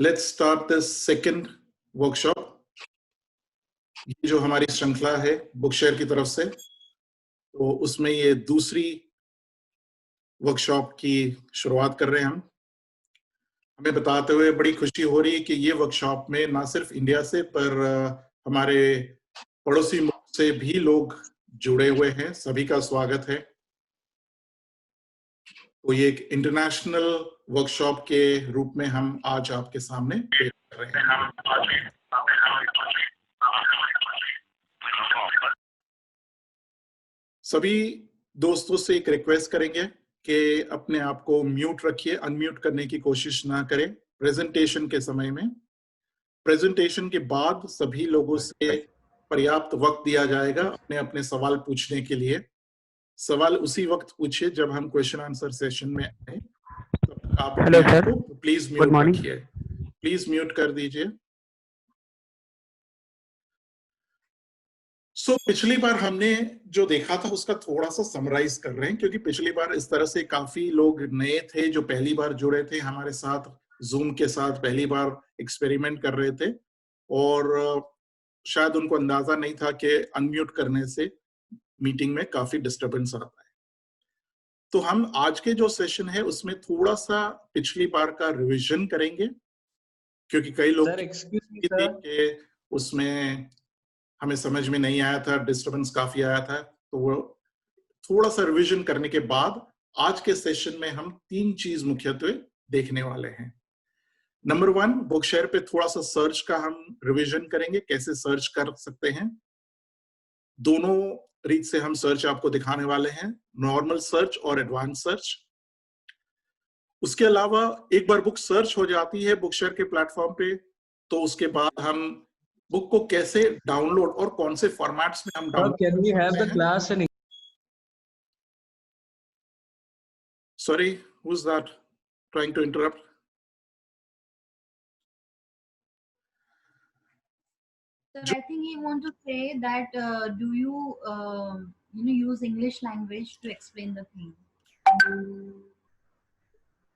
Let's start the second workshop. ये जो हमारी श्रृंखला है बुक शेयर की तरफ से, तो उसमें ये दूसरी वर्कशॉप की शुरुआत कर रहे हैं हम। हमें बताते हुए बड़ी खुशी हो रही है कि ये वर्कशॉप में ना सिर्फ इंडिया से पर हमारे पड़ोसी मुल्क से भी लोग जुड़े हुए हैं। सभी का स्वागत है। तो ये एक इंटरनेशनल वर्कशॉप के रूप में हम आज आपके सामने पेश कर रहे हैं। सभी दोस्तों से एक रिक्वेस्ट करेंगे कि अपने आप को म्यूट रखिए, अनम्यूट करने की कोशिश ना करें प्रेजेंटेशन के समय में। प्रेजेंटेशन के बाद सभी लोगों से पर्याप्त वक्त दिया जाएगा अपने अपने सवाल पूछने के लिए। सवाल उसी वक्त पूछिए जब हम क्वेश्चन आंसर सेशन में आए। आप hello sir, please good mute morning. रखिए, प्लीज म्यूट कर दीजिए। पिछली बार हमने जो देखा था उसका थोड़ा सा समराइज कर रहे हैं, क्योंकि पिछली बार इस तरह से काफी लोग नए थे जो पहली बार जुड़े थे हमारे साथ, जूम के साथ पहली बार एक्सपेरिमेंट कर रहे थे और शायद उनको अंदाजा नहीं था कि अनम्यूट करने से मीटिंग में काफी डिस्टरबेंस आता है। तो हम आज के जो सेशन है उसमें थोड़ा सा पिछली बार का रिवीजन करेंगे, क्योंकि कई लोग के उसमें हमें समझ में नहीं आया था, डिस्टरबेंस काफी आया था। तो वो थोड़ा सा रिवीजन करने के बाद आज के सेशन में हम तीन चीज मुख्यत्वे देखने वाले हैं। नंबर 1, बुक शेयर पे थोड़ा सा सर्च का हम रिवीजन करेंगे, कैसे सर्च कर सकते हैं। दोनों रीत से हम सर्च आपको दिखाने वाले हैं, नॉर्मल सर्च और एडवांस सर्च। उसके अलावा एक बार बुक सर्च हो जाती है बुक शेयर के प्लेटफॉर्म पे, तो उसके बाद हम बुक को कैसे डाउनलोड और कौन से फॉर्मेट्स में हम download Can we have the class in Sorry, who's that trying to interrupt? Sir, I think he want to say that do you use English language to explain the thing?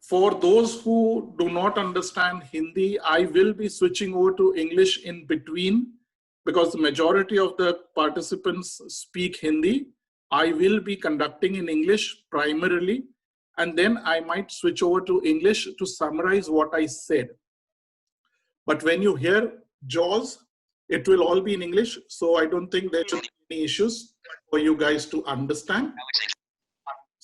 For those who do not understand Hindi, I will be switching over to English in between, because the majority of the participants speak Hindi. I will be conducting in English primarily, and then I might switch over to English to summarize what I said. But when you hear JAWS, it will all be in English, so I don't think there should be any issues for you guys to understand.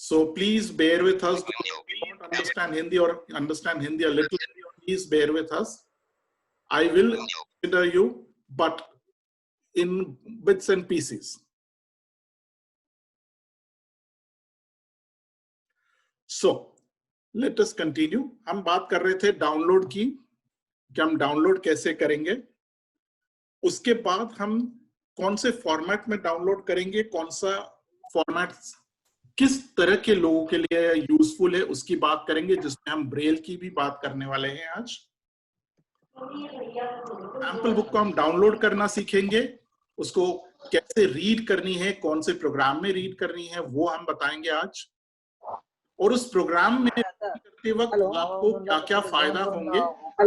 So please bear with us. Those who don't understand Hindi or understand Hindi a little, please bear with us. I will consider you, but in bits and pieces. So let us continue. हम बात कर रहे थे download की, कि हम download कैसे करेंगे। उसके बाद हम कौन से फॉर्मेट में डाउनलोड करेंगे, कौन सा फॉर्मेट किस तरह के लोगों के लिए यूजफुल है, उसकी बात करेंगे, जिसमें हम ब्रेल की भी बात करने वाले हैं आज। सैंपल बुक को हम डाउनलोड करना सीखेंगे, उसको कैसे रीड करनी है, कौन से प्रोग्राम में रीड करनी है, वो हम बताएंगे आज। और उस प्रोग्राम में करते वक्त आपको क्या क्या फायदा होंगे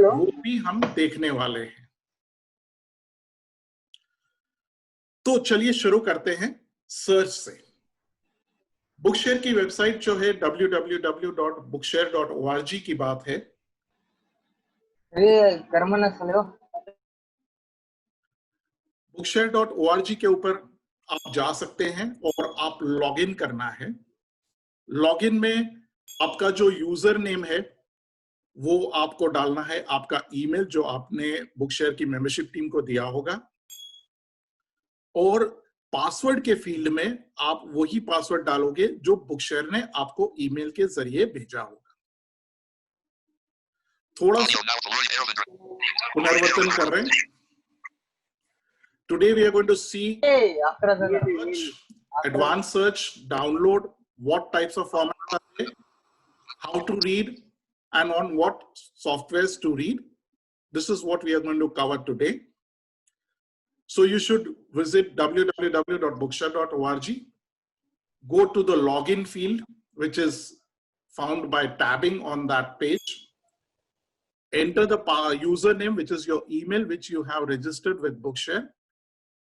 वो भी हम देखने वाले हैं। तो चलिए शुरू करते हैं सर्च से। बुकशेयर की वेबसाइट जो है www.bookshare.org की बात है। bookshare.org के ऊपर आप जा सकते हैं और आप लॉगिन करना है। लॉगिन में आपका जो यूजर नेम है वो आपको डालना है, आपका ईमेल जो आपने बुकशेयर की मेंबरशिप टीम को दिया होगा, और पासवर्ड के फील्ड में आप वही पासवर्ड डालोगे जो बुकशेयर ने आपको ईमेल के जरिए भेजा होगा। थोड़ा सा पुनर्वतन कर रहे हैं। Today we are going to see search, advanced search, download, what types of formats are there, how to read, and on what softwares to read. This is what we are going to cover today. So you should visit www.bookshare.org, go to the login field, which is found by tabbing on that page, enter the username, which is your email, which you have registered with Bookshare,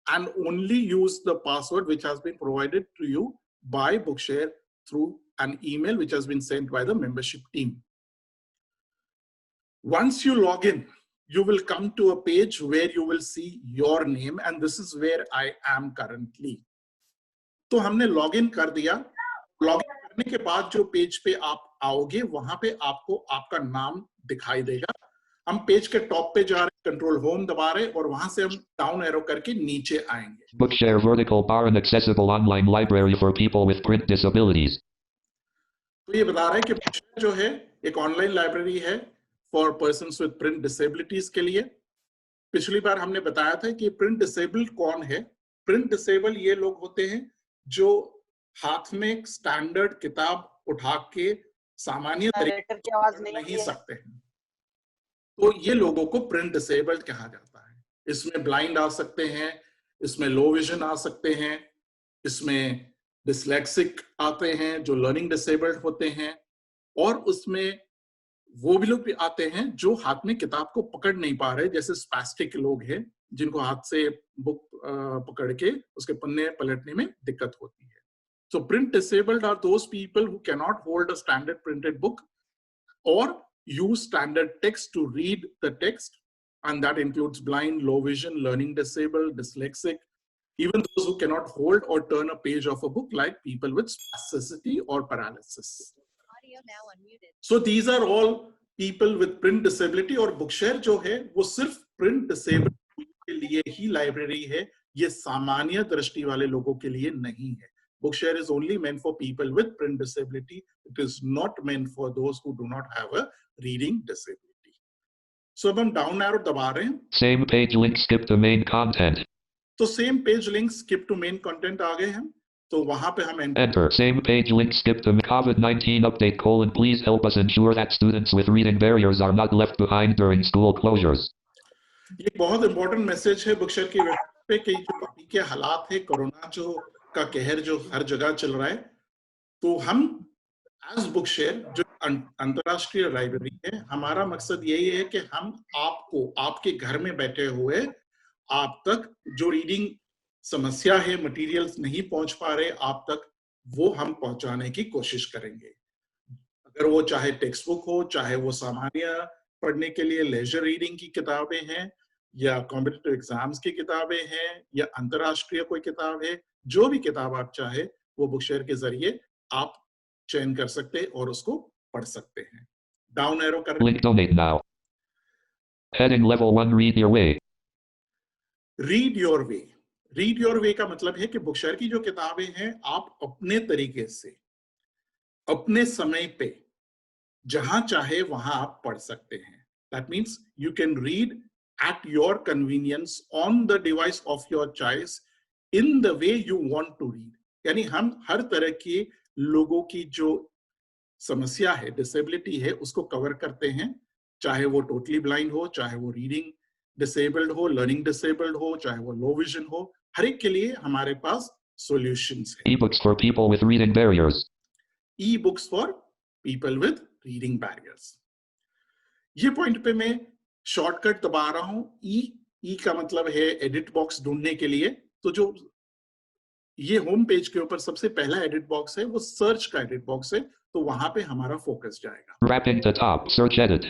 and only use the password which has been provided to you by Bookshare through an email which has been sent by the membership team. Once you log in, you will come to a page where you will see your name, and this is where I am currently. तो हमने log in कर दिया. Log in करने के बाद जो page पे आप आओगे, वहां पे आपको आपका नाम दिखाई देगा. हम पेज के टॉप पे जा रहे हैं, कंट्रोल होम दबा रहे हैं, और वहां से हम डाउन एरो करके नीचे आएंगे. Bookshare vertical bar, an accessible online library for people with print disabilities. तो ये बता रहा है कि Bookshare जो है एक ऑनलाइन लाइब्रेरी है for persons with print disabilities के लिए. पिछली बार हमने बताया था कि प्रिंट डिसेबल्ड कौन है. प्रिंट डिसेबल ये लोग होते हैं जो हाथ में स्टैंडर्ड किताब उठा के सामान्य तरीके से नहीं सकते हैं. तो ये लोगों को प्रिंट डिसेबल्ड कहा जाता है. इसमें ब्लाइंड आ सकते हैं, इसमें लो विजन आ सकते हैं, इसमें डिसलेक्सिक आते हैं जो लर्निंग डिसेबल्ड होते हैं, और उसमें वो भी लोग भी आते हैं जो हाथ में किताब को पकड़ नहीं पा रहे, जैसे स्पैस्टिक लोग हैं जिनको हाथ से बुक पकड़ के उसके पन्ने पलटने में दिक्कत होती है. So print disabled are those people who cannot hold a standard printed book or use standard text to read the text, and that includes blind, low vision, learning disabled, dyslexic, even those who cannot hold or turn a page of a book, like people with spasticity or paralysis. Now unmuted. So these are all people with print disability, और Bookshare जो है वो सिर्फ print disabled के लिए ही library है. ये सामान्य दृष्टि वाले लोगों के लिए नहीं है. Bookshare is only meant for people with print disability. It is not meant for those who do not have a reading disability. So अब हम down arrow दबा रहे हैं. Same page link, skip the main content. तो same page link, skip to main content आ गए हम. तो वहां पे हम enter. Same page link, skip the COVID-19 update : please help us ensure that students with reading barriers are not left behind during school closures. ये बहुत important message है Bookshare की वेबसाइट पे कि जो अभी के हालात है, कोरोना जो का कहर जो हर जगह चल रहा है, तो हम एज Bookshare जो अंतरराष्ट्रीय लाइब्रेरी है, हमारा मकसद यही है कि हम आपको आपके घर में बैठे हुए आप तक जो रीडिंग समस्या है, मटेरियल्स नहीं पहुंच पा रहे आप तक, वो हम पहुंचाने की कोशिश करेंगे. अगर वो चाहे टेक्स्ट बुक हो, चाहे वो सामान्य पढ़ने के लिए लेजर रीडिंग की किताबें हैं, या कॉम्पिटिटिव एग्जाम्स की किताबें हैं, या अंतरराष्ट्रीय कोई किताब है, जो भी किताब आप चाहे वो Bookshare के जरिए आप चयन कर सकते और उसको पढ़ सकते हैं. डाउन एरो कर Link donate now. Heading level 1, read your way. Read your way. Read your way का मतलब है कि Bookshare की जो किताबें हैं आप अपने तरीके से अपने समय पे जहां चाहे वहां आप पढ़ सकते हैं. That means you can read at your convenience on the device of your choice in the way you want to read. यानी हम हर तरह के लोगों की जो समस्या है, डिसेबिलिटी है, उसको कवर करते हैं, चाहे वो टोटली ब्लाइंड हो, चाहे वो रीडिंग डिसेबल्ड हो, लर्निंग डिसेबल्ड हो, चाहे वो लो विजन हो. हर एक के लिए हमारे पास सॉल्यूशंस हैं. E-books for people with reading barriers. E-books for people with reading barriers. ये पॉइंट पे मैं शॉर्टकट दबा रहा हूं. ई का मतलब है एडिट बॉक्स ढूंढने के लिए. तो जो ये होम पेज के ऊपर सबसे पहला एडिट बॉक्स है वो सर्च का एडिट बॉक्स है, तो वहां पे हमारा फोकस जाएगा. Wrapping the top, search edit.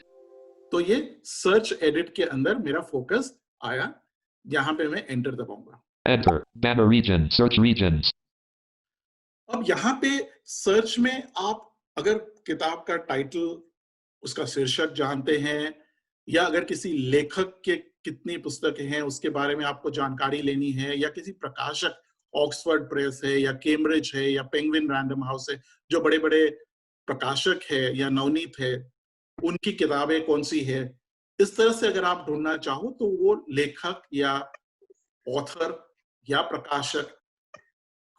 तो ये सर्च एडिट के अंदर मेरा फोकस आया. यहां पे मैं enter दबाऊंगा. Enter. Banner region, search regions. अब यहाँ पे सर्च में आप अगर किताब का टाइटल, उसका शीर्षक जानते हैं, या अगर किसी लेखक के कितनी पुस्तकें हैं उसके बारे में आपको जानकारी लेनी है, या किसी प्रकाशक, ऑक्सफोर्ड प्रेस है या कैम्ब्रिज है या पेंगुइन रैंडम हाउस है, जो बड़े बड़े प्रकाशक है, या नवनीत है, उनकी किताबें कौन सी है, इस तरह से अगर आप ढूंढना चाहो तो वो लेखक या ऑथर या प्रकाशक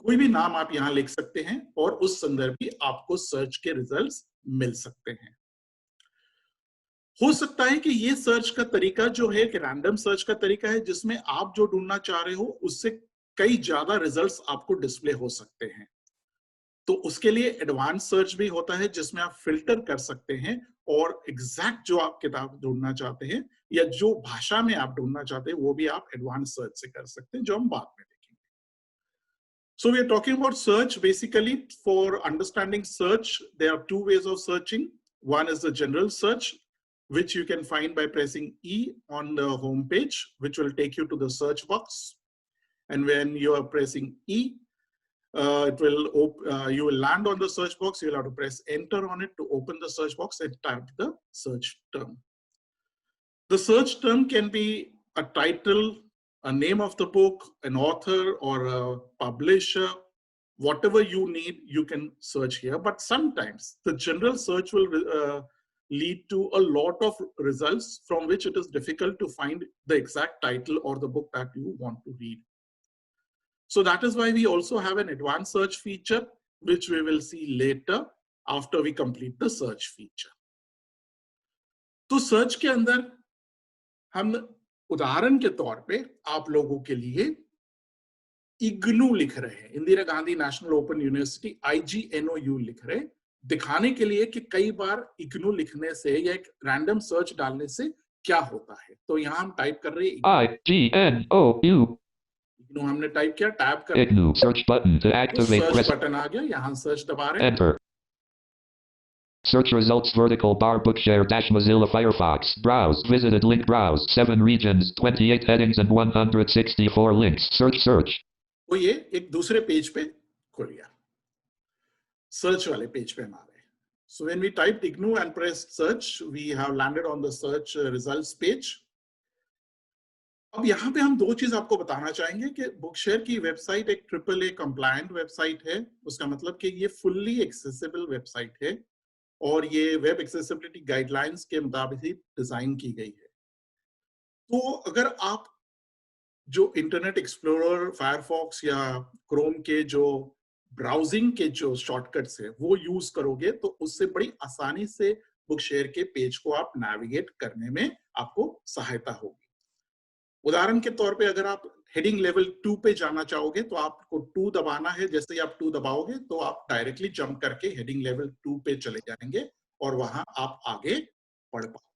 कोई भी नाम आप यहां लिख सकते हैं और उस संदर्भ में आपको सर्च के रिजल्ट्स मिल सकते हैं. हो सकता है कि ये सर्च का तरीका जो है कि रैंडम सर्च का तरीका है, जिसमें आप जो ढूंढना चाह रहे हो उससे कई ज्यादा रिजल्ट्स आपको डिस्प्ले हो सकते हैं. तो उसके लिए एडवांस सर्च भी होता है जिसमें आप फिल्टर कर सकते हैं और एग्जैक्ट जो आप किताब ढूंढना चाहते हैं या जो भाषा में आप ढूंढना चाहते हैं वो भी आप एडवांस सर्च से कर सकते हैं, जो हम बाद में देखेंगे. So we are talking about search. Basically, for understanding search, there are two ways of searching. One is the general search, which you can find by pressing E on the home page, which will take you to the search box. And when you are pressing E, you will land on the search box. You'll have to press enter on it to open the search box and type the search term. The search term can be a title, a name of the book, an author or a publisher. Whatever you need, you can search here. But sometimes the general search will lead to a lot of results from which it is difficult to find the exact title or the book that you want to read. So that is why we also have an advanced search feature, which we will see later after we complete the search feature. तो search के अंदर हम उदाहरण के तौर पे आप लोगों के लिए इग्नू लिख रहे हैं, Indira Gandhi national open university IGNOU लिख रहे हैं, दिखाने के लिए कि कई बार इग्नू लिखने से या एक रैंडम सर्च डालने से क्या होता है. तो यहां हम टाइप कर रहे हैं IGNOU. इग्नू हमने टाइप किया, टैब कर IGNOU search button to activate. Search button आ गया, यहां सर्च दबा रहे हैं. Enter. Search results vertical bar Bookshare dash Mozilla Firefox. Browse. Visited link browse. 7 regions, 28 headings and 164 links. Search. तो ये एक दूसरे पेज पे खुल गया, सर्च वाले पेज पे हम आ गए. So when we typed IGNOU and pressed search, we have landed on the search results page. अब यहाँ पे हम दो चीज आपको बताना चाहेंगे कि बुकशेयर की वेबसाइट एक AAA कंप्लायंट वेबसाइट है. उसका मतलब कि ये फुल्ली एक्सेसिबल वेबसाइट है और ये वेब एक्सेसिबिलिटी गाइडलाइंस के मुताबिक ही डिजाइन की गई है. तो अगर आप जो इंटरनेट एक्सप्लोरर, फायरफॉक्स या क्रोम के जो ब्राउजिंग के जो शॉर्टकट्स है वो यूज करोगे तो उससे बड़ी आसानी से बुकशेयर के पेज को आप नेविगेट करने में आपको सहायता होगी. उदाहरण के तौर पे अगर आप हेडिंग लेवल 2 पे जाना चाहोगे तो आपको 2 दबाना है. जैसे ही आप 2 दबाओगे तो आप डायरेक्टली जंप करके हेडिंग लेवल 2 पे चले जाएंगे और वहां आप आगे पढ़ पाओगे.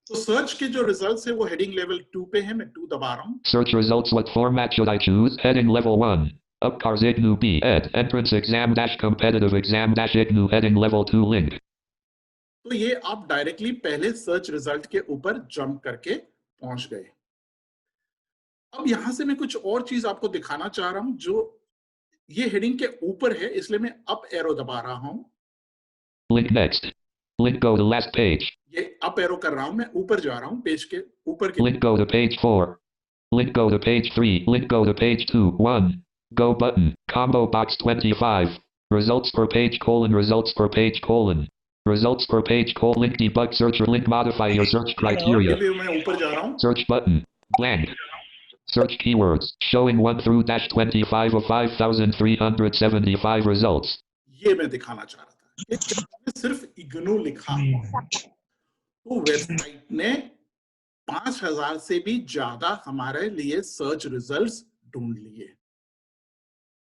तो सर्च के जो रिजल्ट्स है वो हेडिंग लेवल 2 पे है. मैं 2 दबा रहा हूं. Search results. What format should I choose? Heading level 1. Upcars IGNOU B. Ed. Entrance exam dash competitive exam dash IGNOU heading level 2 link. तो ये आप डायरेक्टली पहले सर्च रिजल्ट के ऊपर जंप करके पहुंच गए. अब यहां से मैं कुछ और चीज आपको दिखाना चाह रहा हूं जो ये हेडिंग के ऊपर है, इसलिए मैं अप एरो दबा रहा हूं. Link next. Link go to last page. ये अप एरो कर रहा हूं, मैं ऊपर जा रहा हूं, पेज के ऊपर के. Link go to page 4. Link go to page 3. Link go to page 2. 1. Go button. Combo box 25. Results per page colon. Results per page colon. Results per page colon. Link debug searcher. Link modify your search criteria. मैं ऊपर जा रहा हूं. Search button. Blank. Search keywords. Showing 1 through dash 25 of 5,375 results. ये मैं दिखाना चाह रहा था. सिर्फ इग्नू लिखा तो वेबसाइट ने 5,000 से भी ज्यादा हमारे लिए सर्च रिजल्ट्स ढूंढ लिए.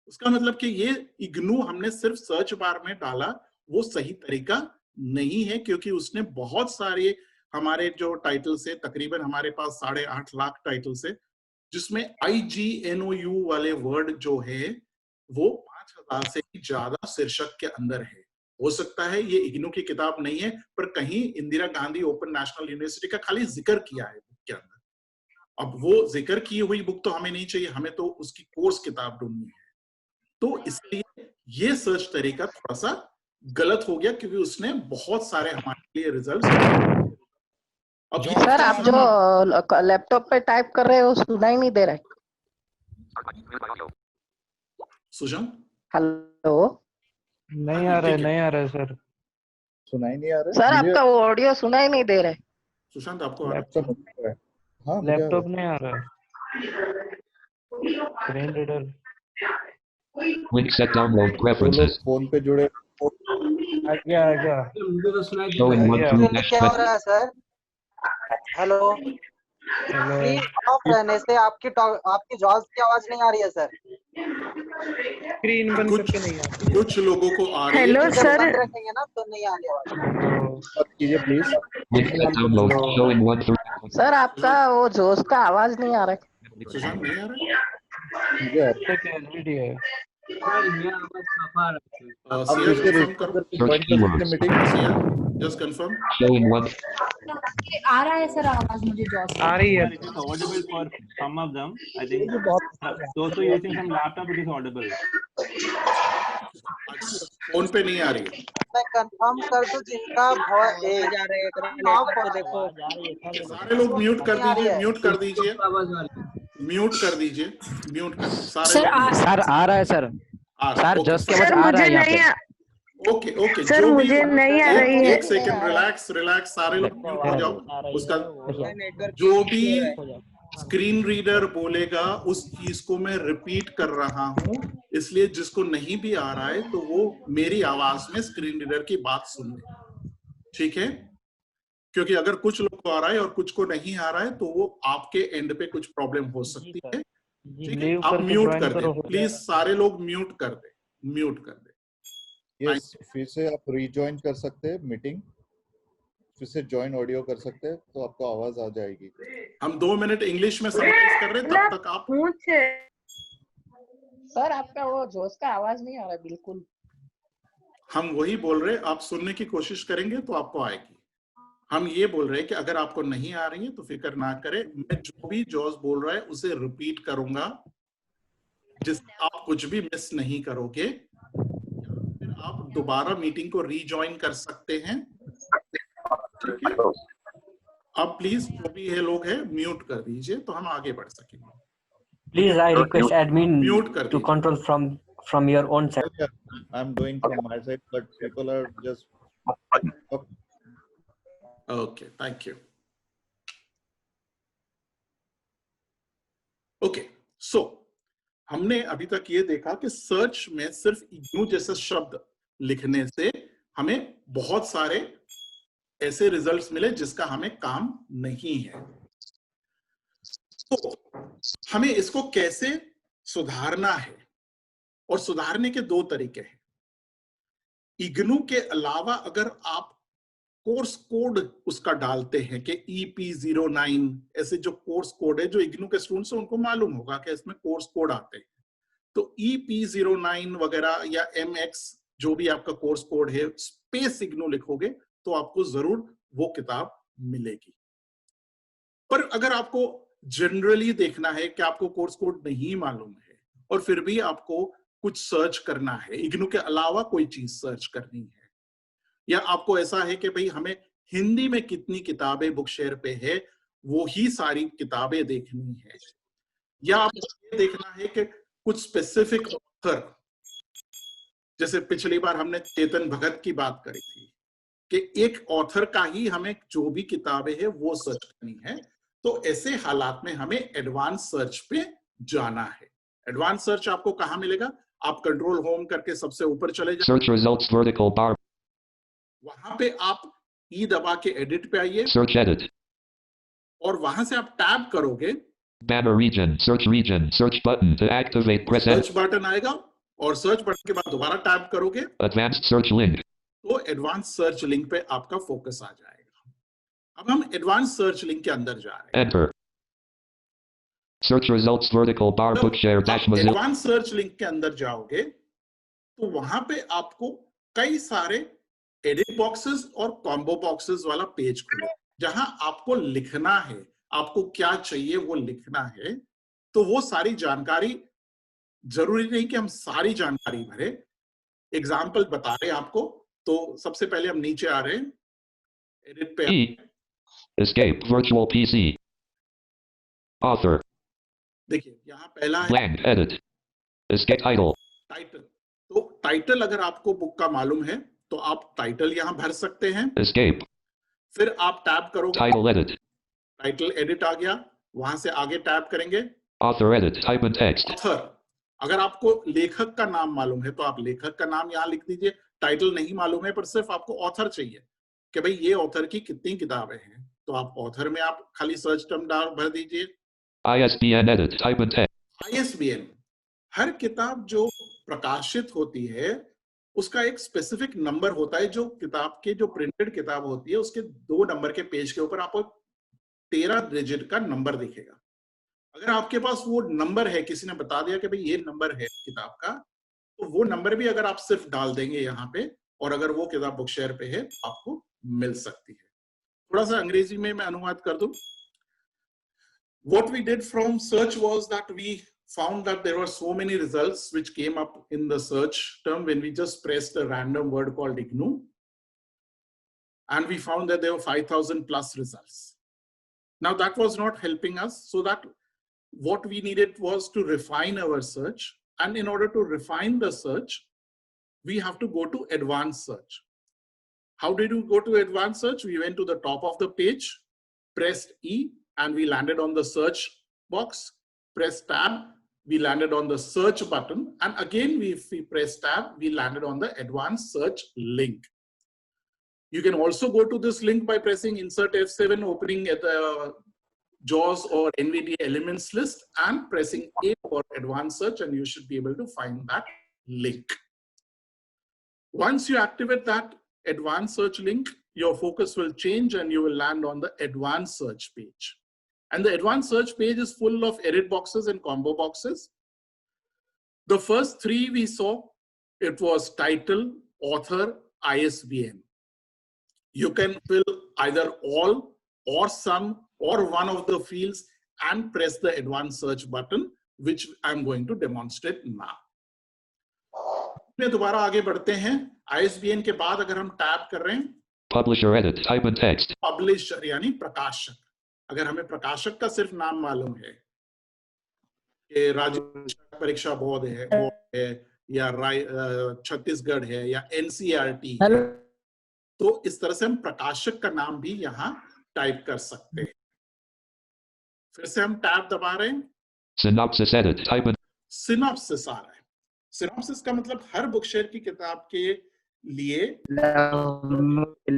उसका मतलब कि ये इग्नू हमने सिर्फ सर्च बार में डाला वो सही तरीका नहीं है, क्योंकि उसने बहुत सारे हमारे जो टाइटल्स है, तकरीबन हमारे पास 8.5 लाख टाइटल्स है, जिसमें IGNOU वाले वर्ड जो है वो 5,000 से भी ज्यादा शीर्षक के अंदर है. हो सकता है ये इग्नू की किताब नहीं है, पर कहीं Indira Gandhi open national university का खाली जिक्र किया है बुक के अंदर. अब वो जिक्र की हुई बुक तो हमें नहीं चाहिए, हमें तो उसकी कोर्स किताब ढूंढनी है. तो इसलिए ये सर्च तरीका थोड़ा सा गलत हो गया, क्योंकि उसने बहुत सारे हमारे लिए रिजल्ट्स. अब सर आप जो लैपटॉप पे टाइप कर रहे हो सुनाई नहीं दे रहा है. सुशांत हेलो. नहीं आ रहा है सर. सुनाई नहीं आ रहा है सर आपका ऑडियो सुनाई नहीं दे रहा है. सुशांत आपको लैपटॉप नहीं आ रहा है. Screen reader. Link set download preferences. Phone पे जुड़े. आ गया. Showing 1 through dash क्या हो रहा है सर? हेलो. हेलो ऑफ रहने से आपकी जॉज की आवाज नहीं आ रही है सर। स्क्रीन बंद कुछ करके नहीं आता। कुछ लोगों को आ रही है, हेलो जब सर, बंद रखेंगे ना तो नहीं आ रही आवाज। हेलो कीजिए please. Website download showing 1 through sir आपका वो जोश का आवाज नहीं आ रहा है। सुशांत नहीं आ रहा मुझे तक एलईडी है। आप सिया फिर से कंफर्म करो, रजिस्टर Search ज्वाइन कर सकते keywords. हैं meeting. Siya just confirm. Showing 1. आ रहा है सर आवाज मुझे जॉस आ रही है। Sir, it is audible for some of them. I think those who are using some laptop, it is audible. Phone पे नहीं आ रही है। मैं कंफर्म कर दूं जिनका ऑफ सारे लोग म्यूट कर दीजिए, म्यूट कर दीजिए, म्यूट कर दीजिए, म्यूट कर सारे सर लोग। सर आ रहा है सर। सर ओके जस्ट के बाद आ रहा है यहाँ पे। ओके ओके, सर जो भी मुझे नहीं आ रही है। एक सेकंड, रिलैक्स रिलैक्स, सारे लोग म्यूट हो जाओ। उसका जो भी स्क्रीन रीडर बोलेगा उस चीज को मैं रिपीट कर रहा हूं, इसलिए जिसको नहीं भी आ रहा है तो वो मेरी आवाज में स्क्रीन रीडर की बात सुन ले, ठीक है? क्योंकि अगर कुछ लोग को आ रहा है और कुछ को नहीं आ रहा है तो वो आपके एंड पे कुछ प्रॉब्लम हो सकती है, ठीक है? आप म्यूट कर दें प्लीज, सारे लोग म्यूट कर दें, म्यूट कर दें। यस, फिर से आप रीजॉइन कर सकते हैं मीटिंग, फिर से ज्वाइन ऑडियो कर सकते हैं तो आपको आवाज आ जाएगी। हम 2 मिनट इंग्लिश में समराइज कर रहे हैं, तब तक आप। सर आपका वो जोश का आवाज नहीं आ रहा है बिल्कुल। हम वही बोल रहे हैं, आप सुनने की कोशिश करेंगे तो आपको आएगी। हम ये बोल रहे हैं कि अगर आपको नहीं आ रही है तो फिक्र ना करें, मैं जो भी जॉस बोल रहा है उसे रिपीट करूंगा, जिससे आप कुछ भी मिस नहीं करोगे। फिर आप दोबारा मीटिंग को रीजॉइन कर सकते हैं, ठीक है? अब प्लीज जो भी ये लोग हैं म्यूट कर दीजिए तो हम आगे बढ़ सकेंगे। Please, I request admin mute कर to दीजिए। control from your own side. I am doing from my side but people are just okay, thank you. Okay, so हमने अभी तक ये देखा कि सर्च में सिर्फ इग्नू जैसा शब्द लिखने से हमें बहुत सारे ऐसे रिजल्ट्स मिले जिसका हमें काम नहीं है। तो हमें इसको कैसे सुधारना है, और सुधारने के 2 तरीके हैं। इग्नू के अलावा अगर आप कोर्स कोड उसका डालते हैं कि EP09, ऐसे जो कोर्स कोड है जो इग्नू के स्टूडेंट्स हैं उनको मालूम होगा कि इसमें कोर्स कोड आते हैं, तो EP09 वगैरह या MX जो भी आपका कोर्स कोड है स्पेस इग्नू लिखोगे तो आपको जरूर वो किताब मिलेगी। पर अगर आपको जनरली देखना है कि आपको कोर्स कोड नहीं मालूम है और फिर भी आपको कुछ सर्च करना है, इग्नू के अलावा कोई चीज सर्च करनी है, या आपको ऐसा है कि भाई हमें हिंदी में कितनी किताबें बुक शेयर पे है वो ही सारी किताबें देखनी है, या आपको ये देखना है कि कुछ स्पेसिफिक ऑथर, जैसे पिछली बार हमने चेतन भगत की बात करी थी कि एक ऑथर का ही हमें जो भी किताबें है वो सर्च करनी है, तो ऐसे हालात में हमें एडवांस सर्च पे जाना है। एडवांस सर्च आपको कहां मिलेगा? आप कंट्रोल होम करके सबसे ऊपर चले जाए, Search results vertical bar. वहां पे आप ई दबा के एडिट पे आइए Search edit. और वहां से आप टैब करोगे, Banner region. Search button to activate. Press search edit. Button आएगा और सर्च बटन के बाद दोबारा टैब करोगे Advanced search link. तो एडवांस सर्च लिंक पे आपका फोकस आ जाएगा। अब हम एडवांस सर्च लिंक के अंदर जा रहे हैं। Enter. Search results vertical bar bookshare dash Mozilla. Advance search link के अंदर जाओगे तो वहां पे आपको कई सारे एडिट बॉक्सेस और कॉम्बो बॉक्सेस वाला पेज खुले, जहां आपको लिखना है, आपको क्या चाहिए वो लिखना है। तो वो सारी जानकारी, जरूरी नहीं कि हम सारी जानकारी भरे, एग्जाम्पल बता रहे हैं आपको। तो सबसे पहले हम नीचे आ रहे हैं, एडिट पे E. Escape virtual PC. Author. देखिए यहाँ पहला है Blank edit. Escape title. Title. तो टाइटल अगर आपको बुक का मालूम है तो आप टाइटल यहाँ भर सकते हैं। Escape. फिर आप टैब करोगे, Title edit. टाइटल एडिट आ गया, वहां से आगे टैब करेंगे Author edit. Type in text. Author. अगर आपको लेखक का नाम मालूम है तो आप लेखक का नाम यहाँ लिख दीजिए। टाइटल नहीं मालूम है पर सिर्फ आपको ऑथर चाहिए कि भाई ये ऑथर की कितनी किताबें हैं, तो आप ऑथर में आप खाली सर्च टर्म भर दीजिए। ISBN edit, type in text. ISBN, हर किताब जो प्रकाशित होती है उसका एक स्पेसिफिक नंबर होता है। जो किताब के जो प्रिंटेड किताब होती है उसके 2 नंबर के पेज के ऊपर आपको 13 डिजिट का नंबर दिखेगा। अगर आपके पास वो नंबर है, किसी ने बता दिया कि भाई ये नंबर है किताब का, तो वो नंबर भी अगर आप सिर्फ डाल देंगे यहाँ पे और अगर वो किताब बुक शेयर पे है तो आपको मिल सकती है। थोड़ा सा अंग्रेजी में मैं अनुवाद कर दूं। What we did from search was that we found that there were so many results which came up in the search term when we just pressed a random word called IGNU, and we found that there were 5,000 plus results. Now that was not helping us, so that what we needed was to refine our search, and in order to refine the search, we have to go to advanced search. How did we go to advanced search? We went to the top of the page, pressed E, and we landed on the search box. Press tab, we landed on the search button, and again if we press tab, we landed on the advanced search link. You can also go to this link by pressing insert F7, opening at the JAWS or NVDA elements list, and pressing A for advanced search, and you should be able to find that link. Once you activate that advanced search link, your focus will change and you will land on the advanced search page. And the advanced search page is full of edit boxes and combo boxes. The first 3 we saw, it was title, author, ISBN. You can fill either all or some or one of the fields and press the advanced search button, which I'm going to demonstrate now. दोबारा आगे बढ़ते हैं। ISBN के बाद अगर हम tab कर रहे हैं, Publisher edit, type in text. Publisher यानी प्रकाशक। अगर हमें प्रकाशक का सिर्फ नाम मालूम है कि राज्य परीक्षा बोर्ड है या छत्तीसगढ़ है या NCERT है, तो इस तरह से हम प्रकाशक का नाम भी यहाँ टाइप कर सकते हैं। फिर से हम टैब दबा रहे हैं। Synopsis edit, type in. Synopsis आ रहा है। सिनॉप्सिस का मतलब हर बुक शेयर की किताब के लिए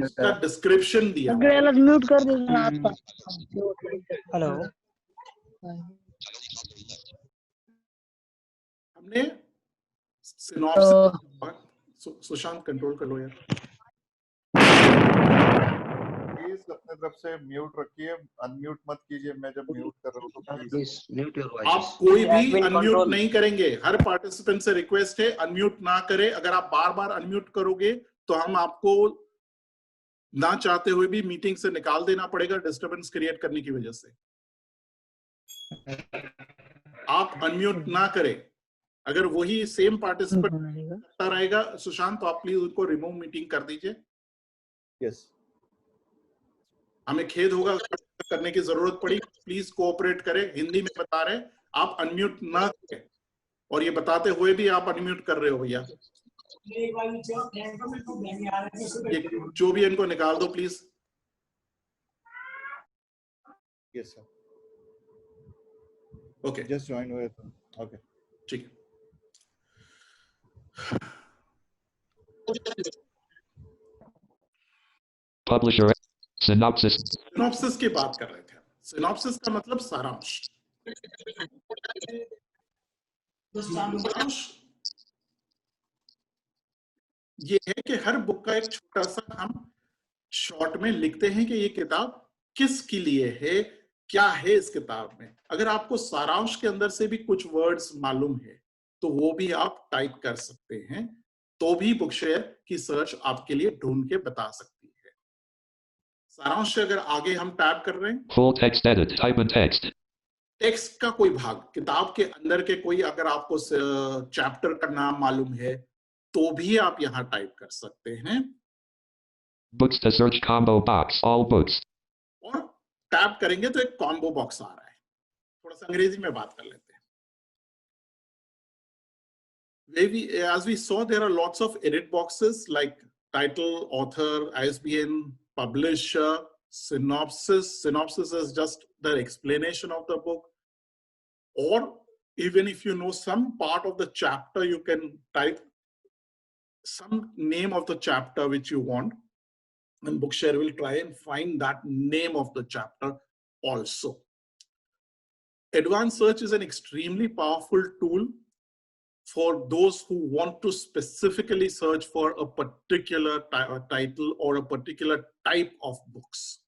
उसका डिस्क्रिप्शन दिया। म्यूट कर देना आपका। हेलो, हमने सिनॉप्सिस, सुशांत कंट्रोल कर लो यार। प्लीज अपने तरफ से म्यूट रखिए, अनम्यूट मत कीजिए। मैं जब म्यूट कर रहा हूँ तो प्लीज म्यूट योर वॉइस। आप कोई भी अनम्यूट नहीं करेंगे। हर पार्टिसिपेंट से रिक्वेस्ट है अनम्यूट ना करे। अगर आप बार बार अनम्यूट करोगे तो हम आपको ना चाहते हुए भी मीटिंग से निकाल देना पड़ेगा, डिस्टरबेंस क्रिएट करने की वजह से। आप अनम्यूट ना करें। अगर वही सेम पार्टिसिपेंट करता रहेगा सुशांत, तो आप प्लीज उनको रिमूव मीटिंग कर दीजिए। यस, हमें खेद होगा करने की जरूरत पड़ी। प्लीज कोऑपरेट करें। हिंदी में बता रहे, आप अनम्यूट ना करें। और ये बताते हुए भी आप अनम्यूट कर रहे हो भैया। जो भी इनको निकाल दो please. Yes sir. Okay, just join हुए थे। ओके, ठीक है। Publisher synopsis. सिनॉप्सिस की बात कर रहे थे। सिनॉप्सिस का मतलब सारांश। सारांश ये है कि हर बुक का एक छोटा सा हम शॉर्ट में लिखते हैं कि ये किताब किसके लिए है, क्या है इस किताब में। अगर आपको सारांश के अंदर से भी कुछ वर्ड्स मालूम है तो वो भी आप टाइप कर सकते हैं, तो भी बुक शेयर की सर्च आपके लिए ढूंढ के बता सकती है। सारांश से अगर आगे हम टैब कर रहे हैं, Full text edit, type in text. Text का कोई भाग, किताब के अंदर के कोई, अगर आपको चैप्टर का नाम मालूम है तो भी आप यहाँ टाइप कर सकते हैं। Books to search combo box, all books. और टैप करेंगे तो एक कॉम्बो बॉक्स आ रहा है। थोड़ा सा अंग्रेजी में बात कर लेते हैं। As we saw, there are lots of edit boxes like title, author, ISBN, publisher, synopsis. Synopsis is just the explanation of the book. Or even if you know some part of the chapter, you can type some name of the chapter which you want. and Bookshare will try and find that name of the chapter also. Advanced search is an extremely powerful tool for those who want to specifically search for a particular title or a particular type of books.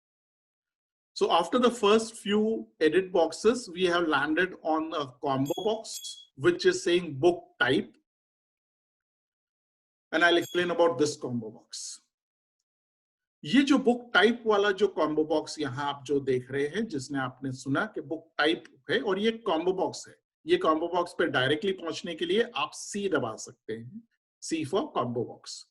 So after the first few edit boxes, we have landed on a combo box, which is saying book type. And I'll explain about this combo box. ये जो book type वाला जो combo box यहाँ आप जो देख रहे हैं, जिसने आपने सुना कि बुक टाइप है और ये कॉम्बो बॉक्स है, ये कॉम्बो बॉक्स पे डायरेक्टली पहुंचने के लिए आप सी दबा सकते हैं, सी फॉर कॉम्बो बॉक्स।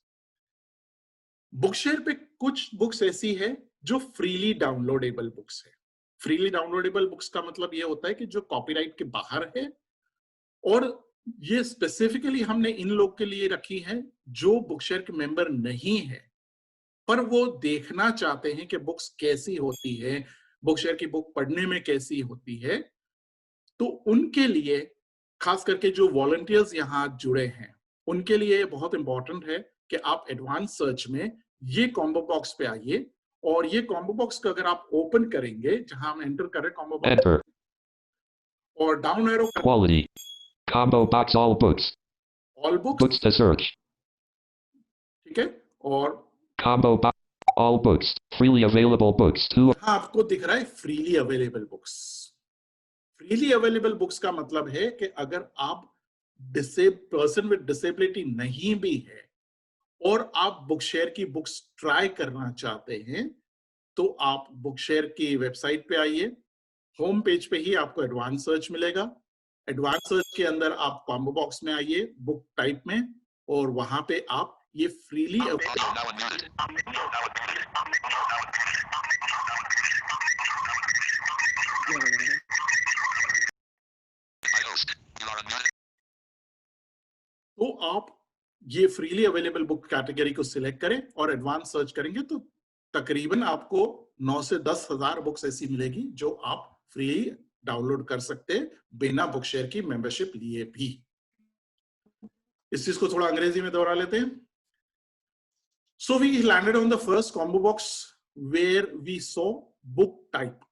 बुकशेयर पे कुछ बुक्स ऐसी है जो फ्रीली डाउनलोडेबल बुक्स है। फ्रीली डाउनलोडेबल बुक्स का मतलब ये होता है कि जो कॉपीराइट के बाहर है, और ये स्पेसिफिकली हमने इन लोग के लिए रखी है जो बुकशेयर के मेंबर नहीं है पर वो देखना चाहते हैं कि बुक्स कैसी होती है, बुकशेयर की बुक पढ़ने में कैसी होती है। तो उनके लिए, खास करके जो वॉलंटियर्स यहाँ जुड़े हैं, उनके लिए बहुत इंपॉर्टेंट है कि आप एडवांस सर्च में ये कॉम्बो बॉक्स पे आइए, और ये कॉम्बो बॉक्स को अगर आप ओपन करेंगे, जहां हम एंटर करें कॉम्बो बॉक्स और down arrow quality combo box all books to search, ठीक है, और combo box all books freely available books to आपको दिख रहा है freely available books. Freely available books का मतलब है कि अगर आप पर्सन विद डिसेबिलिटी नहीं भी है और आप बुकशेयर की बुक्स ट्राई करना चाहते हैं, तो आप बुकशेयर की वेबसाइट पे आइए, होम पेज पे ही आपको एडवांस सर्च मिलेगा। एडवांस सर्च के अंदर आप कॉम्बो बॉक्स में आइए, बुक टाइप में, और वहां पे आप ये फ्रीली तो आप ये फ्रीली अवेलेबल बुक कैटेगरी को सिलेक्ट करें और एडवांस सर्च करेंगे तो तकरीबन आपको 9 से 10 हजार बुक्स ऐसी मिलेगी जो आप फ्री डाउनलोड कर सकते हैं बिना बुकशेयर की मेंबरशिप लिए भी। इस चीज को थोड़ा अंग्रेजी में दोहरा लेते हैं। So we landed on the first combo box where we saw book type,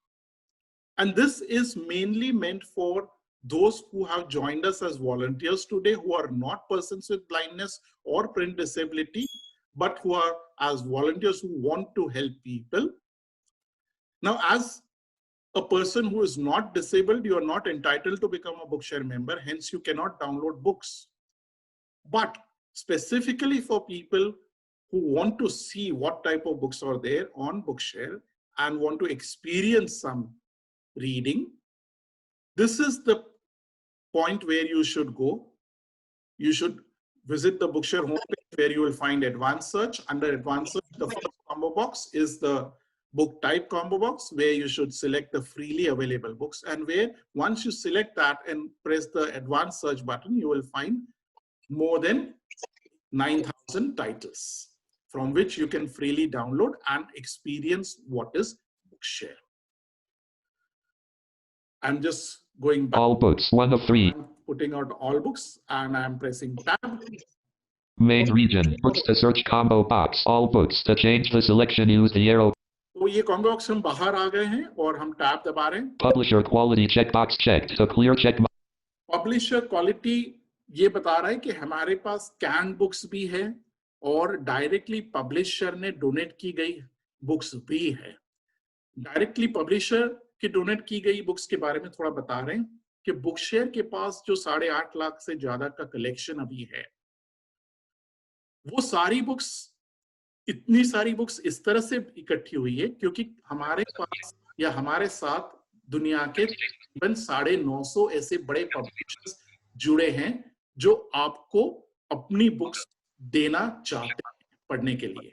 and this is mainly meant for those who have joined us as volunteers today, who are not persons with blindness or print disability, but who are as volunteers who want to help people. Now, as a person who is not disabled, you are not entitled to become a Bookshare member, hence you cannot download books. But specifically for people who want to see what type of books are there on Bookshare and want to experience some reading, this is the point where you should go. You should visit the Bookshare homepage where you will find advanced search. Under advanced search, the first combo box is the book type combo box where you should select the freely available books, and where once you select that and press the advanced search button, you will find more than 9,000 titles from which you can freely download and experience what is Bookshare. I'm just going back. All books, 1 of 3. I'm putting out all books and I'm pressing tab. Main region, books to search combo box, all books. To change the selection, use the arrow. तो ये combo box हम बाहर आ गए हैं और हम tab दबा रहे हैं। Publisher quality checkbox checked. To clear check. Publisher quality ये बता रहा है कि हमारे पास कैन बुक्स भी है और डायरेक्टली पब्लिशर ने डोनेट की गई बुक्स भी है। डायरेक्टली पब्लिशर की डोनेट की गई बुक्स के बारे में थोड़ा बता रहे हैं कि बुकशेयर के पास जो 8.5 लाख से ज्यादा का कलेक्शन अभी है, वो सारी बुक्स, इतनी सारी बुक्स इस तरह से इकट्ठी हुई है क्योंकि हमारे पास या हमारे साथ दुनिया के तकरीबन 950 ऐसे बड़े पब्लिशर्स जुड़े हैं जो आपको अपनी बुक्स देना चाहते हैं पढ़ने के लिए।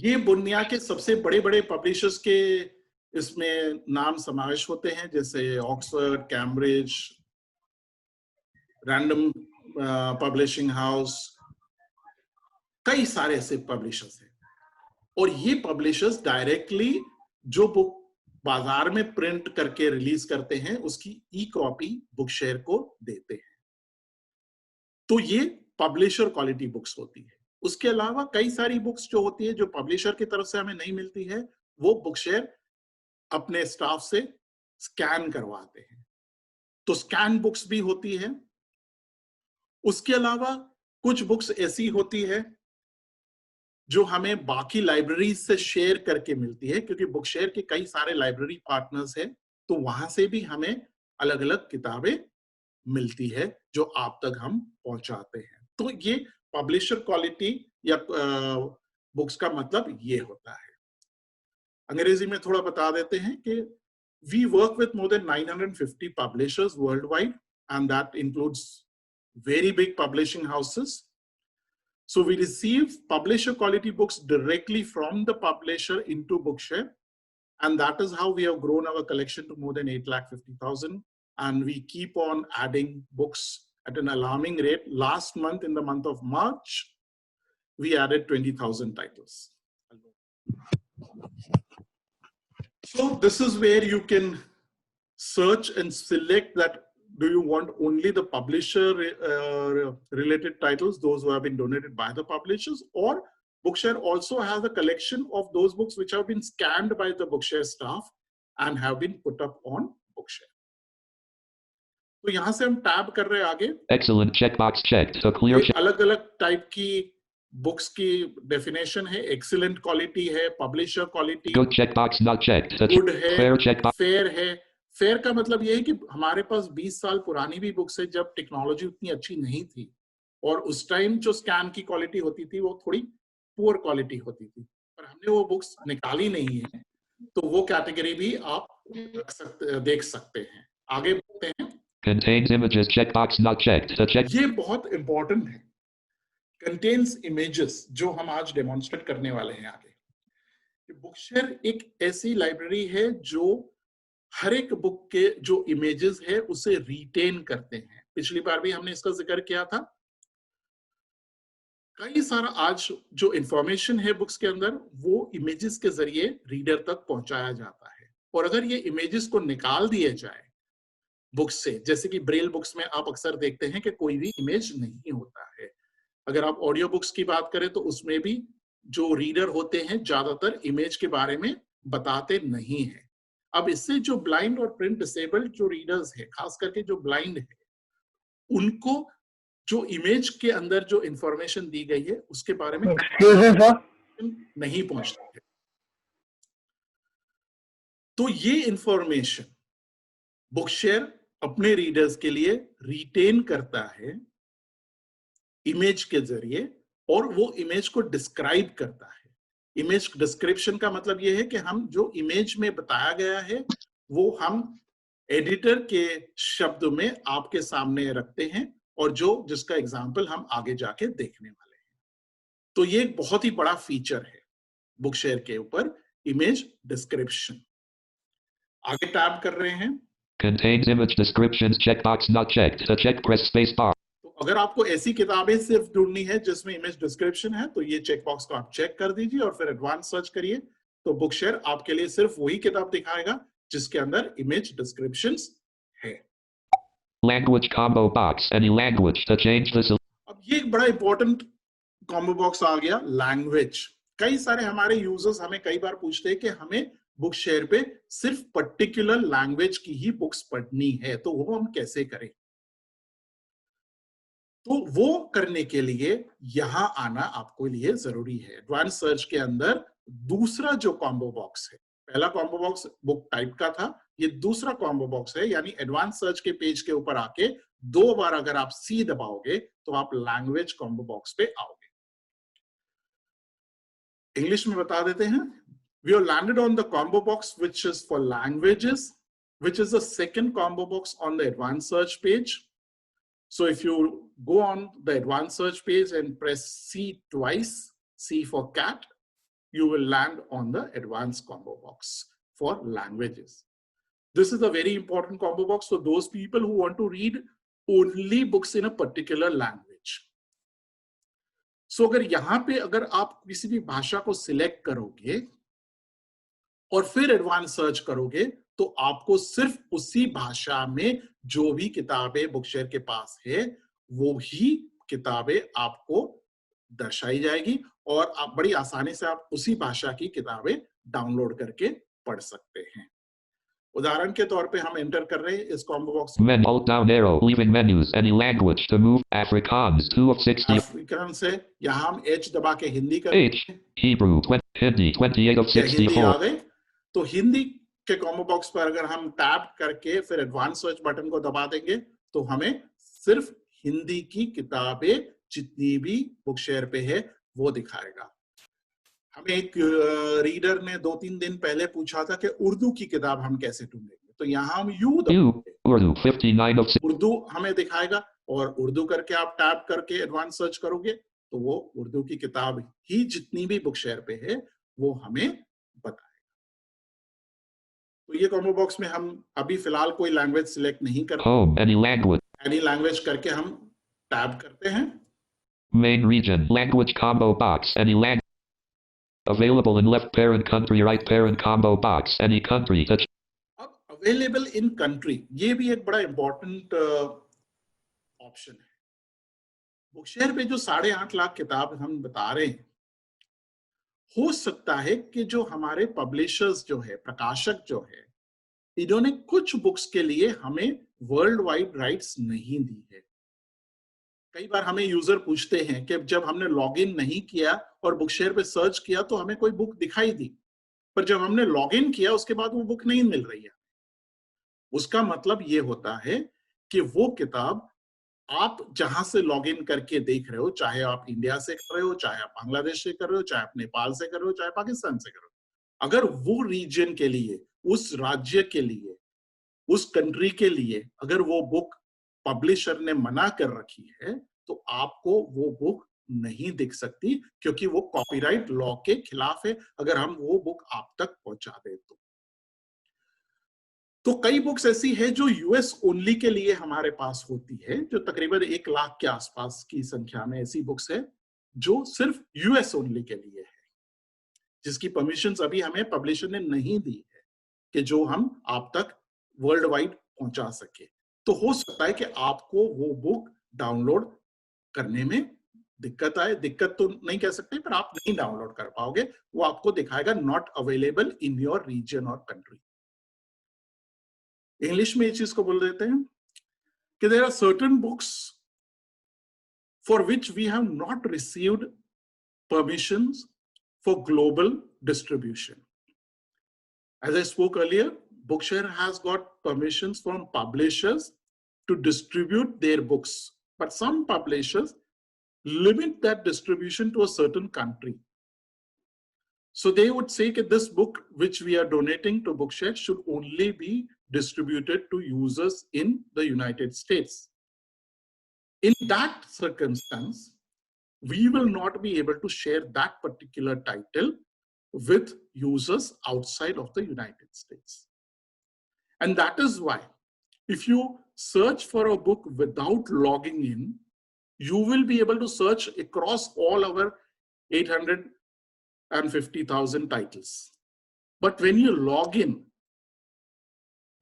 ये दुनिया के सबसे बड़े बड़े पब्लिशर्स के इसमें नाम समावेश होते हैं, जैसे Oxford, Cambridge, random publishing house, कई सारे ऐसे पब्लिशर्स हैं। और ये पब्लिशर्स डायरेक्टली जो बुक बाजार में प्रिंट करके रिलीज करते हैं उसकी ई कॉपी बुकशेयर को देते हैं। तो ये पब्लिशर क्वालिटी बुक्स होती है। उसके अलावा कई सारी बुक्स जो होती है जो पब्लिशर की तरफ से हमें नहीं मिलती है, वो बुक शेयर अपने स्टाफ से स्कैन करवाते हैं, तो स्कैन बुक्स भी होती है। उसके अलावा कुछ बुक्स ऐसी होती है जो हमें बाकी लाइब्रेरीज से शेयर करके मिलती है, क्योंकि बुक शेयर के कई सारे लाइब्रेरी पार्टनर्स हैं, तो वहां से भी हमें अलग अलग किताबें मिलती है जो आप तक हम पहुंचाते हैं। तो ये पब्लिशर क्वालिटी या बुक्स का मतलब ये होता है। अंग्रेजी में थोड़ा बता देते हैं कि we work with more than 950 publishers worldwide, and that includes very big publishing houses. So we receive publisher quality books directly from the publisher into Bookshare, and that is how we have grown our collection to more than 8,50,000, and we keep on adding books at an alarming rate. Last month, in the month of March, we added 20,000 titles. So this is where you can search and select that do you want only the publisher related titles, those who have been donated by the publishers, or Bookshare also has a collection of those books which have been scanned by the Bookshare staff and have been put up on Bookshare. तो यहाँ से हम tab कर रहे हैं आगे। Excellent, checkbox checked. A clear check. अलग अलग टाइप की बुक्स की डेफिनेशन है। एक्सीलेंट क्वालिटी है, publisher quality, Good checkbox not checked. Good है, Fair checkbox. फेयर है। फेयर का मतलब ये है कि हमारे पास 20 साल पुरानी भी बुक्स है जब टेक्नोलॉजी उतनी अच्छी नहीं थी, और उस टाइम जो स्कैन की क्वालिटी होती थी वो थोड़ी पुअर क्वालिटी होती थी, पर हमने वो बुक्स निकाली नहीं है, तो वो कैटेगरी भी आप देख सकते हैं। आगे बढ़ते हैं। Contains images, checkbox not checked. The check. ये बहुत इंपॉर्टेंट है। कंटेन्स इमेजेस, जो हम आज डेमोन्स्ट्रेट करने वाले हैं आगे। बुकशेयर एक ऐसी लाइब्रेरी है जो हर एक बुक के जो इमेजेस है उसे रिटेन करते हैं। पिछली बार भी हमने इसका जिक्र किया था। कई सारा आज जो इंफॉर्मेशन है बुक्स के अंदर वो इमेजेस के जरिए रीडर तक पहुंचाया जाता है, और अगर ये इमेजेस को निकाल दिए जाए बुक्स से, जैसे कि ब्रेल बुक्स में आप अक्सर देखते हैं कि कोई भी इमेज नहीं होता है। अगर आप ऑडियो बुक्स की बात करें तो उसमें भी जो रीडर होते हैं ज्यादातर इमेज के बारे में बताते नहीं है। अब इससे जो ब्लाइंड और प्रिंट डिसेबल्ड जो रीडर्स है, खास करके जो ब्लाइंड है, उनको जो इमेज के अंदर जो इंफॉर्मेशन दी गई है उसके बारे में नहीं पहुंचती है। तो ये इंफॉर्मेशन बुकशेयर अपने रीडर्स के लिए रिटेन करता है इमेज के जरिए, और वो इमेज को डिस्क्राइब करता है। इमेज डिस्क्रिप्शन का मतलब ये है कि हम जो इमेज में बताया गया है वो हम एडिटर के शब्द में आपके सामने रखते हैं, और जो जिसका एग्जाम्पल हम आगे जाके देखने वाले हैं। तो ये एक बहुत ही बड़ा फीचर है बुकशेयर के ऊपर, इमेज डिस्क्रिप्शन। आगे टैब कर रहे हैं। Contains image descriptions, checkbox not checked. The check, press space bar. तो अगर आपको ऐसी किताबें सिर्फ ढूंढनी है जिसमें इमेज डिस्क्रिप्शन है तो ये चेकबॉक्स को आप चेक कर दीजिए और फिर एडवांस सर्च करिए, तो बुकशेयर आपके लिए सिर्फ वही किताब दिखाएगा जिसके अंदर इमेज डिस्क्रिप्शंस है। Language combo box, any language to change this. अब ये एक बड़ा इंपॉर्टेंट कॉम्बो बॉक्स आ गया, लैंग्वेज। कई सारे हमारे यूजर्स हमें कई बार पूछते हैं कि हमें बुकशेयर पे सिर्फ पर्टिकुलर लैंग्वेज की ही बुक्स पढ़नी है, तो वो हम कैसे करें? तो वो करने के लिए यहां आना आपको लिए जरूरी है। एडवांस सर्च के अंदर दूसरा जो कॉम्बो बॉक्स है, पहला कॉम्बो बॉक्स बुक टाइप का था, ये दूसरा कॉम्बो बॉक्स है, यानी एडवांस सर्च के पेज के ऊपर आके 2 बार अगर आप सी दबाओगे तो आप लैंग्वेज कॉम्बो बॉक्स पे आओगे। इंग्लिश में बता देते हैं। We have landed on the combo box which is for languages, which is the second combo box on the advanced search page. So if you go on the advanced search page and press C twice, C for cat, you will land on the advanced combo box for languages. This is a very important combo box for those people who want to read only books in a particular language. So अगर यहाँ पे अगर आप किसी भी भाषा को select करोगे और फिर एडवांस सर्च करोगे तो आपको सिर्फ उसी भाषा में जो भी किताबें बुकशेयर के पास है वो ही किताबें आपको दर्शाई जाएगी और आप बड़ी आसानी से आप उसी भाषा की किताबें डाउनलोड करके पढ़ सकते हैं। उदाहरण के तौर पे हम एंटर कर रहे हैं इस कॉम्बो बॉक्स में। Hold down arrow, leaving menus, any language to move. Afrikaans 2 of 60. African से यहाँ हम H दबा के हिंदी कर H, Hebrew 20, Hindi 28 of Hindi आ 64. गए तो हिंदी के कॉम्बो बॉक्स पर अगर हम टैप करके फिर एडवांस सर्च बटन को दबा देंगे तो हमें सिर्फ हिंदी की किताबें जितनी भी बुक शेयर पे है वो दिखाएगा। हमें एक रीडर ने 2-3 दिन पहले पूछा था कि उर्दू की किताब हम कैसे ढूंढेंगे, तो यहाँ हम यू Urdu 59 of 60. उर्दू हमें दिखाएगा और उर्दू करके आप टैप करके एडवांस सर्च करोगे तो वो उर्दू की किताब ही जितनी भी बुक शेयर पे है वो हमें बताएगा। तो ये कॉम्बो बॉक्स में हम अभी फिलहाल कोई लैंग्वेज सिलेक्ट नहीं करते। Home, any language. Any language करके हम टैब करते हैं। Main region, language combo box, any language. Available in left parent country, right parent combo box, any country. Touch. अब अवेलेबल इन कंट्री, ये भी एक बड़ा इंपॉर्टेंट ऑप्शन है। बुक शेयर पे जो 8.5 लाख किताब हम बता रहे हैं, हो सकता है कि जो हमारे पब्लिशर्स जो है, प्रकाशक जो है, इन्होंने कुछ बुक्स के लिए हमें वर्ल्ड वाइड राइट्स नहीं दी है। कई बार हमें यूजर पूछते हैं कि जब हमने लॉगिन नहीं किया और बुक शेयर पे सर्च किया तो हमें कोई बुक दिखाई दी, पर जब हमने लॉगिन किया उसके बाद वो बुक नहीं मिल रही है। उसका मतलब ये होता है कि वो किताब आप जहां से लॉगिन करके देख रहे हो, चाहे आप इंडिया से कर रहे हो, चाहे आप बांग्लादेश से कर रहे हो, चाहे आप नेपाल से कर रहे हो, चाहे पाकिस्तान से कर रहे हो, अगर वो रीजन के लिए, उस राज्य के लिए, उस कंट्री के लिए अगर वो बुक पब्लिशर ने मना कर रखी है तो आपको वो बुक नहीं दिख सकती, क्योंकि वो कॉपीराइट लॉ के खिलाफ है अगर हम वो बुक आप तक पहुंचा दें तो कई बुक्स ऐसी है जो यूएस ओनली के लिए हमारे पास होती है, जो तकरीबन 1 लाख के आसपास की संख्या में ऐसी बुक्स है जो सिर्फ यूएस ओनली के लिए है, जिसकी परमिशंस अभी हमें पब्लिशर ने नहीं दी है कि जो हम आप तक वर्ल्ड वाइड पहुंचा सके। तो हो सकता है कि आपको वो बुक डाउनलोड करने में दिक्कत आए, दिक्कत तो नहीं कह सकते, पर आप नहीं डाउनलोड कर पाओगे, वो आपको दिखाएगा not available in your region और कंट्री। इंग्लिश में इस चीज को बोल देते हैं कि there are certain books for which we have not received permissions for global distribution. As I spoke earlier, Bookshare has got permissions from publishers to distribute their books, but some publishers limit that distribution to a certain country. So they would say that this book which we are donating to Bookshare should only be distributed to users in the United States. In that circumstance, we will not be able to share that particular title with users outside of the United States. And that is why if you search for a book without logging in, you will be able to search across all our 850,000 titles. But when you log in,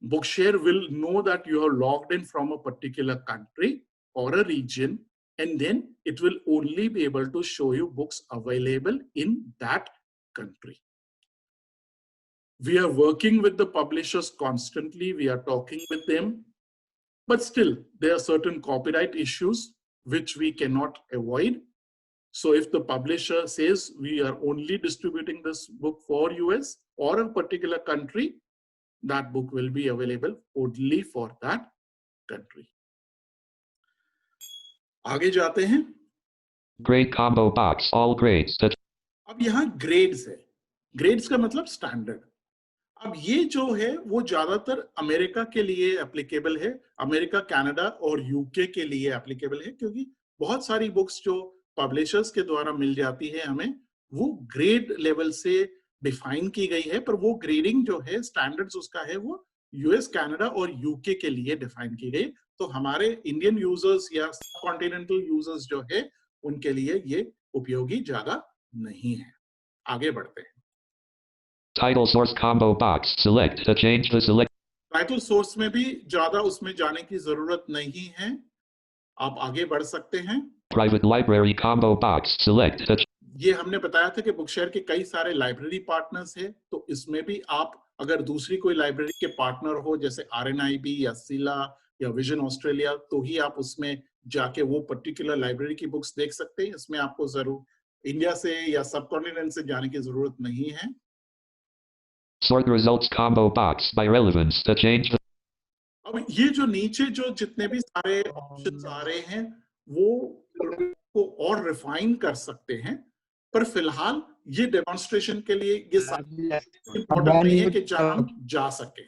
Bookshare will know that you are logged in from a particular country or a region, and then it will only be able to show you books available in that country. We are working with the publishers constantly, we are talking with them, but still there are certain copyright issues which we cannot avoid. So if the publisher says we are only distributing this book for US or a particular country, that book will be available only for that country. आगे जाते हैं। Grade combo box, all grades. Touch. अब यहाँ grades है, grades का मतलब standard. अब ये जो है वो ज्यादातर अमेरिका के लिए एप्लीकेबल है, अमेरिका, कनाडा और यूके के लिए एप्लीकेबल है, क्योंकि बहुत सारी बुक्स जो पब्लिशर्स के द्वारा मिल जाती है हमें, वो ग्रेड लेवल से डिफाइन की गई है, पर वो ग्रेडिंग जो है, स्टैंडर्ड्स उसका है, वो यूएस, कनाडा और यूके के लिए डिफाइन की गई। तो हमारे इंडियन यूजर्स या कॉन्टिनेंटल यूजर्स जो है उनके लिए ये उपयोगी ज्यादा नहीं है। आगे बढ़ते हैं। Title source combo box, select to change the select. Title source में भी ज्यादा उसमें जाने की जरूरत नहीं है, आप आगे बढ़ सकते हैं। Private library combo box. Select the ये हमने बताया था कि बुकशेयर के कई सारे लाइब्रेरी पार्टनर्स हैं, तो इसमें भी आप अगर दूसरी कोई लाइब्रेरी के पार्टनर हो जैसे RNIB या सिला या विजन ऑस्ट्रेलिया, तो ही आप उसमें जाके वो पर्टिकुलर लाइब्रेरी की बुक्स देख सकते हैं। इसमें आपको जरूर इंडिया से या सब कॉन्टिनेंट से जाने की जरूरत नहीं है। sort results combo box by relevance to change the अब ये जो नीचे जो जितने भी सारे ऑप्शंस आ रहे हैं वो को और रिफाइन कर सकते हैं, पर फिलहाल ये डेमोन्स्ट्रेशन के लिए ये इम्पोर्टेंट नहीं है कि हम जा सके।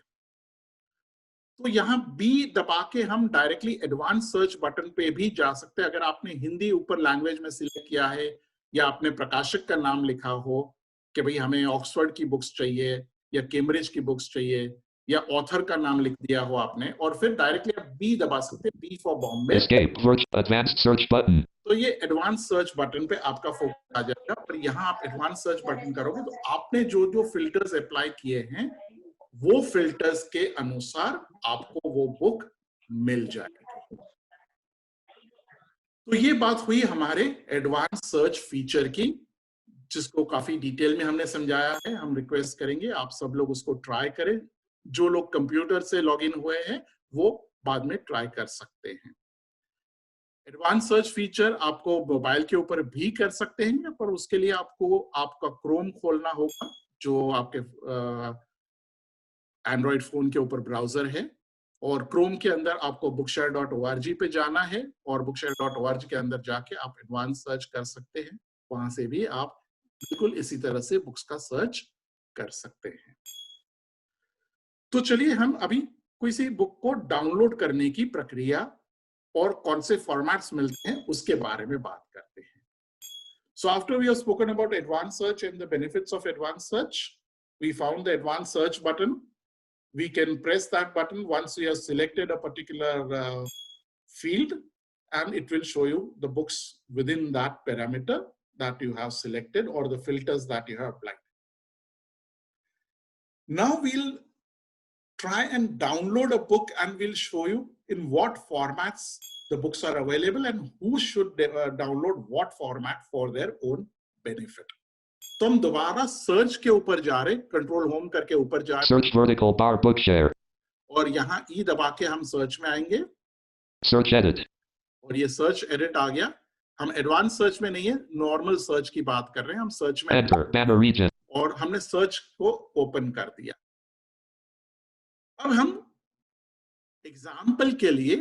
तो यहाँ बी दबा के हम डायरेक्टली एडवांस सर्च बटन पे भी जा सकते हैं। अगर आपने हिंदी ऊपर लैंग्वेज में सिलेक्ट किया है या आपने प्रकाशक का नाम लिखा हो कि भाई हमें ऑक्सफोर्ड की बुक्स चाहिए या कैम्ब्रिज की बुक्स चाहिए या ऑथर का नाम लिख दिया हो आपने, और फिर डायरेक्टली आप बी दबा सकते हैं, B for Bombay. escape advanced search button. तो ये एडवांस सर्च बटन पे आपका फोकस आ जाएगा। पर यहाँ आप एडवांस सर्च बटन करोगे तो आपने जो जो फिल्टर्स अप्लाई किए हैं वो फिल्टर्स के अनुसार आपको वो बुक मिल जाएगी। तो ये बात हुई हमारे एडवांस सर्च फीचर की, जिसको काफी डिटेल में हमने समझाया है। हम रिक्वेस्ट करेंगे आप सब लोग उसको ट्राई करें। जो लोग कंप्यूटर से लॉगिन हुए हैं वो बाद में ट्राई कर सकते हैं। एडवांस सर्च फीचर आपको मोबाइल के ऊपर भी कर सकते हैं, पर उसके लिए आपको आपका क्रोम खोलना होगा, जो आपके एंड्रॉइड फोन के ऊपर ब्राउजर है, और क्रोम के अंदर आपको bookshare.org पे जाना है और bookshare.org के अंदर जाके आप एडवांस सर्च कर सकते हैं। वहां से भी आप बिल्कुल इसी तरह से बुक्स का सर्च कर सकते हैं। तो चलिए हम अभी किसी बुक को डाउनलोड करने की प्रक्रिया और कौन से फॉर्मेट्स मिलते हैं उसके बारे में बात करते हैं। So after we have spoken about advanced search and the benefits of advanced search, we found the advanced search button. We can press that button once we have selected a particular field, and it will show you the books within that parameter that you have selected or the filters that you have applied. Now we'll try and download a book and we'll show you in what formats the books are available and who should download what format for their own benefit. तो हम दोबारा search के ऊपर जा रहे, control home करके ऊपर जा रहे, search vertical bar Bookshare, और यहाँ ई दबा के हम सर्च में आएंगे, search edit, और ये सर्च एडिट आ गया। हम एडवांस सर्च में नहीं है, नॉर्मल सर्च की बात कर रहे हैं, हम सर्च में enter banner region, और हमने सर्च को ओपन कर दिया। अब हम एग्जाम्पल के लिए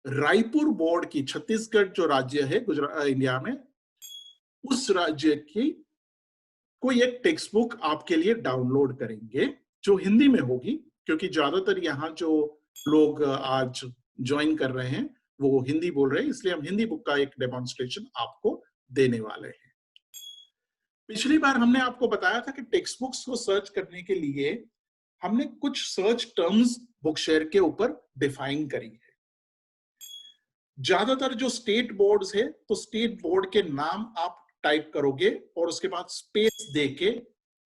रायपुर बोर्ड की, छत्तीसगढ़ जो राज्य है गुजरात इंडिया में, उस राज्य की कोई एक टेक्स्ट बुक आपके लिए डाउनलोड करेंगे जो हिंदी में होगी, क्योंकि ज्यादातर यहाँ जो लोग आज ज्वाइन कर रहे हैं वो हिंदी बोल रहे हैं, इसलिए हम हिंदी बुक का एक डेमोन्स्ट्रेशन आपको देने वाले हैं। पिछली बार हमने आपको बताया था कि टेक्स्ट बुक्स को सर्च करने के लिए हमने कुछ सर्च टर्म्स बुकशेयर के ऊपर डिफाइन करी है। ज्यादातर जो स्टेट बोर्ड्स है, तो स्टेट बोर्ड के नाम आप टाइप करोगे और उसके बाद स्पेस देके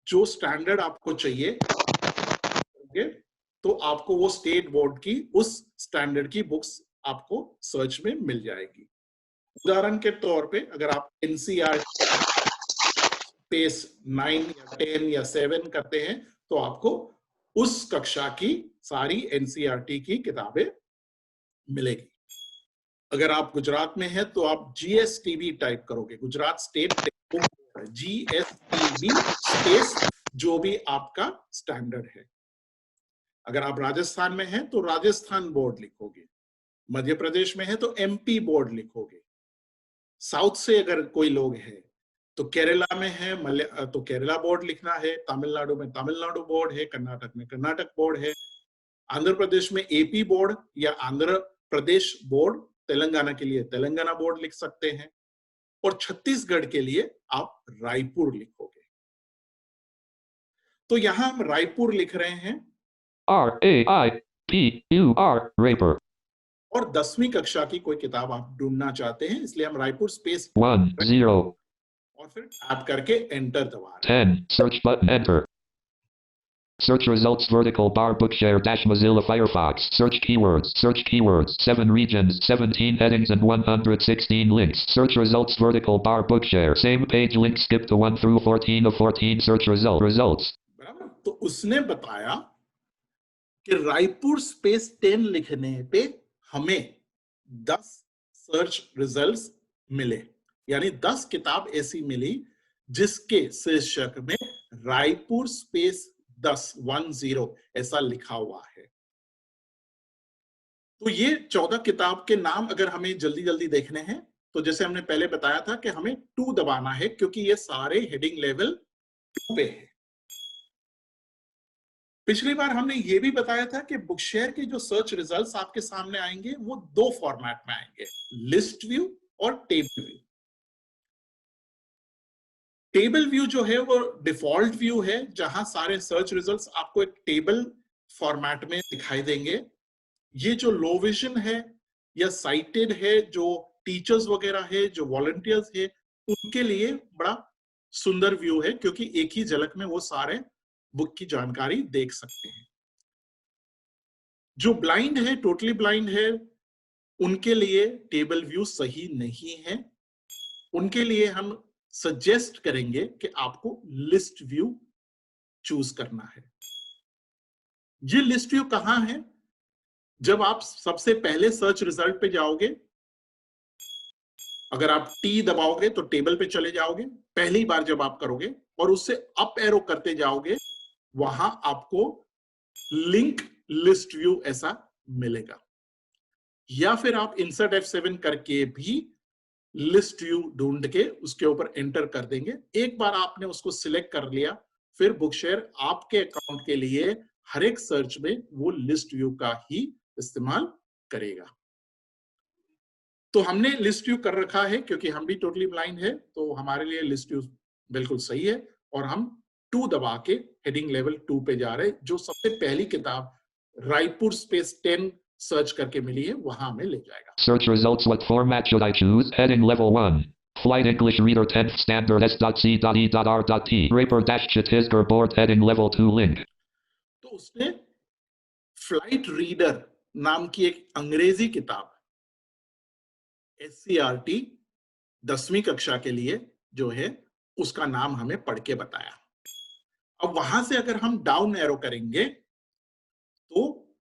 जो स्टैंडर्ड आपको चाहिए तो आपको वो स्टेट बोर्ड की उस स्टैंडर्ड की बुक्स आपको सर्च में मिल जाएगी। उदाहरण के तौर पे अगर आप NCERT स्पेस 9 या 10 या 7 करते हैं तो आपको उस कक्षा की सारी NCERT की किताबें मिलेगी। अगर आप गुजरात में हैं तो आप GSTB टाइप करोगे, Gujarat state text book, GSTB space जो भी आपका स्टैंडर्ड है। अगर आप राजस्थान में हैं तो राजस्थान बोर्ड लिखोगे, मध्य प्रदेश में है तो MP बोर्ड लिखोगे, साउथ से अगर कोई लोग हैं तो केरला में है तो केरला बोर्ड लिखना है, तमिलनाडु में तमिलनाडु बोर्ड है, कर्नाटक में कर्नाटक बोर्ड है, आंध्र प्रदेश में AP बोर्ड या आंध्र प्रदेश बोर्ड, तेलंगाना के लिए तेलंगाना बोर्ड लिख सकते हैं, और छत्तीसगढ़ के लिए आप रायपुर लिखोगे। तो यहां हम रायपुर लिख रहे हैं, RAIPUR, Raipur, और 10वीं कक्षा की कोई किताब आप ढूंढना चाहते हैं, इसलिए हम रायपुर स्पेस 10 और फिर टैप करके एंटर दबा रहे हैं। 10 search button enter, Search results vertical bar Bookshare dash Mozilla Firefox. Search keywords. Search keywords. 7 regions, 17 headings and 116 links. Search results vertical bar Bookshare. Same page link skip to 1 through 14 of 14 search results. बराबर। तो उसने बताया कि Raipur space 10 लिखने पे हमें 10 search results मिले, यानी 10 किताब ऐसी मिली जिसके शीर्षक में रायपुर स्पेस 10 ऐसा लिखा हुआ है। तो ये 14 किताब के नाम अगर हमें जल्दी जल्दी देखने हैं तो जैसे हमने पहले बताया था कि हमें 2 दबाना है क्योंकि ये सारे हेडिंग लेवल 2 पे है। पिछली बार हमने ये भी बताया था कि बुकशेयर के जो सर्च रिजल्ट्स आपके सामने आएंगे वो 2 फॉर्मेट में आएंगे, लिस्ट व्यू और टेबल व्यू। टेबल व्यू जो है वो डिफॉल्ट व्यू है जहां सारे सर्च रिजल्ट्स आपको एक टेबल फॉर्मेट में दिखाई देंगे। ये जो लो विजन है या साइटेड है, जो टीचर्स वगैरह है, जो वॉलंटियर्स है, उनके लिए बड़ा सुंदर व्यू है क्योंकि एक ही झलक में वो सारे बुक की जानकारी देख सकते हैं। जो ब्लाइंड है, टोटली ब्लाइंड है, उनके लिए टेबल व्यू सही नहीं है। उनके लिए हम सजेस्ट करेंगे कि आपको लिस्ट व्यू चूज करना है। ये लिस्ट व्यू कहां है? जब आप सबसे पहले सर्च रिजल्ट पे जाओगे, अगर आप टी दबाओगे तो टेबल पे चले जाओगे पहली बार जब आप करोगे, और उससे अप एरो करते जाओगे, वहां आपको लिंक लिस्ट व्यू ऐसा मिलेगा। या फिर आप इंसर्ट F7 करके भी लिस्ट व्यू ढूंढ के उसके ऊपर एंटर कर देंगे। एक बार आपने उसको सिलेक्ट कर लिया, फिर बुकशेयर आपके अकाउंट के लिए हर एक सर्च में वो लिस्ट व्यू का ही इस्तेमाल करेगा। तो हमने लिस्ट व्यू कर रखा है क्योंकि हम भी टोटली ब्लाइंड है, तो हमारे लिए लिस्ट व्यू बिल्कुल सही है। और हम 2 दबा के हेडिंग लेवल 2 पे जा रहे हैं। जो सबसे पहली किताब रायपुर स्पेस 10 सर्च करके मिली है वहां हमें ले जाएगा। Search results. What format should I choose? Heading level 1. Flight English Reader 10th Standard S.C.E.R.T. Raper-Chhattisgarh Board Heading level 2 link. तो उसने फ्लाइट रीडर नाम की एक अंग्रेजी किताब SCRT 10वीं कक्षा के लिए जो है उसका नाम हमें पढ़ के बताया। अब वहां से अगर हम डाउन एरो करेंगे तो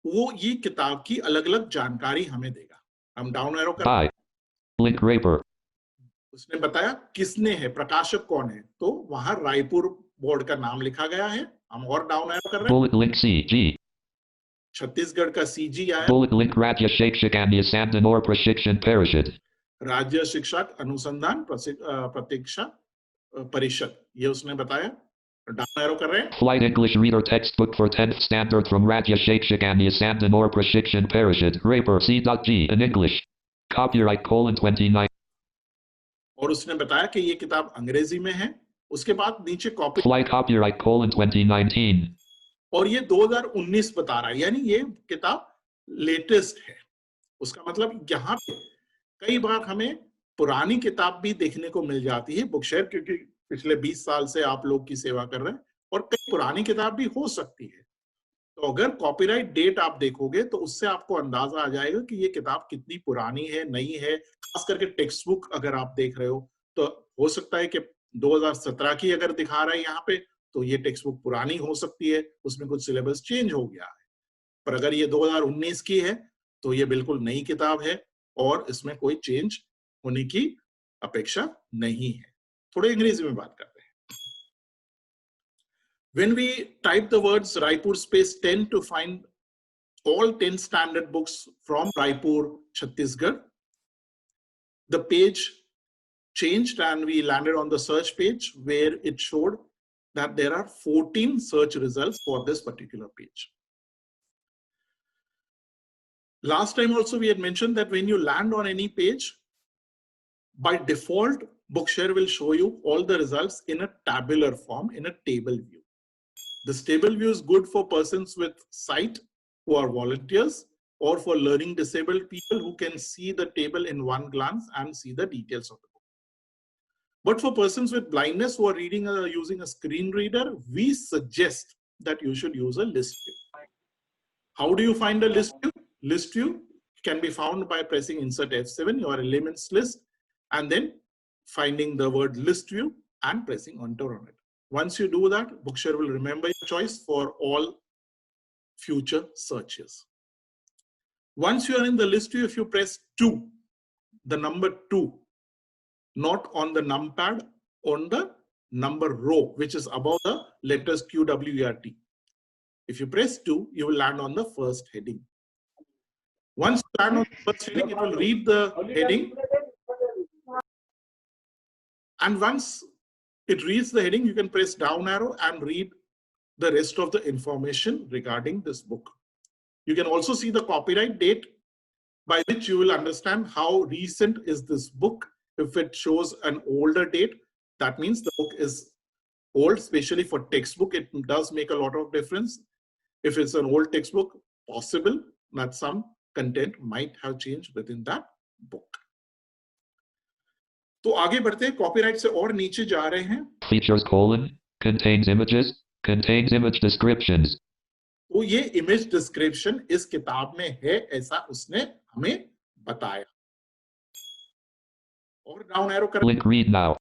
वो ये किताब की अलग अलग जानकारी हमें देगा। हम डाउन एरो करेंगे, लिंक Raper, उसने बताया किसने है, प्रकाशक कौन है, तो वहां रायपुर बोर्ड का नाम लिखा गया है। हम और डाउन एरो कर रहे हैं, bullet link CG, छत्तीसगढ़ का CG आया, bullet link Rajya Shiksha Sandanor Prashikshan Parishad, राज्य शिक्षक अनुसंधान प्रतीक्षा परिषद, ये उसने बताया। डाउन एरो कर रहे हैं, Flight English Reader Textbook for 10th Standard from Rajya Shiksha Sandanor Prashikshan Parishad, Raper C.G. in English. Copyright 29. और उसने बताया कि ये किताब अंग्रेजी में है। उसके बाद नीचे कॉपी, Flight Copyright 2019. और ये 2019 बता रहा है, यानी ये किताब लेटेस्ट है। उसका मतलब यहाँ पे कई बार हमें पुरानी किताब भी देखने को मिल जाती है बुकशेयर, क्योंकि पिछले 20 साल से आप लोग की सेवा कर रहे हैं और कई पुरानी किताब भी हो सकती है। तो अगर कॉपीराइट डेट आप देखोगे तो उससे आपको अंदाजा आ जाएगा कि ये किताब कितनी पुरानी है, नई है। खास करके टेक्स्ट बुक अगर आप देख रहे हो तो हो सकता है कि 2017 की अगर दिखा रहा है यहाँ पे, तो ये टेक्स्ट बुक पुरानी हो सकती है, उसमें कुछ सिलेबस चेंज हो गया है। पर अगर ये 2019 की है तो ये बिल्कुल नई किताब है और इसमें कोई चेंज होने की अपेक्षा नहीं है। थोड़े अंग्रेजी में बात करते हैं। When we type the words Raipur space 10 to find all 10 standard books from Raipur, Chhattisgarh, the page changed and we landed on the search page where it showed that there are 14 search results for this particular page. Last time also we had mentioned that when you land on any page, by default, Bookshare will show you all the results in a tabular form, in a table view. This table view is good for persons with sight who are volunteers or for learning disabled people who can see the table in one glance and see the details of the book. But for persons with blindness who are reading using a screen reader, we suggest that you should use a list view. How do you find a list view? List view can be found by pressing insert F7, your elements list, and then finding the word list view and pressing enter on it. Once you do that, Bookshare will remember your choice for all future searches. Once you are in the list view, if you press 2, the number 2, not on the numpad, on the number row, which is above the letters Q, W, E, R, T. If you press 2, you will land on the first heading. Once you land on the first heading, it will read the heading. And once it reads the heading, you can press down arrow and read the rest of the information regarding this book. You can also see the copyright date, by which you will understand how recent is this book. If it shows an older date, that means the book is old, especially for textbook. It does make a lot of difference. If it's an old textbook, possible that some content might have changed within that book. तो आगे बढ़ते हैं, copyright से और नीचे जा रहे हैं. Features : contains images, contains image descriptions. तो ये इमेज डिस्क्रिप्शन इस किताब में है, ऐसा उसने हमें बताया. और डाउन एरो कर Link read now.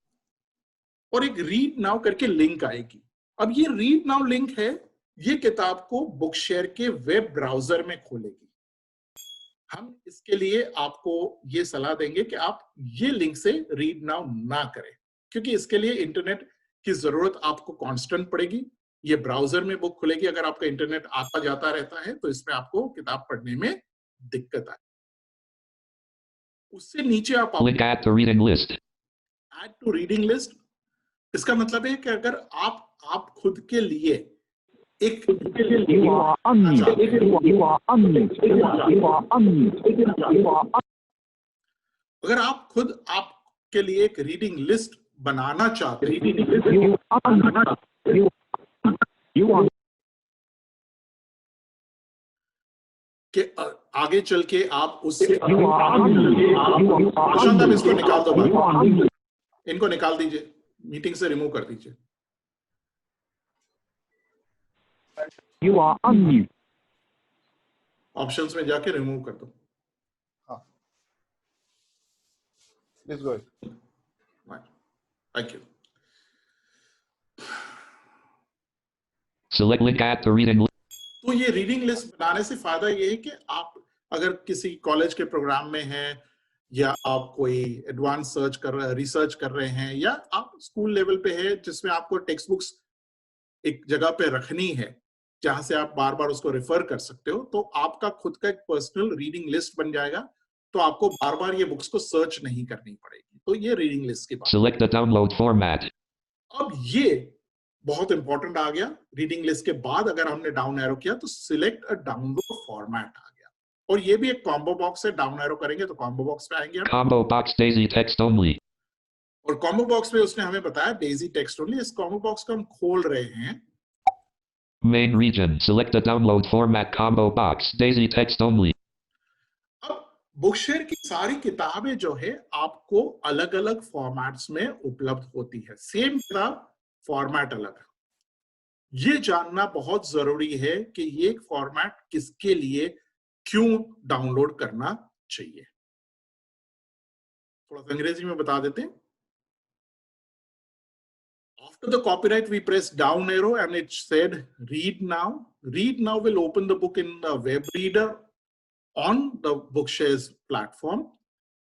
और एक रीड नाउ करके लिंक आएगी. अब ये रीड नाउ लिंक है, ये किताब को बुकशेयर के वेब ब्राउजर में खोलेगी. हम इसके लिए आपको ये सलाह देंगे कि आप ये लिंक से रीड नाउ ना करें, क्योंकि इसके लिए इंटरनेट की जरूरत आपको कांस्टेंट पड़ेगी. ये ब्राउजर में बुक खुलेगी. अगर आपका इंटरनेट आता जाता रहता है तो इसमें आपको किताब पढ़ने में दिक्कत आए. उससे नीचे आप Link add to reading list. Add to reading list. इसका मतलब है कि अगर आप खुद के लिए एक अगर आप खुद आपके लिए एक रीडिंग लिस्ट बनाना चाहते हैं, कि आगे चल के आप उससे प्रशांत, आप इसको निकाल दो, इनको निकाल दीजिए, मीटिंग से रिमूव कर दीजिए. ऑप्शंस में जाके रिमूव कर दो. हाँ, please go ahead. Thank you. Select link add to reading list. तो ये रीडिंग लिस्ट बनाने से फायदा ये है कि आप अगर किसी कॉलेज के प्रोग्राम में हैं, या आप कोई एडवांस सर्च कर रहे हैं, रिसर्च कर रहे हैं, या आप स्कूल लेवल पे है जिसमें आपको टेक्स्ट बुक्स एक जगह पे रखनी है जहां से आप बार बार उसको रेफर कर सकते हो, तो आपका खुद का एक पर्सनल रीडिंग लिस्ट बन जाएगा. तो आपको बार बार ये बुक्स को सर्च नहीं करनी पड़ेगी. तो ये रीडिंग लिस्ट की बात. Select the download format. अब ये बहुत इंपॉर्टेंट आ गया. रीडिंग लिस्ट के बाद अगर हमने डाउन एरो किया तो सिलेक्ट अ डाउनलोड फॉर्मेट आ गया. और ये भी एक कॉम्बो बॉक्स है. डाउन एरो करेंगे तो कॉम्बो बॉक्स पे आएंगे. Combo box Daisy text only. और कॉम्बो बॉक्स में उसने हमें बताया डेजी टेक्स्ट ओनली. इस कॉम्बो बॉक्स को हम खोल रहे हैं. Main region. Select the download format combo box Daisy text only. अब बुकशेयर की सारी किताबें जो है आपको अलग अलग फॉर्मेट्स में उपलब्ध होती है. सेम किताब, फॉर्मेट अलग है. ये जानना बहुत जरूरी है कि ये फॉर्मेट किसके लिए क्यों डाउनलोड करना चाहिए. थोड़ा सा अंग्रेजी में बता देते हैं. After the copyright, we press down arrow and it said read now. Read now will open the book in the web reader on the Bookshare's platform.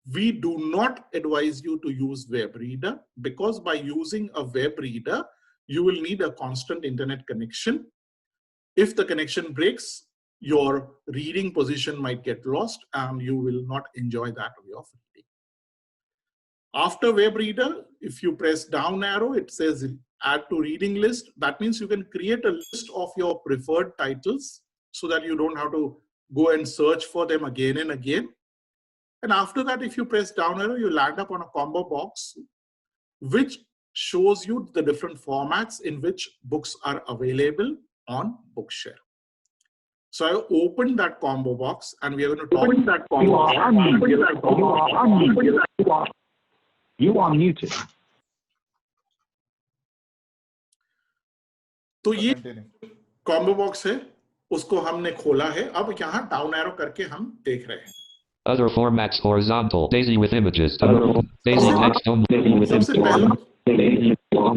We do not advise you to use web reader, because by using a web reader, you will need a constant internet connection. If the connection breaks, your reading position might get lost and you will not enjoy that way of reading. After web reader, if you press down arrow, it says add to reading list. That means you can create a list of your preferred titles so that you don't have to go and search for them again and again. And after that, if you press down arrow, you land up on a combo box, which shows you the different formats in which books are available on Bookshare. So I opened that combo box and we are going to talk about that combo box. You are muted. तो ये combo box है, उसको हमने खोला है। अब यहाँ down arrow करके हम देख रहे हैं। Other formats horizontal. Daisy with images. Daisy text only. सबसे पहले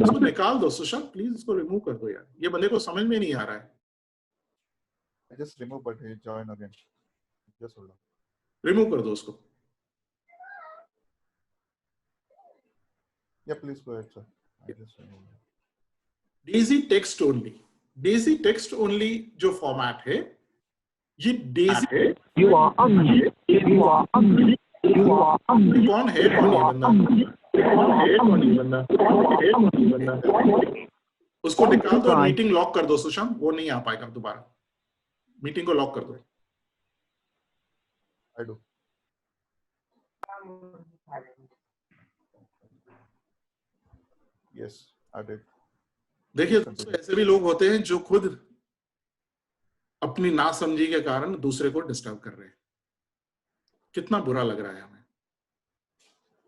इसको निकाल दो सुशांत, प्लीज इसको रिमूव कर दो यार, ये बंदे को समझ में नहीं आ रहा है। I just remove but he join again. Just hold on. Remove कर दो उसको। Yeah, please go ahead, sir. I just remove it. Daisy text only, Daisy text only जो फॉर्मेट है, ये Daisy You are unmuted. You are unmuted. You are unmuted. कौन है? कौन ये बंदा? उसको निकाल दो, मीटिंग लॉक कर दो सुशांत, वो नहीं आ पाएगा दोबारा। मीटिंग को लॉक कर दो। I do. Yes, I did. देखिए दोस्तों, ऐसे भी लोग होते हैं जो खुद अपनी नासमझी के कारण दूसरे को डिस्टर्ब कर रहे हैं। कितना बुरा लग रहा है हमें,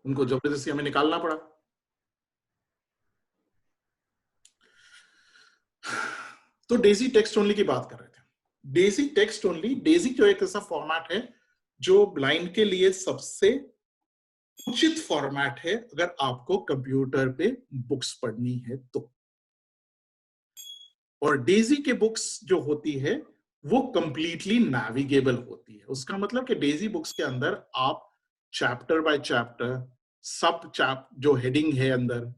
उनको जबरदस्ती हमें निकालना पड़ा। तो डेजी टेक्स्ट ओनली की बात कर रहे थे। डेजी टेक्स्ट ओनली, डेजी जो एक ऐसा फॉर्मेट है जो ब्लाइंड के लिए सबसे उचित फॉर्मेट है अगर आपको कंप्यूटर पे बुक्स पढ़नी है तो। और डेजी के बुक्स जो होती है वो कंप्लीटली नेविगेबल होती है। उसका मतलब कि डेजी बुक्स के अंदर आप चैप्टर बाय चैप्टर, सब जो हेडिंग है अंदर,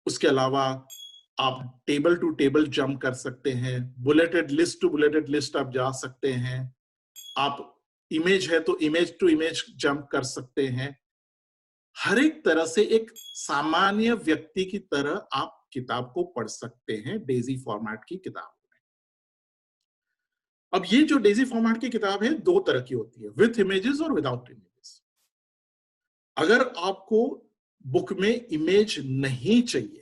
उसके अलावा आप टेबल टू टेबल जंप कर सकते हैं, bulleted list to bulleted list आप जा सकते हैं, आप इमेज है तो इमेज टू इमेज जंप कर सकते हैं। हर एक तरह से एक सामान्य व्यक्ति की तरह आप किताब को पढ़ सकते हैं डेजी फॉर्मेट की किताब में। अब ये जो डेजी फॉर्मेट की किताब है दो तरह की होती है, विथ इमेजेस और विदाउट इमेजेस। अगर आपको बुक में इमेज नहीं चाहिए,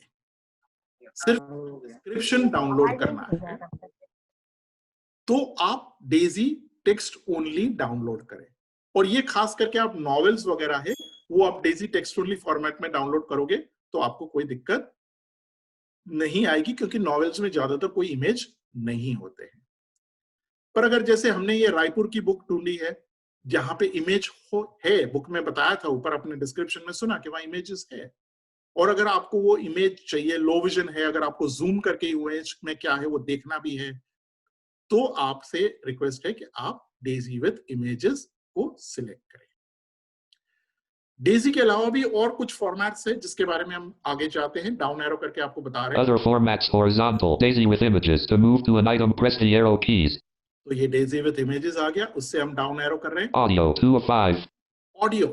सिर्फ डिस्क्रिप्शन डाउनलोड करना है, तो आप डेजी टेक्स्ट ओनली डाउनलोड करें। और ये खास करके आप नॉवेल्स वगैरह है वो आप डेजी टेक्स्ट ओनली फॉर्मेट में डाउनलोड करोगे तो आपको कोई दिक्कत नहीं आएगी, क्योंकि नॉवेल्स में ज्यादातर कोई इमेज नहीं होते हैं। पर अगर जैसे हमने ये रायपुर की बुक ढूंढी है जहां पे इमेज है, बुक में बताया था ऊपर अपने डिस्क्रिप्शन में सुना कि वहां इमेजेस है, और अगर आपको वो इमेज चाहिए, लो विजन है, अगर आपको जूम करके इमेज में क्या है वो देखना भी है, तो आपसे रिक्वेस्ट है कि आप डेजी विद इमेजेस को सिलेक्ट करें। डेजी के अलावा भी और कुछ फॉर्मेट्स है जिसके बारे में हम आगे जाते हैं, डाउन एरो करके आपको बता रहे हैं। Other formats horizontal. Daisy with images. To move to an item, press the arrow keys. तो ये डेजी विद इमेजेस आ गया, उससे हम डाउन एरो कर रहे हैं। Audio 2 of 5. ऑडियो,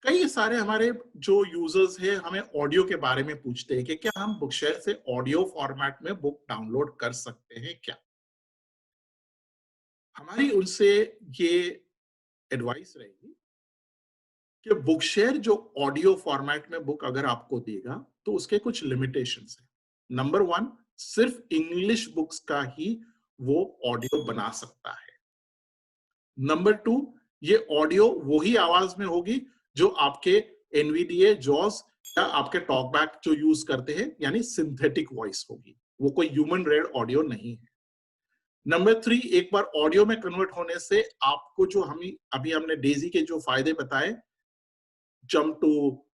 कई सारे हमारे जो यूजर्स हैं हमें ऑडियो के बारे में पूछते हैं कि क्या हम बुकशेयर से ऑडियो फॉर्मेट में बुक डाउनलोड कर सकते हैं क्या। हमारी उनसे ये एडवाइस रहेगी कि बुकशेयर जो ऑडियो फॉर्मेट में बुक अगर आपको देगा तो उसके कुछ लिमिटेशंस हैं। नंबर 1, सिर्फ इंग्लिश बुक्स का ही वो ऑडियो बना सकता है। नंबर 2, ये ऑडियो वही आवाज में होगी जो आपके एनवीडीए, जॉस या आपके टॉकबैक जो यूज करते हैं, यानी सिंथेटिक वॉइस होगी, वो कोई ह्यूमन रेड ऑडियो नहीं है। नंबर 3, एक बार ऑडियो में कन्वर्ट होने से आपको जो अभी हमने डेजी के जो फायदे बताए, jump to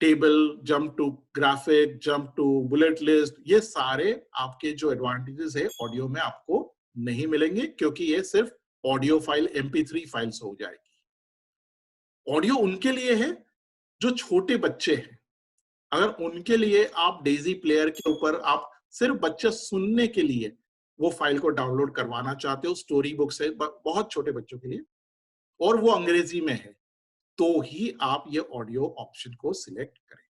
table, jump to graphic, jump to bullet list, ये सारे आपके जो एडवांटेजेस है ऑडियो में आपको नहीं मिलेंगे, क्योंकि ये सिर्फ ऑडियो फाइल MP3 फाइल्स हो जाएगी। ऑडियो उनके लिए है जो छोटे बच्चे हैं। अगर उनके लिए आप डेजी प्लेयर के ऊपर आप सिर्फ बच्चे सुनने के लिए वो फाइल को डाउनलोड करवाना चाहते हो, स्टोरी बुक से बहुत छोटे बच्चों के लिए, और वो अंग्रेजी में है, तो ही आप ये ऑडियो ऑप्शन को सिलेक्ट करें।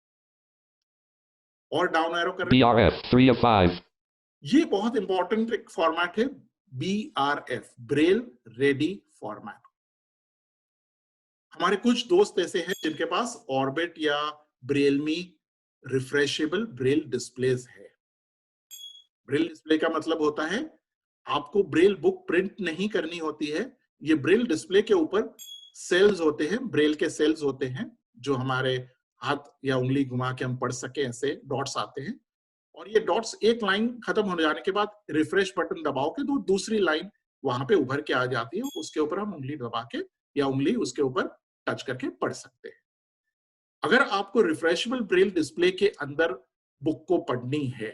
और डाउन एरो करें। BRF 3 of 5. ये बहुत इंपॉर्टेंट एक फॉर्मेट है, BRF, ब्रेल रेडी फॉर्मेट। हमारे कुछ दोस्त ऐसे हैं जिनके पास ऑर्बिट या ब्रेलमी रिफ्रेशेबल ब्रेल डिस्प्लेज है। ब्रेल डिस्प्ले का मतलब होता है आपको ब्रेल बुक प्रिंट नहीं करनी होती है। ये ब्रेल डिस्प्ले के ऊपर सेल्स होते हैं, ब्रेल के सेल्स होते हैं जो हमारे हाथ या उंगली घुमा के हम पढ़ सके, ऐसे डॉट्स आते हैं, और ये डॉट्स एक लाइन खत्म हो जाने के बाद रिफ्रेश बटन दबाओगे तो दूसरी लाइन वहां पे उभर के आ जाती है, उसके ऊपर हम उंगली दबा के या उंगली उसके ऊपर टच करके पढ़ सकते हैं। अगर आपको रिफ्रेशेबल ब्रेल डिस्प्ले के अंदर बुक को पढ़नी है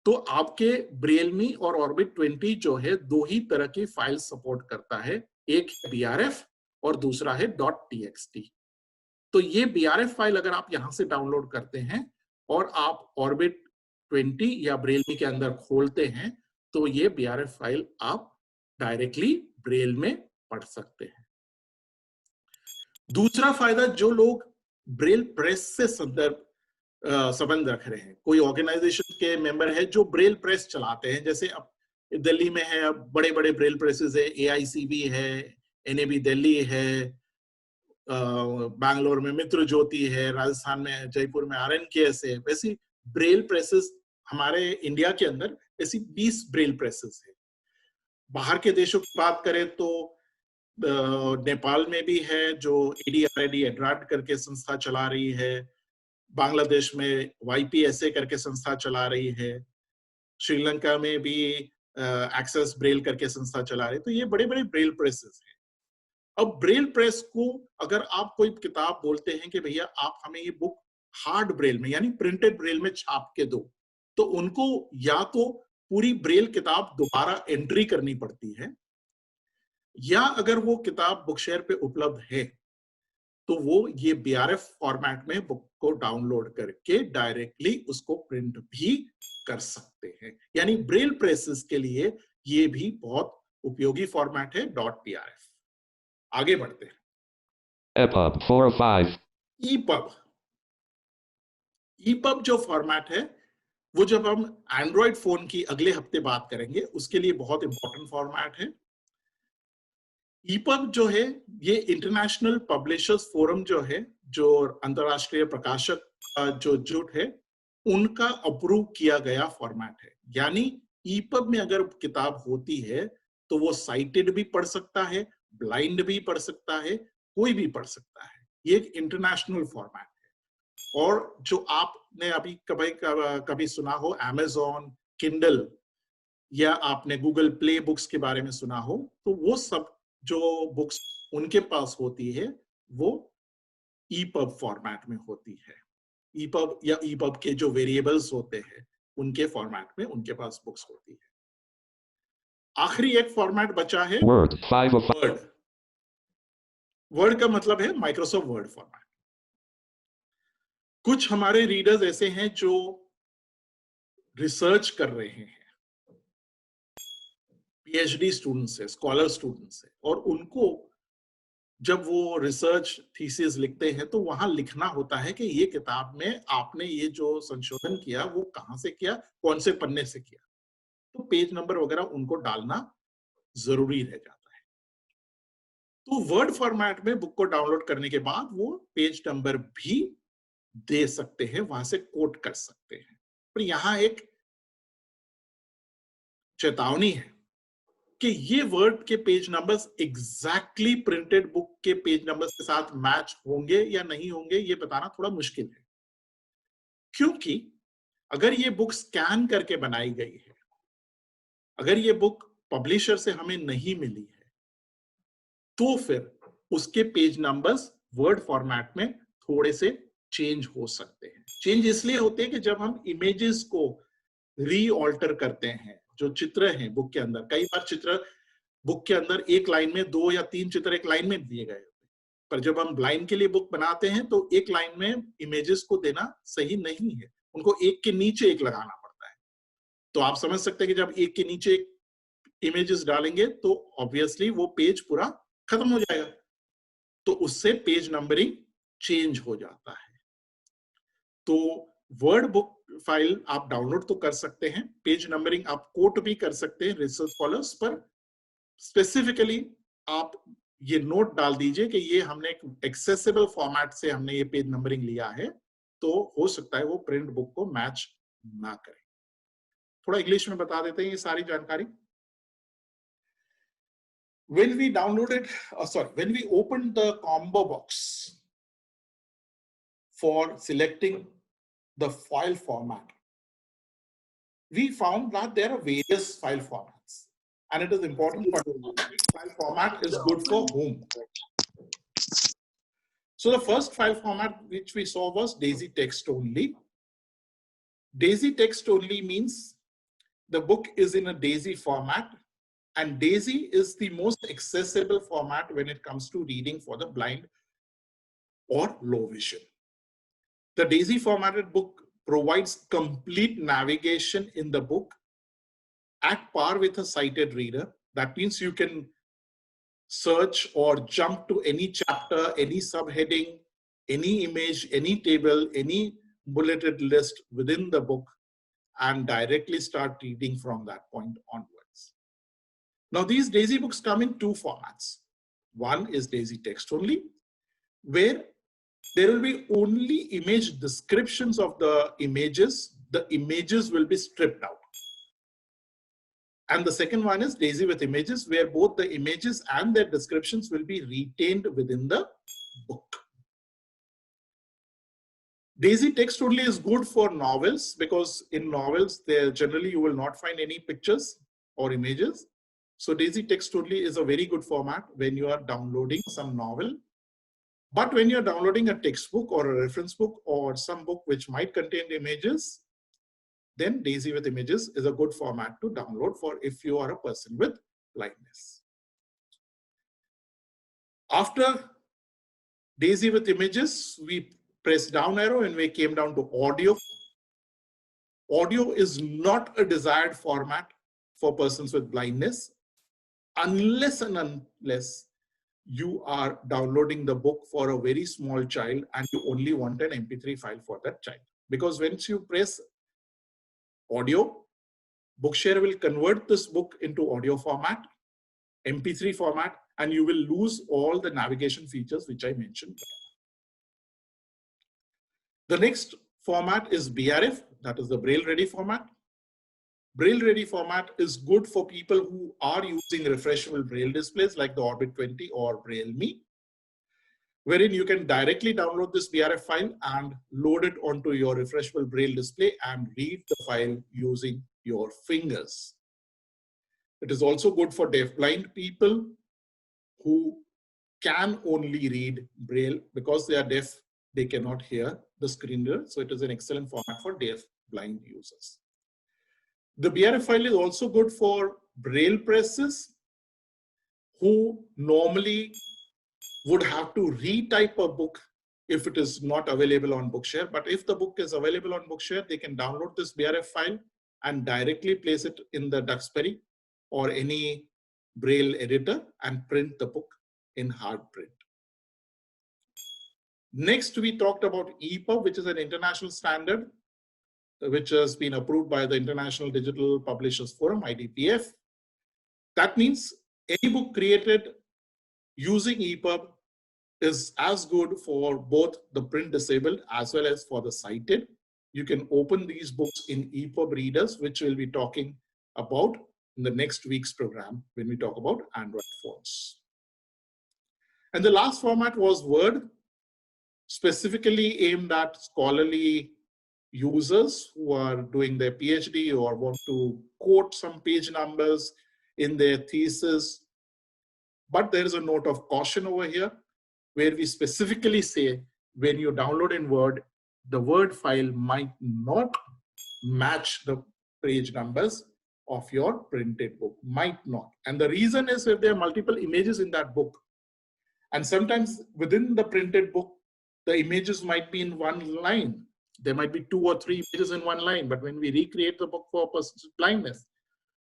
तो आपके ब्रेलमी और ऑर्बिट 20 जो है दो ही तरह की फाइल सपोर्ट करता है, एक BRF और दूसरा है .txt। तो ये BRF फाइल अगर आप यहां से डाउनलोड करते हैं और आप ऑर्बिट 20 या ब्रेलमी के अंदर खोलते हैं तो ये BRF फाइल आप डायरेक्टली ब्रेल में पढ़ सकते हैं। दूसरा फायदा, जो लोग ब्रेल प्रेस से संबंध रख रहे हैं, कोई ऑर्गेनाइजेशन के मेंबर है जो ब्रेल प्रेस चलाते हैं, जैसे अब दिल्ली में है, अब बड़े बड़े ब्रेल प्रेसेस है, AICB है, NAB दिल्ली है, बैंगलोर में मित्र ज्योति है, राजस्थान में जयपुर में RNKS है, वैसी ब्रेल प्रेसेस हमारे इंडिया के अंदर ऐसी 20 ब्रेल प्रेसेस है। बाहर के देशों की बात करें तो नेपाल में भी है जो ADRID एड्राड करके संस्था चला रही है, बांग्लादेश में YPSA करके संस्था चला रही है, श्रीलंका में भी एक्सेस ब्रेल करके संस्था चला रही है। तो ये बड़े बड़े ब्रेल प्रेसेस हैं। अब ब्रेल प्रेस को अगर आप कोई किताब बोलते हैं कि भैया आप हमें ये बुक हार्ड ब्रेल में यानी प्रिंटेड ब्रेल में छाप के दो, तो उनको या तो पूरी ब्रेल किताब दोबारा एंट्री करनी पड़ती है, या अगर वो किताब बुकशेयर पे उपलब्ध है तो वो ये BRF फॉर्मेट में बुक को डाउनलोड करके डायरेक्टली उसको प्रिंट भी कर सकते हैं। यानी ब्रेल प्रेसेस के लिए ये भी बहुत उपयोगी फॉर्मेट है .brf। आगे बढ़ते हैं। EPUB 4 of 5. EPUB जो फॉर्मेट है वो जब हम एंड्रॉइड फोन की अगले हफ्ते बात करेंगे उसके लिए बहुत इंपॉर्टेंट फॉर्मेट है। EPUB जो है ये इंटरनेशनल पब्लिशर्स फोरम जो है, जो अंतरराष्ट्रीय प्रकाशक जो जुट है, उनका अप्रूव किया गया फॉर्मेट है। यानी EPUB में अगर किताब होती है तो वो साइटेड भी पढ़ सकता है, ब्लाइंड भी पढ़ सकता है, कोई भी पढ़ सकता है। ये एक इंटरनेशनल फॉर्मेट है। और जो आपने अभी कभी सुना हो Amazon Kindle या आपने Google Play बुक्स के बारे में सुना हो, तो वो सब जो बुक्स उनके पास होती है वो EPUB फॉर्मेट में होती है। EPUB या EPUB के जो वेरिएबल्स होते हैं उनके फॉर्मेट में उनके पास बुक्स होती है। आखिरी एक फॉर्मेट बचा है Word 5 of 5. वर्ड का मतलब है माइक्रोसॉफ्ट वर्ड फॉर्मेट। कुछ हमारे रीडर्स ऐसे हैं जो रिसर्च कर रहे हैं, PhD स्टूडेंट्स है, स्कॉलर स्टूडेंट्स है, और उनको जब वो रिसर्च थीसिस लिखते हैं तो वहां लिखना होता है कि ये किताब में आपने ये जो संशोधन किया वो कहां से किया, कौन से पन्ने से किया, तो पेज नंबर वगैरह उनको डालना जरूरी रह जाता है। तो वर्ड फॉर्मेट में बुक को डाउनलोड करने के बाद वो पेज नंबर भी दे सकते हैं, वहां से कोट कर सकते हैं। पर यहां एक चेतावनी है कि ये वर्ड के page numbers exactly printed book के पेज नंबर्स के साथ मैच होंगे या नहीं होंगे ये बताना थोड़ा मुश्किल है, क्योंकि अगर ये बुक स्कैन करके बनाई गई है, अगर ये बुक पब्लिशर से हमें नहीं मिली है, तो फिर उसके पेज नंबर्स वर्ड फॉर्मेट में थोड़े से चेंज हो सकते हैं। चेंज इसलिए होते हैं कि जब हम इमेजेस को रीऑल्टर करते हैं, जो चित्र हैं बुक के अंदर, कई बार चित्र बुक के अंदर एक लाइन में 2 या 3 चित्र एक लाइन में दिए गए होते हैं, पर जब हम ब्लाइंड के लिए बुक बनाते हैं तो एक लाइन में इमेजेस को देना सही नहीं है, उनको एक के नीचे एक लगाना पड़ता है। तो आप समझ सकते हैं कि जब एक के नीचे एक इमेजेस डालेंगे तो ऑब्वियसली वो पेज पूरा खत्म हो जाएगा, तो उससे पेज नंबरिंग चेंज हो जाता है। तो वर्ड बुक फाइल आप डाउनलोड तो कर सकते हैं, पेज नंबरिंग आप कोट भी कर सकते हैं रिसर्च स्कॉलर्स, पर स्पेसिफिकली आप ये नोट डाल दीजिए कि ये हमने एक एक्सेसिबल फॉर्मेट से हमने ये पेज नंबरिंग लिया है, तो हो सकता है वो प्रिंट बुक को मैच ना करे। थोड़ा इंग्लिश में बता देते हैं ये सारी जानकारी। When we opened the combo box for selecting the file format, we found that there are various file formats, and it is important for which file format is good for whom. So the first file format which we saw was DAISY text only. DAISY text only means the book is in a DAISY format, and DAISY is the most accessible format when it comes to reading for the blind or low vision. The DAISY formatted book provides complete navigation in the book at par with a sighted reader. That means you can search or jump to any chapter, any subheading, any image, any table, any bulleted list within the book, and directly start reading from that point onwards. Now, these DAISY books come in two formats. One is DAISY text only, where there will be only image descriptions of the images. The images will be stripped out. And the second one is DAISY with images, where both the images and their descriptions will be retained within the book. DAISY text only is good for novels, because in novels, there generally you will not find any pictures or images. So DAISY text only is a very good format when you are downloading some novel. But when you're downloading a textbook or a reference book or some book which might contain images, then DAISY with images is a good format to download for if you are a person with blindness. After DAISY with images, we pressed down arrow and we came down to audio. Audio is not a desired format for persons with blindness unless and unless you are downloading the book for a very small child and you only want an MP3 file for that child. Because once you press audio, Bookshare will convert this book into audio format, MP3 format, and you will lose all the navigation features which I mentioned. The next format is BRF, that is the Braille Ready format. Braille Ready format is good for people who are using refreshable Braille displays like the Orbit 20 or Braille Me, wherein you can directly download this BRF file and load it onto your refreshable Braille display and read the file using your fingers. It is also good for deafblind people who can only read Braille because they are deaf, they cannot hear the screen reader. So it is an excellent format for deaf-blind users. The BRF file is also good for Braille presses who normally would have to retype a book if it is not available on Bookshare. But if the book is available on Bookshare, they can download this BRF file and directly place it in the Duxbury or any Braille editor and print the book in hard print. Next, we talked about EPUB, which is an international standard which has been approved by the International Digital Publishers Forum, IDPF. That means any book created using EPUB is as good for both the print disabled as well as for the sighted. You can open these books in EPUB readers, which we'll be talking about in the next week's program when we talk about Android phones. And the last format was Word, specifically aimed at scholarly users who are doing their PhD or want to quote some page numbers in their thesis. But there is a note of caution over here where we specifically say when you download in Word, the Word file might not match the page numbers of your printed book, might not. And the reason is if there are multiple images in that book, and sometimes within the printed book, the images might be in one line. There might be 2 or 3 images in one line, but when we recreate the book for a person's blindness,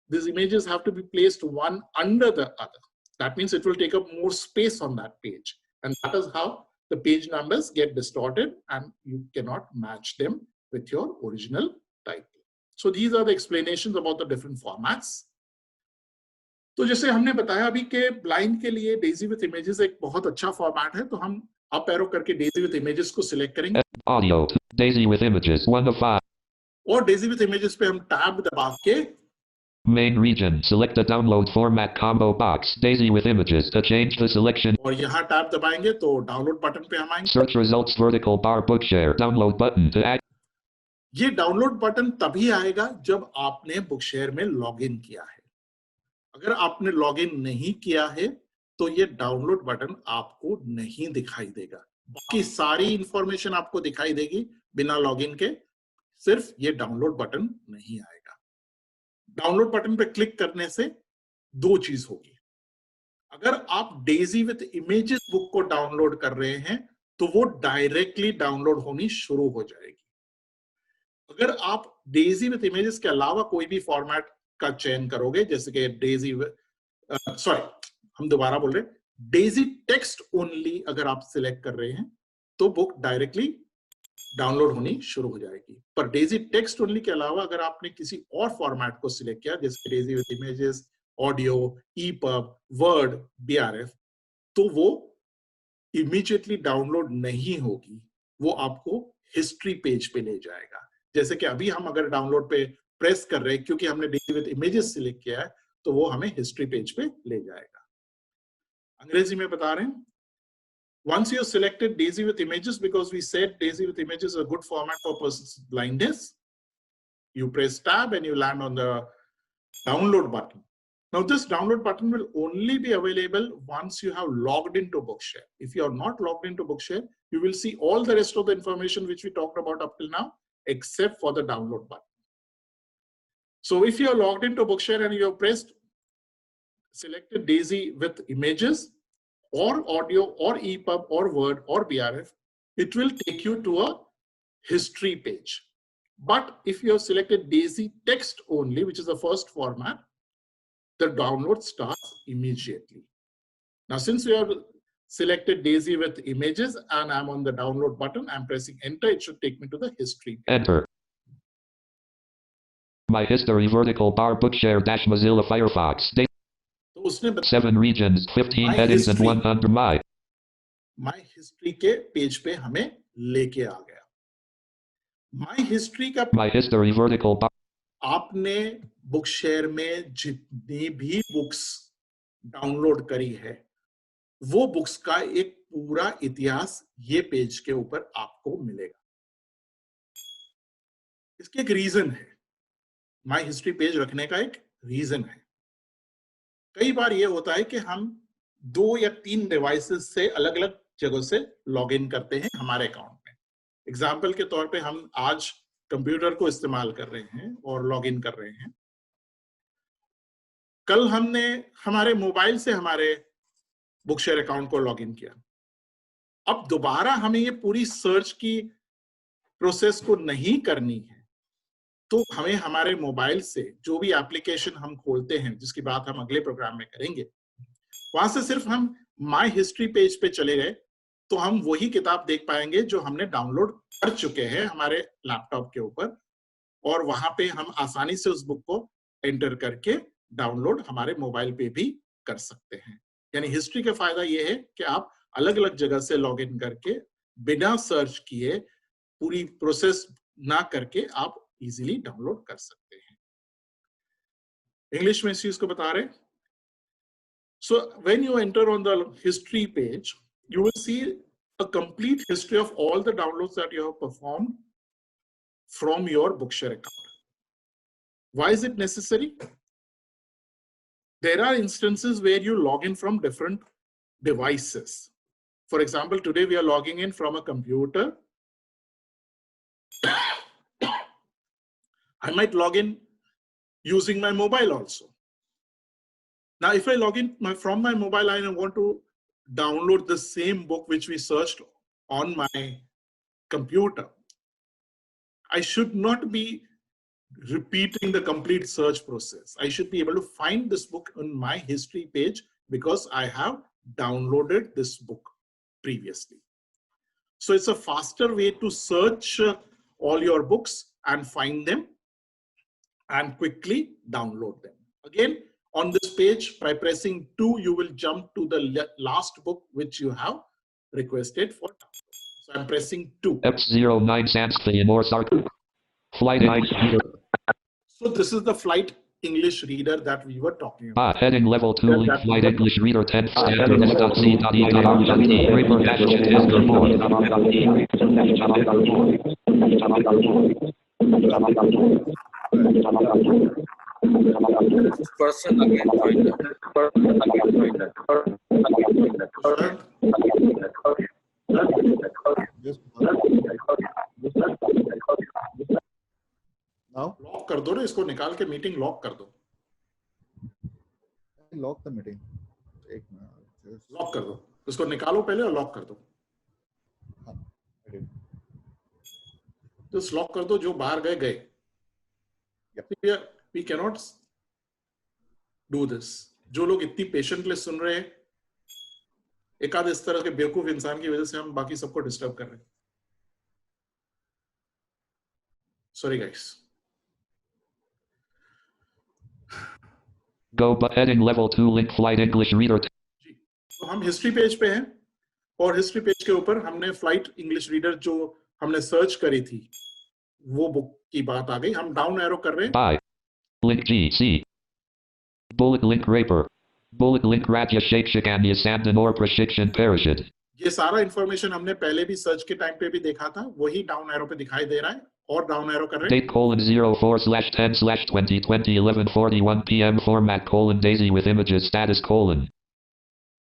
these images have to be placed one under the other. That means it will take up more space on that page. And that is how the page numbers get distorted and you cannot match them with your original title. So these are the explanations about the different formats. तो जैसे हमने बताया अभी के blind के लिए Daisy with images एक बहुत अच्छा फॉर्मेट है, तो हम अप एरो करके डेजी विथ इमेजेस को सिलेक्ट करेंगे. Audio, Daisy with images, 1 of 5. और डेजी विथ इमेजेस पे हम टैब दबा के Main region, select the download format combo box, Daisy with images to change the selection. और यहाँ टैब दबाएंगे तो डाउनलोड बटन पे हम आएंगे. Search results vertical bar Bookshare download button to add. ये डाउनलोड बटन तभी आएगा जब आपने बुकशेयर में लॉगिन किया है। अगर आपने लॉगिन नहीं किया है तो ये डाउनलोड बटन आपको नहीं दिखाई देगा। बाकी सारी इंफॉर्मेशन आपको दिखाई देगी बिना लॉगिन के, सिर्फ ये डाउनलोड बटन नहीं आएगा। डाउनलोड बटन पे क्लिक करने से दो चीज होगी। अगर आप डेजी विद इमेजेस बुक को डाउनलोड कर रहे हैं तो वो डायरेक्टली डाउनलोड होनी शुरू हो जाएगी। अगर आप डेजी विद इमेजेस के अलावा कोई भी फॉर्मेट का चयन करोगे, जैसे कि डेजी हम दोबारा बोल रहे हैं, डेजी टेक्स्ट ओनली अगर आप सिलेक्ट कर रहे हैं तो बुक डायरेक्टली डाउनलोड होनी शुरू हो जाएगी। पर डेजी टेक्स्ट ओनली के अलावा अगर आपने किसी और फॉर्मेट को सिलेक्ट किया, जैसे DAISY with images, audio, ePub, Word, BRF, तो वो इमीडिएटली डाउनलोड नहीं होगी, वो आपको हिस्ट्री पेज पे ले जाएगा। जैसे कि अभी हम अगर डाउनलोड पे प्रेस कर रहे हैं, क्योंकि हमने डेजी विद इमेजेस सिलेक्ट किया है, तो वो हमें हिस्ट्री पेज पे ले जाएगा। अंग्रेजी में बता रहे हैं, once you selected Daisy with images, because we said Daisy with images is a good format for persons with blindness, you press tab and you land on the download button. Now this download button will only be available once you have logged into Bookshare. If you are not logged into Bookshare, you will see all the rest of the information which we talked about up till now, except for the download button. So if you are logged into Bookshare and you have pressed, selected Daisy with images, or audio, or EPUB, or Word, or BRF, it will take you to a history page. But if you have selected Daisy text only, which is the first format, the download starts immediately. Now, since we have selected Daisy with images and I'm on the download button, I'm pressing enter, it should take me to the history page. Enter. My history vertical bar Bookshare dash Mozilla Firefox. 7 regions, 15 headings and 100 my history के page पे हमें लेके आ गया। My history का My history vertical bar आपने बुकशेयर में जितनी भी बुक्स डाउनलोड करी है, वो बुक्स का एक पूरा इतिहास ये पेज के ऊपर आपको मिलेगा। इसके एक रीजन है, माय हिस्ट्री पेज रखने का एक रीजन है। कई बार ये होता है कि हम 2 या 3 डिवाइसेस से अलग अलग जगहों से लॉगिन करते हैं हमारे अकाउंट में। एग्जाम्पल के तौर पे हम आज कंप्यूटर को इस्तेमाल कर रहे हैं और लॉगिन कर रहे हैं। कल हमने हमारे मोबाइल से हमारे बुकशेयर अकाउंट को लॉगिन किया। अब दोबारा हमें ये पूरी सर्च की प्रोसेस को नहीं करनी है, तो हमें हमारे मोबाइल से जो भी एप्लीकेशन हम खोलते हैं, जिसकी बात हम अगले प्रोग्राम में करेंगे, वहां से सिर्फ हम माय हिस्ट्री पेज पे चले गए तो हम वही किताब देख पाएंगे जो हमने डाउनलोड कर चुके हैं हमारे लैपटॉप के ऊपर, और वहां पे हम आसानी से उस बुक को एंटर करके डाउनलोड हमारे मोबाइल पे भी कर सकते हैं। यानी हिस्ट्री का फायदा यह है कि आप अलग अलग जगह से लॉग इन करके बिना सर्च किए, पूरी प्रोसेस ना करके आप इजीली डाउनलोड कर सकते हैं। इंग्लिश में इस चीज को बता रहे। So when you enter on the history page, you will see a complete history of all the downloads that you have performed from your Bookshare account. Why is it necessary? There are instances where you log in from different devices. For example, today we are logging in from a computer. I might log in using my mobile also. Now, if I log in from my mobile, I want to download the same book which we searched on my computer. I should not be repeating the complete search process. I should be able to find this book on my history page because I have downloaded this book previously. So it's a faster way to search all your books and find them and quickly download them. Again, on this page, by pressing 2, you will jump to the last book which you have requested for download. So I'm pressing 2. F09 Sanskrit or Sark. Flight English reader. So this is the flight English reader that we were talking about. Heading level 2 link flight English reader 10th standard S.C.E.R.T. Reaper dash is the board. person again find Just now lock कर दो ना इसको, निकाल के meeting lock कर दो। lock the meeting. एक minute, lock कर दो इसको, निकालो पहले और लॉक कर दो। तो लॉक कर दो, जो बाहर गए गए। We cannot do this. जो लोग इतनी पेशेंटली सुन रहे हैं, एक आध इस तरह के बेवकूफ इंसान की वजह से हम बाकी सबको डिस्टर्ब कर रहे हैं। Sorry guys. Go but heading level 2 link flight English reader. तो हम हिस्ट्री पेज पे हैं और हिस्ट्री पेज के ऊपर हमने फ्लाइट इंग्लिश रीडर जो हमने सर्च करी थी वो बुक की बात आ गई। हम डाउन एरो कर रहे हैं। I. Link G C. Bullet link raper. Bullet link Radya Shakshikanya Samdanor Prashikshan Parashid. ये सारा इंफॉर्मेशन हमने पहले भी सर्च के टाइम पे भी देखा था, वही डाउन एरो पे दिखाई दे रहा है। और डाउन एरो कर रहे हैं। Date colon 04/10/2020 11:41 p.m. format colon daisy with images status colon.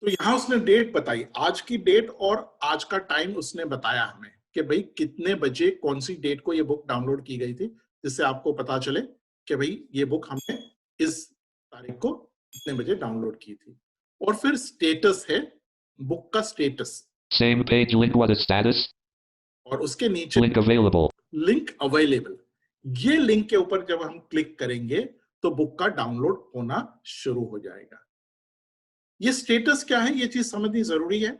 तो यहाँ उसने डेट बताई, आज की डेट और आज का टाइम उसने बताया हमें कि भाई कितने बजे कौन सी डेट को ये बुक डाउनलोड की गई थी, जिससे आपको पता चले कि भाई ये बुक हमने इस तारीख को कितने बजे डाउनलोड की थी। और फिर स्टेटस है, बुक का status. Same page link what is status? और उसके नीचे Link available. Link available. ये लिंक के ऊपर जब हम क्लिक करेंगे तो बुक का डाउनलोड होना शुरू हो जाएगा। ये स्टेटस क्या है, ये चीज समझनी जरूरी है।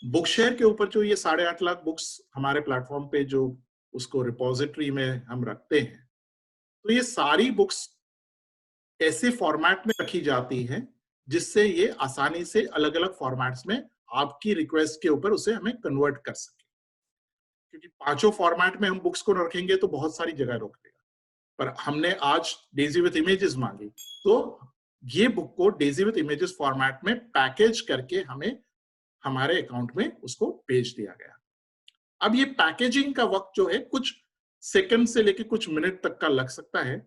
बुक शेयर के ऊपर जो ये 8.5 लाख बुक्स हमारे प्लेटफॉर्म पे जो उसको रिपोजिटरी में हम रखते हैं, तो ये सारी बुक्स ऐसे फॉर्मेट में रखी जाती हैं जिससे ये आसानी से अलग अलग फॉर्मेट्स में आपकी रिक्वेस्ट के ऊपर उसे हमें कन्वर्ट कर सके। क्योंकि पांचों फॉर्मेट में हम बुक्स को रखेंगे तो बहुत सारी जगह रोक देगा, पर हमने आज डेजी विथ इमेजेस मांगी, तो ये बुक को डेजी विथ इमेजेस फॉर्मेट में पैकेज करके हमें हमारे अकाउंट में उसको भेज दिया गया। अब ये पैकेजिंग का वक्त जो है कुछ सेकंड से लेके कुछ मिनट तक का लग सकता है।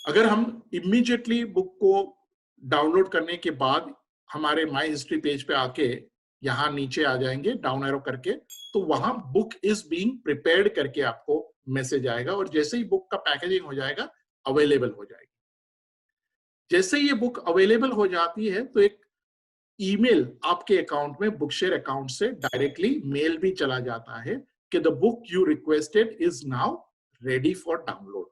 अगर हम इमीडिएटली बुक को डाउनलोड करने के बाद हमारे माई हिस्ट्री पेज पे आके यहाँ नीचे आ जाएंगे डाउन एरो करके, तो वहां बुक इज बीइंग प्रिपेयर्ड करके आपको मैसेज आएगा और जैसे ही बुक का पैकेजिंग हो जाएगा अवेलेबल हो जाएगी। जैसे ये बुक अवेलेबल हो जाती है तो एक ईमेल आपके अकाउंट में बुकशेयर अकाउंट से डायरेक्टली मेल भी चला जाता है कि the book you requested is now ready for download.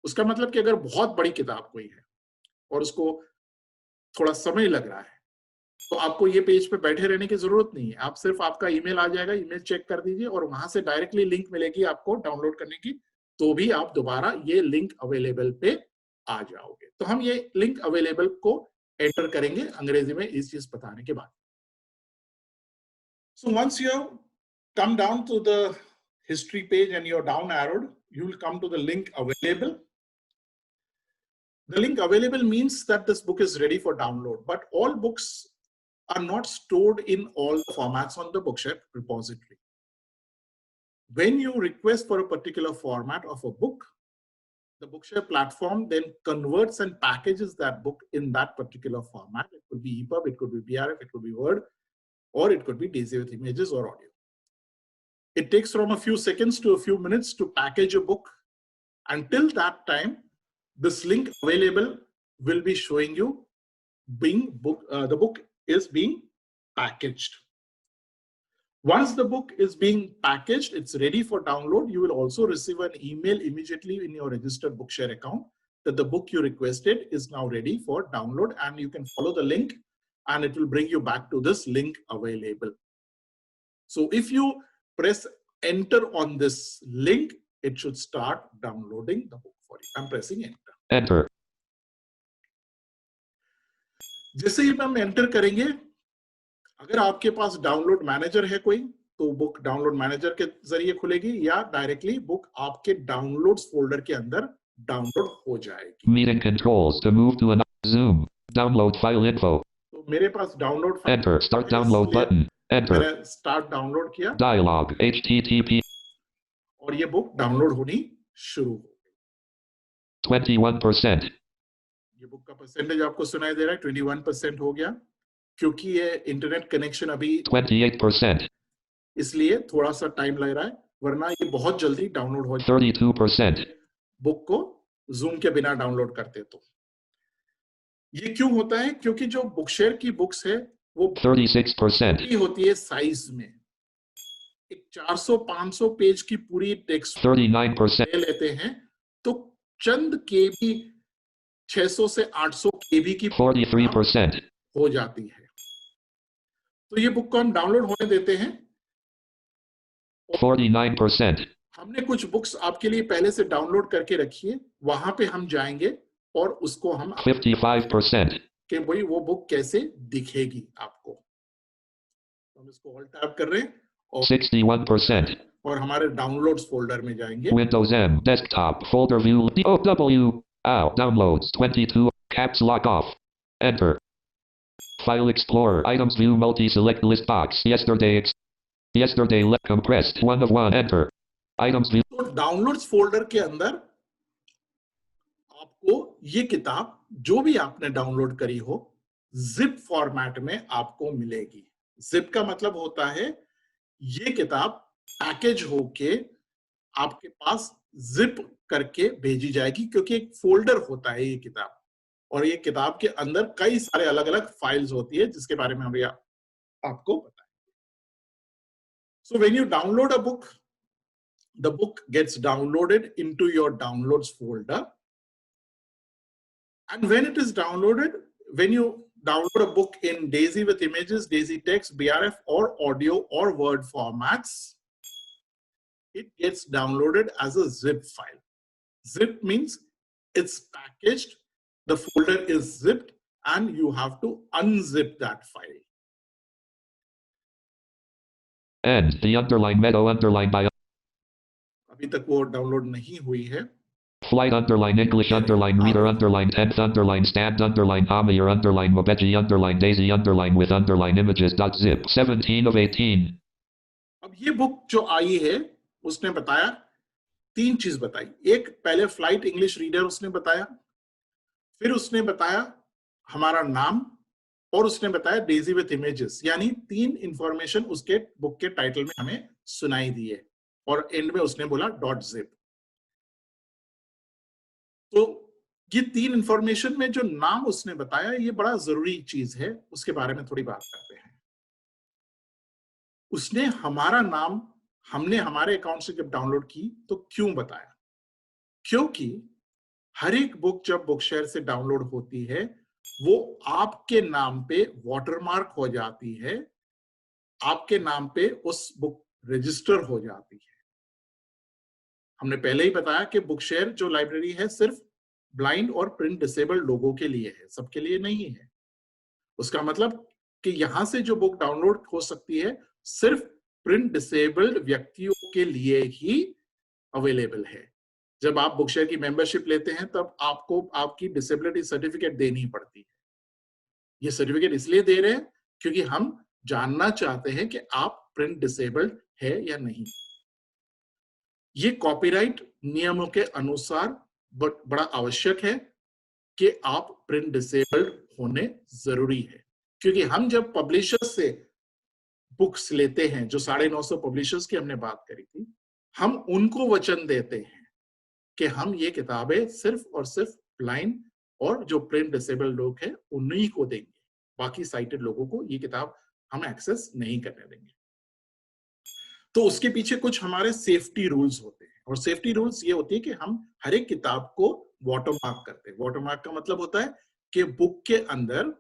उसका मतलब कि अगर बहुत बड़ी किताब कोई है और उसको थोड़ा समय लग रहा है तो आपको ये पेज पे बैठे रहने की जरूरत नहीं है। आप सिर्फ आपका ईमेल आ जाएगा, ईमेल चेक कर दीजिए और वहां से डायरेक्टली लिंक मिलेगी आपको डाउनलोड करने की, तो भी आप दोबारा ये लिंक अवेलेबल पे आ जाओगे। तो हम ये लिंक अवेलेबल को एंटर करेंगे अंग्रेजी में इस चीज बताने के बाद। So once you come down to the history page and you are down arrowed, you will come to the link available. The link available means that this book is ready for download, but all books are not stored in all the formats on the Bookshare repository. When you request for a particular format of a book, the Bookshare platform then converts and packages that book in that particular format. It could be EPUB, it could be BRF, it could be Word, or it could be DAISY with images or audio. It takes from a few seconds to a few minutes to package a book. Until that time, this link available will be showing you the book is being packaged. Once the book is being packaged, it's ready for download. You will also receive an email immediately in your registered Bookshare account that the book you requested is now ready for download, and you can follow the link and it will bring you back to this link available. So if you press enter on this link, it should start downloading the book for you. I'm pressing enter. Enter. जैसे ही हम enter करेंगे, अगर आपके पास download manager है कोई, तो book download manager के जरिए खुलेगी या डायरेक्टली बुक आपके डाउनलोड्स फोल्डर के अंदर डाउनलोड हो जाएगी। Meeting controls to move to another Zoom. Download file info. तो मेरे पास download Enter. Start download button. Enter. मैंने स्टार्ट डाउनलोड किया। Dialog. HTTP. और और ये बुक डाउनलोड होनी शुरू हो गई। 21%. ये बुक का परसेंटेज आपको सुनाई दे रहा है, 21% हो गया, क्योंकि ये इंटरनेट कनेक्शन अभी 28%. इसलिए थोड़ा सा टाइम लग रहा है, वरना ये बहुत जल्दी डाउनलोड हो 32%. बुक को जूम के बिना डाउनलोड करते तो। ये क्यों होता है? क्योंकि जो बुकशेयर की बुक्स है वो 36%. होती है साइज में। एक 400-500 पेज की पूरी टेक्स्ट 39%. लेते हैं तो चंद केबी, 600 से 800 केबी की 43%. हो जाती है। तो ये बुक को हम डाउनलोड होने देते हैं। 49%. हमने कुछ बुक्स आपके लिए पहले से डाउनलोड करके रखी है, वहां पे हम जाएंगे और उसको हम 55%. कि भाई वो बुक कैसे दिखेगी आपको। हम इसको ऑल्ट टैब कर रहे हैं और 61%. और हमारे डाउनलोड्स फोल्डर में जाएंगे। Windows M desktop folder view DOW out downloads 22 caps lock off enter file explorer items view multi select list box yesterday left compressed 1 of 1 enter items view। तो downloads folder के अंदर आपको ये किताब जो भी आपने डाउनलोड करी हो जिप फॉर्मेट में आपको मिलेगी। जिप का मतलब होता है ये किताब पैकेज होके आपके पास जिप करके भेजी जाएगी, क्योंकि एक फोल्डर होता है ये किताब, और ये किताब के अंदर कई सारे अलग अलग फाइल्स होती है जिसके बारे में हम आपको बताएंगे। So when you download a book, the book gets downloaded into your downloads folder, and when it is downloaded, when you download a book in DAISY with images, DAISY text, BRF or audio or Word formats, it gets downloaded as a zip file. Zip means it's packaged, the folder is zipped, and you have to unzip that file. And the underline meadow underline by अभी तक वो download नहीं हुई है। flight underline English underline reader underline 10th underline stand underline Amir underline Mobeji underline Daisy underline with underline images dot zip 17 of 18। अब ये book जो आई है उसने बताया 3 चीज बताई। एक, पहले फ्लाइट इंग्लिश रीडर उसने बताया, फिर उसने बताया हमारा नाम, और उसने बताया डेजी विथ इमेजेस, यानी 3 इंफॉर्मेशन उसके बुक के टाइटल में हमें सुनाई दी है, और एंड में उसने बोला .zip। तो ये 3 इंफॉर्मेशन में जो नाम उसने बताया ये बड़ा जरूरी चीज है, उसके बारे में थोड़ी बात करते हैं। उसने हमारा नाम हमने हमारे अकाउंट से जब डाउनलोड की तो क्यों बताया? क्योंकि हर एक बुक जब बुकशेयर से डाउनलोड होती है वो आपके नाम पे वाटरमार्क हो जाती है, आपके नाम पे उस बुक रजिस्टर हो जाती है। हमने पहले ही बताया कि बुकशेयर जो लाइब्रेरी है सिर्फ ब्लाइंड और प्रिंट डिसेबल्ड लोगों के लिए है, सबके लिए नहीं है। उसका मतलब कि यहां से जो बुक डाउनलोड हो सकती है सिर्फ प्रिंट डिसेबल्ड व्यक्तियों के लिए ही अवेलेबल है। जब आप बुकशेयर की मेंबरशिप लेते हैं तब आपको आपकी डिसेबिलिटी सर्टिफिकेट देनी पड़ती है। ये सर्टिफिकेट इसलिए दे रहे हैं क्योंकि हम जानना चाहते हैं कि आप प्रिंट डिसेबल्ड है या नहीं। ये कॉपीराइट नियमों के अनुसार बड़ा आवश्यक है कि आप प्रिंट डिसेबल्ड होने जरूरी है, क्योंकि हम जब पब्लिशर्स से बुक्स लेते हैं, जो 950 पब्लिशर्स की हमने बात करी थी, हम उनको वचन देते हैं कि हम ये किताबें सिर्फ और सिर्फ ब्लाइंड और जो प्रिंट डिसेबल्ड लोग हैं उन्हीं को देंगे, बाकी साइटेड लोगों को ये किताब हम एक्सेस नहीं करने देंगे। तो उसके पीछे कुछ हमारे सेफ्टी रूल्स होते हैं, और सेफ्टी रूल्स ये होती है कि हम हर एक किताब को वाटरमार्क करते हैं। वाटरमार्क का मतलब होता है कि बुक के अंदर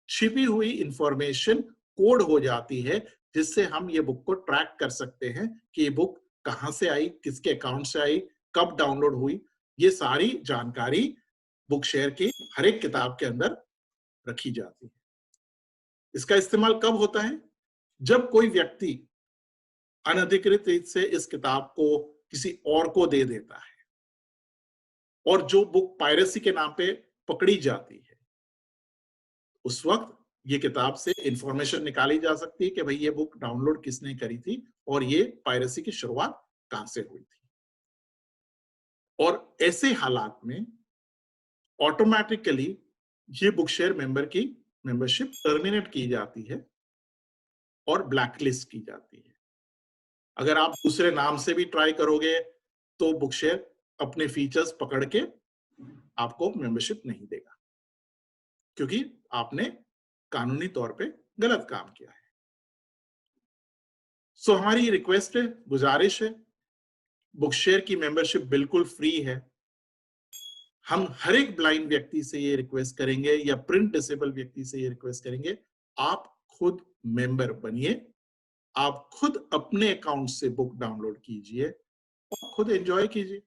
छिपी हुई इंफॉर्मेशन कोड हो जाती है, जिससे हम ये बुक को ट्रैक कर सकते हैं कि ये बुक कहां से आई, किसके अकाउंट से आई, कब डाउनलोड हुई। ये सारी जानकारी बुकशेयर की हर एक किताब के अंदर रखी जाती है। इसका इस्तेमाल कब होता है? जब कोई व्यक्ति अनधिकृत रीत से इस किताब को किसी और को दे देता है, और जो बुक पायरेसी के नाम पे पकड़ी जाती है, उस वक्त ये किताब से इंफॉर्मेशन निकाली जा सकती है कि भाई ये बुक डाउनलोड किसने करी थी और ये पायरेसी की शुरुआत कहां से हुई थी। और ऐसे हालात में ऑटोमेटिकली ये बुक शेयर मेंबर की मेंबरशिप टर्मिनेट की जाती है और ब्लैकलिस्ट की जाती है। अगर आप दूसरे नाम से भी ट्राई करोगे तो बुक शेयर अपने फीचर्स पकड़ के आपको मेंबरशिप नहीं देगा, क्योंकि आपने कानूनी तौर पे गलत काम किया है। सो हमारी रिक्वेस्ट है, गुजारिश है, बुक शेयर की मेंबरशिप बिल्कुल फ्री है। हम हर एक ब्लाइंड व्यक्ति से ये रिक्वेस्ट करेंगे या प्रिंट डिसेबल व्यक्ति से ये रिक्वेस्ट करेंगे, आप खुद मेंबर बनिए, आप खुद अपने अकाउंट से बुक डाउनलोड कीजिए और खुद एंजॉय कीजिए।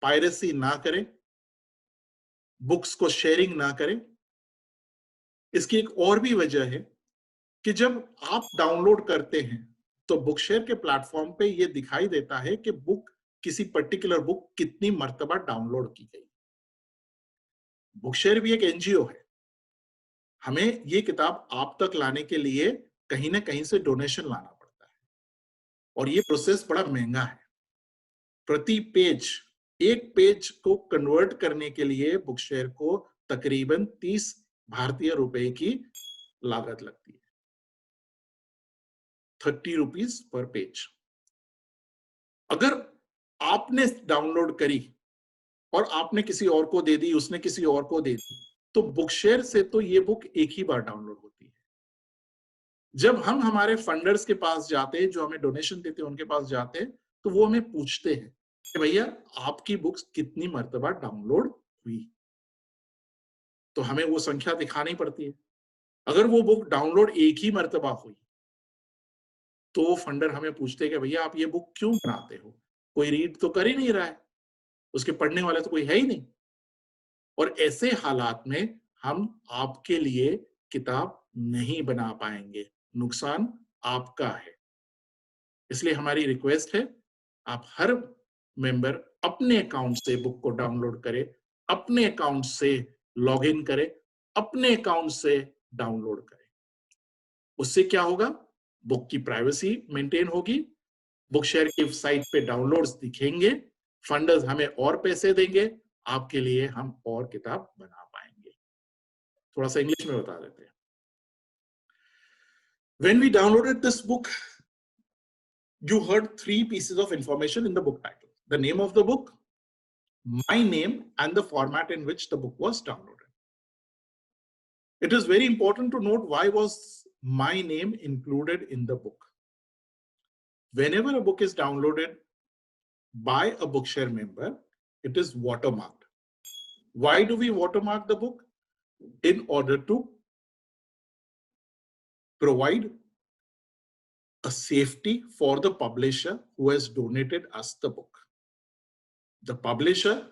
पायरेसी ना करें, बुक्स को शेयरिंग ना करें। इसकी एक और भी वजह है कि जब आप डाउनलोड करते हैं तो बुक शेयर के प्लेटफॉर्म पे ये दिखाई देता है कि बुक, किसी पर्टिकुलर बुक कितनी मर्तबा डाउनलोड की गई। बुक शेयर भी एक एनजीओ है, हमें ये किताब आप तक लाने के लिए कहीं ना कहीं से डोनेशन लाना पड़ता है और ये प्रोसेस बड़ा महंगा है। प्रति पेज, एक पेज को कन्वर्ट करने के लिए बुक शेयर को तकरीबन 30 भारतीय रुपए की लागत लगती है, 30 रुपीज पर पेज। अगर आपने डाउनलोड करी और आपने किसी और को दे दी, उसने किसी और को दे दी, तो बुक शेयर से तो ये बुक एक ही बार डाउनलोड होती है। जब हम हमारे फंडर्स के पास जाते हैं, जो हमें डोनेशन देते हैं, उनके पास जाते हैं, तो वो हमें पूछते हैं कि भैया आपकी बुक्स कितनी मर्तबा डाउनलोड हुई, तो हमें वो संख्या दिखानी पड़ती है। अगर वो बुक डाउनलोड एक ही मर्तबा हुई तो फंडर हमें पूछते हैं कि भैया आप ये बुक क्यों बनाते हो, कोई रीड तो कर ही नहीं रहा है, उसके पढ़ने वाले तो कोई है ही नहीं। और ऐसे हालात में हम आपके लिए किताब नहीं बना पाएंगे, नुकसान आपका है। इसलिए हमारी रिक्वेस्ट है, आप हर मेंबर अपने अकाउंट से बुक को डाउनलोड करे, अपने अकाउंट से लॉग इन करे, अपने अकाउंट से डाउनलोड करे। उससे क्या होगा, बुक की प्राइवेसी मेंटेन होगी, बुक शेयर की साइट पे डाउनलोड्स दिखेंगे, फंडर्स हमें और पैसे देंगे, आपके लिए हम और किताब बना पाएंगे। थोड़ा सा इंग्लिश में बता देते हैं। When we downloaded this book, you heard 3 pieces of information in the book title: the name of the book, my name, and the format in which the book was downloaded. It is very important to note, why was my name included in the book? Whenever a book is downloaded by a Bookshare member, it is watermarked. Why do we watermark the book? In order to provide a safety for the publisher who has donated us the book. The publisher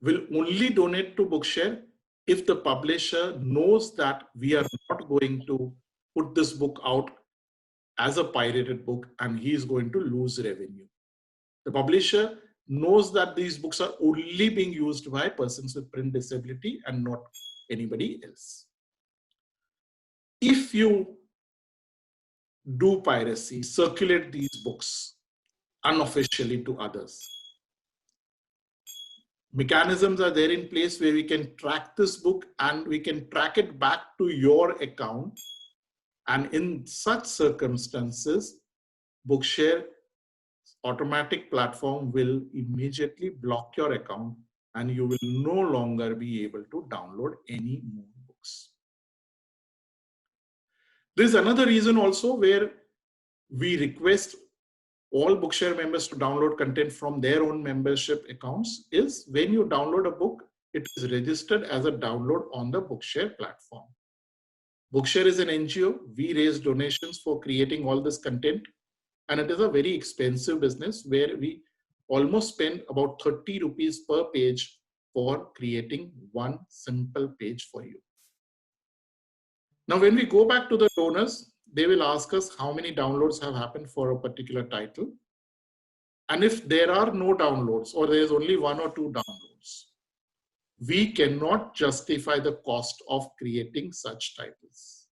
will only donate to Bookshare if the publisher knows that we are not going to put this book out as a pirated book and he is going to lose revenue. The publisher knows that these books are only being used by persons with print disability and not anybody else. If you do piracy, circulate these books unofficially to others, mechanisms are there in place where we can track this book and we can track it back to your account. And in such circumstances, Bookshare automatic platform will immediately block your account and you will no longer be able to download any more books. There's another reason also where we request all Bookshare members to download content from their own membership accounts is when you download a book, it is registered as a download on the Bookshare platform. Bookshare is an NGO. We raise donations for creating all this content. And it is a very expensive business where we almost spend about 30 rupees per page for creating one simple page for you. Now, when we go back to the donors, they will ask us how many downloads have happened for a particular title. And if there are no downloads or there is only 1 or 2 downloads, we cannot justify the cost of creating such titles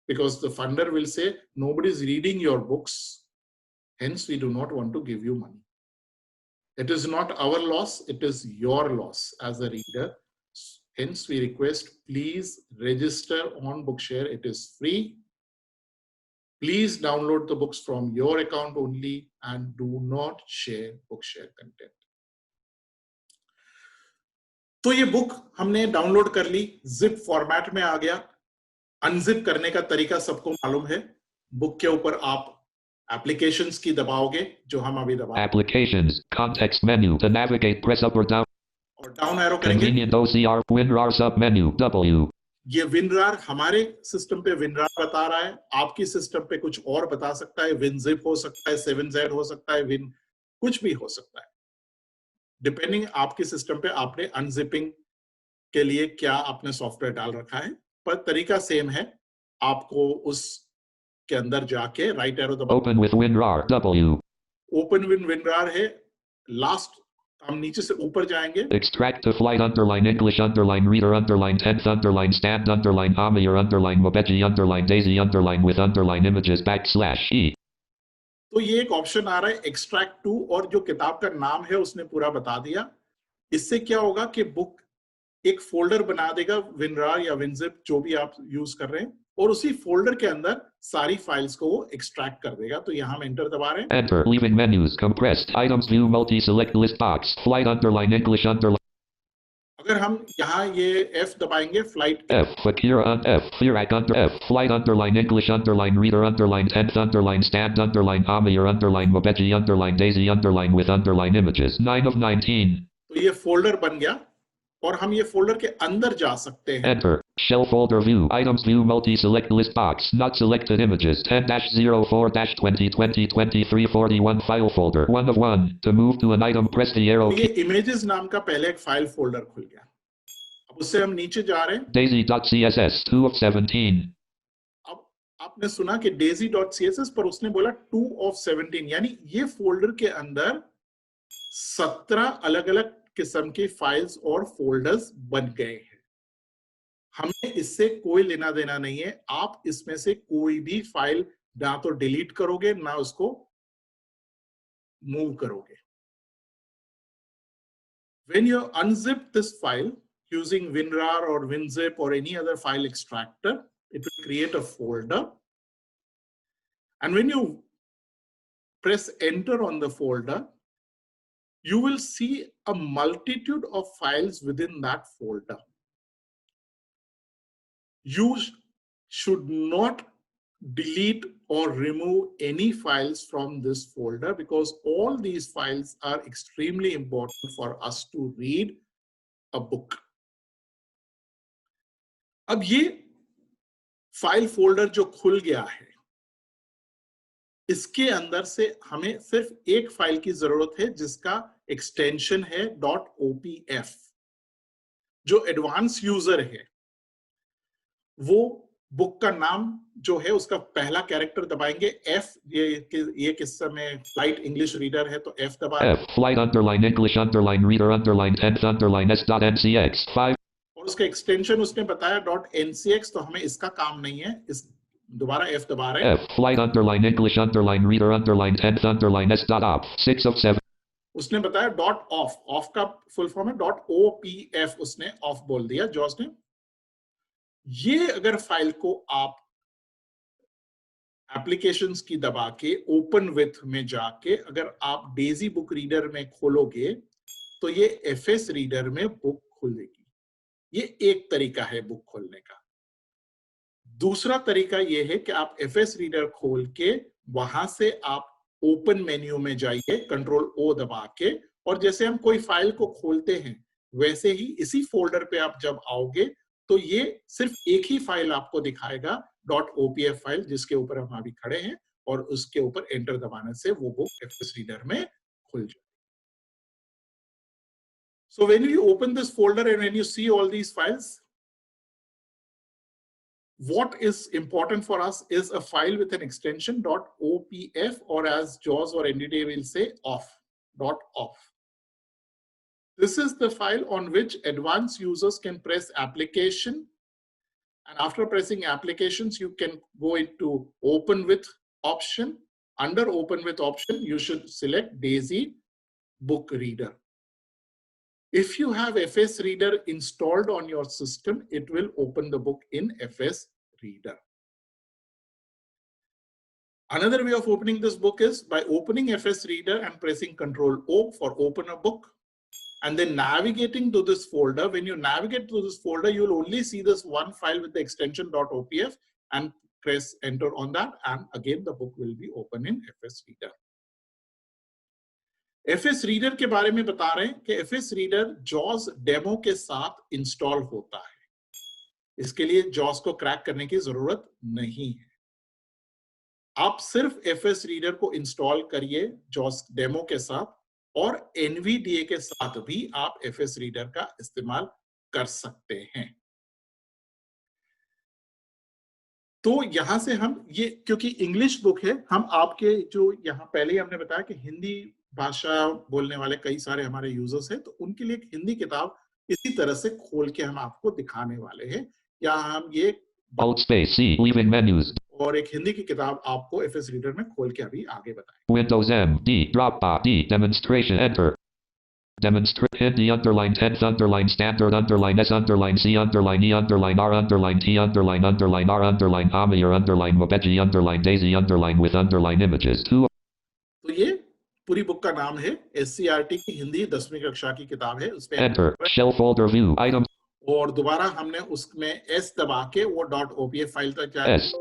because the funder will say, nobody is reading your books. Hence, we do not want to give you money. It is not our loss, it is your loss as a reader. Hence, we request, please register on Bookshare. It is free. Please download the books from your account only and do not share Bookshare content. तो ये book हमने download कर ली, zip format में आ गया। Unzip करने का तरीका सबको मालूम है। बुक के ऊपर आप एप्लीकेशंस की दबाओगे, जो हम अभी दबा Applications, context menu to navigate, press up or down. और डाउन एरो करेंगे। Convenient OCR, WinRAR sub menu, W. ये WinRAR हमारे सिस्टम पे WinRAR बता रहा है, आपकी सिस्टम पे कुछ और बता सकता है। WinZip हो सकता है, 7Z हो सकता है, Win कुछ भी हो सकता है, डिपेंडिंग आपके सिस्टम पे आपने अनजिपिंग के लिए क्या आपने सॉफ्टवेयर डाल रखा है। पर तरीका सेम है। आपको उस के अंदर जाके राइट एरो दबाओ। Open with WinRAR, W. Open with WinRAR है। लास्ट हम नीचे से ऊपर जाएंगे। Extract to flight underline English underline reader underline 10th underline stand underline Amir underline Mobeji underline Daisy underline with underline images \E. तो ये एक ऑप्शन आ रहा है एक्सट्रैक्ट टू, और जो किताब का नाम है उसने पूरा बता दिया। इससे क्या होगा कि बुक एक फोल्डर बना देगा, WinRAR या WinZip जो भी आप यूज कर रहे हैं, और उसी फोल्डर के अंदर सारी फाइल्स को वो एक्सट्रैक्ट कर देगा। तो यहाँ हम एंटर दबा रहे हैं। Enter, leaving menus, compressed, items view, multi-select list box, flight underline English underline. अगर हम यहाँ ये F दबाएंगे, flight F, Fakira on F, Firak under F, flight underline English underline reader underline 10th underline stand underline Amir underline Mobeji underline Daisy underline with underline images 9 of 19. तो ये folder बन गया और हम ये फोल्डर के अंदर जा सकते हैं। Enter, shell folder view, items view, multi-select list box, not selected images 10-04-2020-2341 file folder 1 of 1. To move to an item, press the arrow ये key. इमेजेस नाम का पहले एक फाइल फोल्डर खुल गया। अब उससे हम नीचे जा रहे हैं। Daisy.css 2 of 17. अब आपने सुना कि daisy.css पर उसने बोला 2 of 17, यानी ये फोल्डर के अंदर 17 अलग अलग किस्म की फाइल्स और फोल्डर्स बन गए हैं। हमें इससे कोई लेना देना नहीं है। आप इसमें से कोई भी फाइल ना तो डिलीट करोगे ना उसको मूव करोगे। When you unzip this file using WinRAR or WinZip or any other file extractor, it will create a folder. And when you press enter on the folder, you will see a multitude of files within that folder. You should not delete or remove any files from this folder because all these files are extremely important for us to read a book. अब ये file folder जो खुल गया है, इसके अंदर से हमें सिर्फ एक फाइल की जरूरत है जिसका एक्सटेंशन है .opf। जो एडवांस यूजर है वो बुक का नाम जो है उसका पहला कैरेक्टर दबाएंगे F। ये किस समय फ्लाइट इंग्लिश रीडर है तो F दबा F, flight underline English underline reader underline 10th underline S.ncx 5. और उसका एक्सटेंशन उसने बताया .ncx, तो हमें इसका काम नहीं है। इस दोबारा F दबा रहे हैं। F, flight underline English underline reader underline 10th underline S.op 6 of 7. उसने बताया .off, ऑफ का फुल फॉर्म है .opf, उसने ऑफ बोल दिया जॉर्ज ने। ये अगर फाइल को आप एप्लीकेशंस की दबा के ओपन विथ में जाके अगर आप डेजी बुक रीडर में खोलोगे तो ये एफएस रीडर में बुक खुलेगी। ये एक तरीका है बुक खोलने का। दूसरा तरीका ये है कि आप एफएस रीडर खोल के वहां से आप ओपन मेन्यू में जाइए, कंट्रोल ओ दबा के, और जैसे हम कोई फाइल को खोलते हैं वैसे ही इसी फोल्डर पे आप जब आओगे तो ये सिर्फ एक ही फाइल आपको दिखाएगा .opf फाइल, जिसके ऊपर हम अभी खड़े हैं, और उसके ऊपर एंटर दबाने से वो बुक एफएस रीडर में खुल जाए। So when you open this folder and when you see all these files, what is important for us is a file with an extension .opf, or as JAWS or NDDA will say, .off. This is the file on which advanced users can press application, and after pressing applications you can go into open with option. Under open with option you should select daisy book reader. If you have FS Reader installed on your system, it will open the book in FS Reader. Another way of opening this book is by opening FS Reader and pressing Ctrl O for open a book, and then navigating to this folder. When you navigate to this folder, you will only see this one file with the extension .opf, and press enter on that, and again the book will be open in FS Reader. FS Reader के बारे में बता रहे हैं कि FS Reader JAWS demo के साथ install होता है। इसके लिए JAWS को क्रैक करने की जरूरत नहीं है। आप सिर्फ FS Reader को इंस्टॉल करिए JAWS डेमो के साथ, और NVDA के साथ भी आप FS Reader का इस्तेमाल कर सकते हैं। तो यहां से हम ये, क्योंकि इंग्लिश बुक है, हम आपके जो यहाँ पहले ही हमने बताया कि हिंदी भाषा बोलने वाले कई सारे हमारे यूजर्स हैं, तो उनके लिए एक हिंदी किताब इसी तरह से खोल के हम आपको दिखाने वाले हैं। या हम ये Alt space C, leaving menus. और एक हिंदी की किताब आपको FS Reader में खोल के अभी आगे बताएं। Windows M, D, Dropbox, D, demonstration, enter. Demonstrate Hindi underline 10th underline standard underline S underline C underline E underline R underline T underline R underline Amir underline Mobeji underline Daisy underline with underline images 2. तो ये पूरी book का नाम है, SCRT की हिंदी 10वीं कक्षा की किताब है। उस पे Enter, shell folder view, item. और दोबारा हमने उसमें S दबा के वो .opf फाइल तक जाए। S.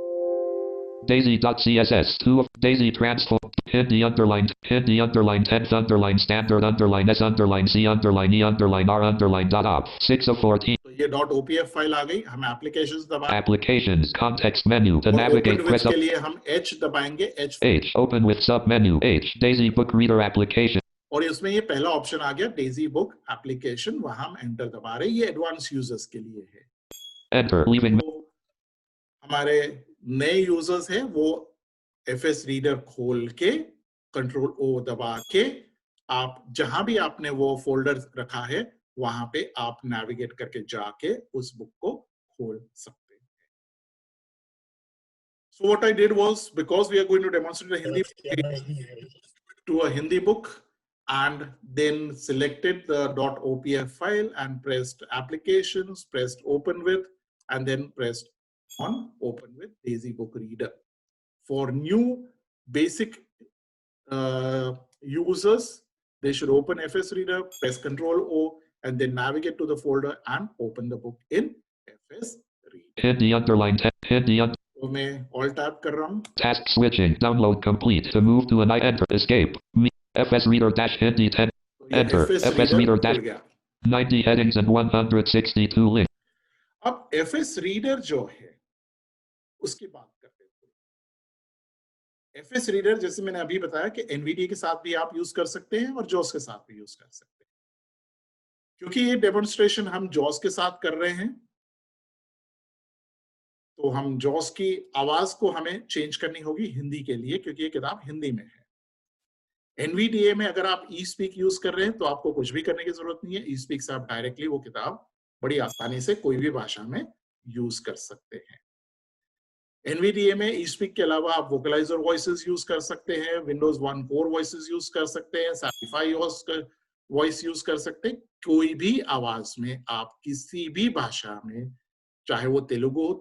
Daisy.css 2 of Daisy transform Hindi underline 10th underline standard underline S underline C underline E underline R underline .op 6 of 14. तो ये .opf फाइल आ गई। हम applications दबाएं। Applications context menu to और navigate open press with up. के लिए हम H दबाएंगे। H open with sub menu H Daisy book reader application. और इसमें ये पहला ऑप्शन आ गया Daisy book application, वहां हम एंटर दबा रहे हैं। ये एडवांस यूजर्स के लिए है। Enter leaving. तो हमारे नए यूजर्स हैं वो FS Reader खोल के Ctrl O दबा के आप जहां भी आपने वो फोल्डर रखा है वहां पे आप नेविगेट करके जाके उस बुक को खोल सकते हैं। So what I did was, because we are going to demonstrate a Hindi to a Hindi book, and then selected the .opf file and pressed applications, pressed open with, and then pressed on open with Daisy book reader. For new basic users, they should open FS Reader, press Ctrl O, and then navigate to the folder and open the book in FS Reader. Hindi underline Hindi. तो मैं Alt Tab कर रहा हूँ। Task switching. Download complete. To move to an enter. Escape. FS Reader dash Hindi 10. Enter. FS Reader dash 90 headings and 162 links. अब FS Reader जो है उसकी बात करते हैं। FS Reader जैसे मैंने अभी बताया कि NVDA के साथ भी आप यूज कर सकते हैं और JAWS के साथ भी यूज कर सकते हैं। क्योंकि ये डेमोन्स्ट्रेशन हम JAWS के साथ कर रहे हैं, तो हम JAWS की आवाज को हमें चेंज करनी होगी हिंदी के लिए, क्योंकि ये किताब हिंदी में है। NVDA में अगर आप eSpeak यूज कर रहे हैं तो आपको कुछ भी करने की जरूरत नहीं है। eSpeak से आप डायरेक्टली वो किताब बड़ी आसानी से कोई भी भाषा में यूज कर सकते हैं। NVDA में eSpeak के अलावा आप वोकलाइजर वॉइसेस यूज कर सकते हैं, Windows 1 कोर वॉइसेस यूज कर सकते हैं, Sapphire वॉइस यूज कर सकते हैं। कोई भी आवाज में आप किसी भी भाषा में, चाहे वो तेलुगु हो,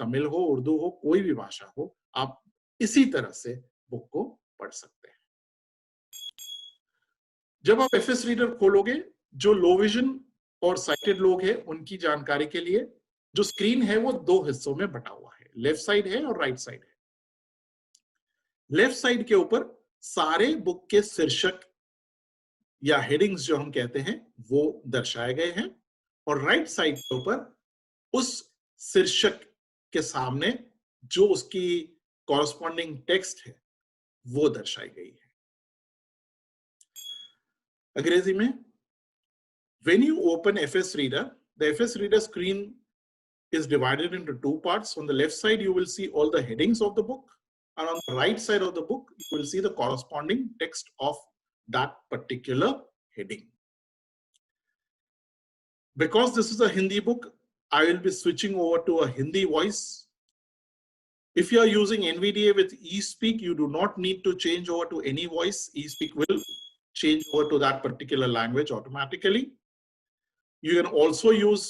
तमिल हो, उर्दू हो, कोई भी भाषा हो, आप इसी तरह से बुक को पढ़ सकते हैं। जब आप FS रीडर खोलोगे, जो लो विजन और साइटेड लोग हैं उनकी जानकारी के लिए जो स्क्रीन है वो दो हिस्सों में बटा हुआ है, लेफ्ट साइड है और राइट साइड है। लेफ्ट साइड के ऊपर सारे बुक के शीर्षक या हेडिंग्स जो हम कहते हैं वो दर्शाए गए हैं, और राइट साइड के ऊपर उस शीर्षक के सामने जो उसकी कॉरस्पॉन्डिंग टेक्स्ट है वो दर्शाई गई है। अंग्रेजी में, when you open FS Reader, the FS Reader screen is divided into two parts. On the left side, you will see all the headings of the book, and on the right side of the book, you will see the corresponding text of that particular heading. Because this is a Hindi book, I will be switching over to a Hindi voice. If you are using NVDA with eSpeak, you do not need to change over to any voice. eSpeak will change over to that particular language automatically. You can also use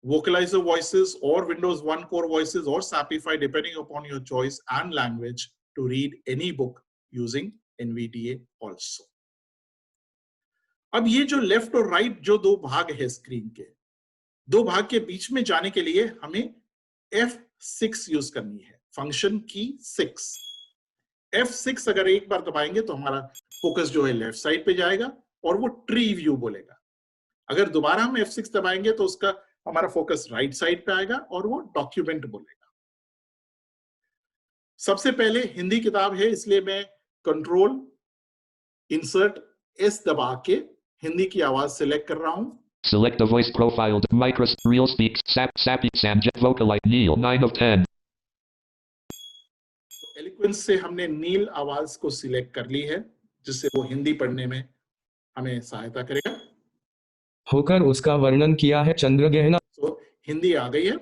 vocalizer voices or Windows 1 core voices or Sapify depending upon your choice and language to read any book using NVDA also. अब ये जो left और right जो दो भाग है screen के, दो भाग के बीच में जाने के लिए हमें F6 यूज करनी है, फंक्शन की 6. F6 अगर एक बार दबाएंगे तो हमारा फोकस जो है लेफ्ट साइड पे जाएगा और वो ट्री व्यू बोलेगा. अगर दोबारा हम F6 दबाएंगे तो उसका हमारा फोकस राइट साइड पे आएगा और वो डॉक्यूमेंट बोलेगा. सबसे पहले हिंदी किताब है इसलिए मैं कंट्रोल इंसर्ट S दबा के हिंदी की आवाज सिलेक्ट कर रहा हूं. Select the voice profile. Microsoft Real Speak Sappy Samjet Vocalite Neil 9 of 10. एलिक्वेंस से हमने नील आवाज को सिलेक्ट कर ली है जिससे वो हिंदी पढ़ने में हमें सहायता करेगा. होकर उसका वर्णन किया है चंद्रगहना. तो हिंदी आ गई है.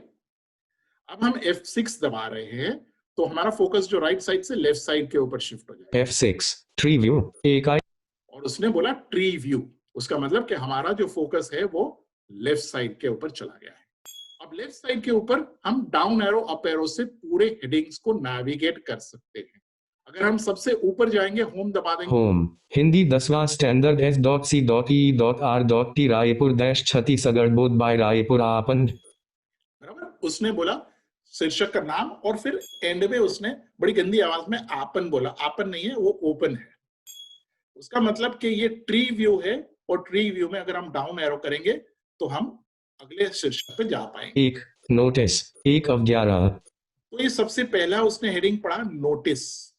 अब हम F6 दबा रहे हैं तो हमारा फोकस जो राइट साइड से लेफ्ट साइड के ऊपर शिफ्ट हो जाएगा. F6 ट्री व्यू इकाई, और उसने बोला ट्री व्यू, उसका मतलब कि हमारा जो फोकस है वो लेफ्ट साइड के ऊपर चला गया है. अब लेफ्ट साइड के ऊपर हम डाउन एरो अप एरो से पूरे हेडिंग्स को नेविगेट कर सकते हैं. अगर हम सबसे ऊपर जाएंगे, होम दबा देंगे. होम हिंदी 10वां स्टैंडर्ड S.C.E.R.T रायपुर - छत्तीसगढ़ बोध बाय रायपुर आपन. बराबर. उसने बोला शीर्षक का नाम और फिर एंड में उसने बड़ी गंदी आवाज में आपन बोला. आपन नहीं है, वो ओपन है. उसका मतलब कि ये ट्री व्यू है और ट्री व्यू में अगर हम डाउन एरो करेंगे तो हम अगले शीर्षक पे जा पाएंगे. एक नोटिस 1 of 11. तो ये सबसे पहला उसने हेडिंग पढ़ा नोटिस.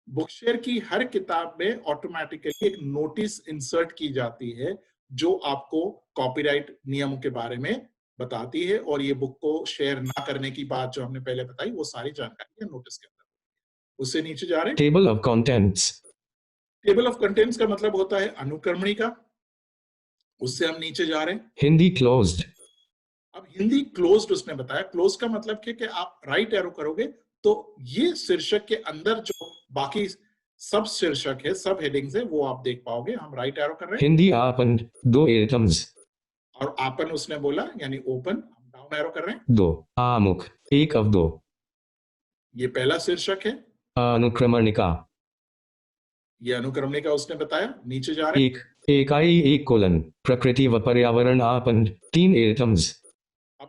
बुकशेयर की हर किताब में ऑटोमेटिकली एक नोटिस इंसर्ट की जाती है जो आपको कॉपीराइट नियमों के बारे में बताती है और ये बुक को शेयर ना करने की बात जो हमने पहले बताई वो सारी जानकारी है नोटिस के अंदर. उससे नीचे जा रहे हैं. Table of contents. Table of contents का मतलब होता है अनुक्रमणिका. उससे हम नीचे जा रहे हैं. हिंदी क्लोज्ड. अब हिंदी क्लोज्ड उसने बताया. क्लोज का मतलब है कि आप राइट एरो करोगे तो ये शीर्षक के अंदर जो बाकी सब शीर्षक है, सब हेडिंग्स है, वो आप देख पाओगे. हम राइट एरो कर रहे हैं. हिंदी आपन 2 आइटम्स. और आपन उसने बोला यानी ओपन. हम डाउन एरो कर रहे हैं. 2 आमुख 1 of 2. ये पहला शीर्षक है. अनुक्रमणिका. ये अनुक्रमणिका उसने बताया. नीचे जा रहे हैं. 1 इकाई 1 कोलन प्रकृति व पर्यावरण आपन 3 आइटम्स. अब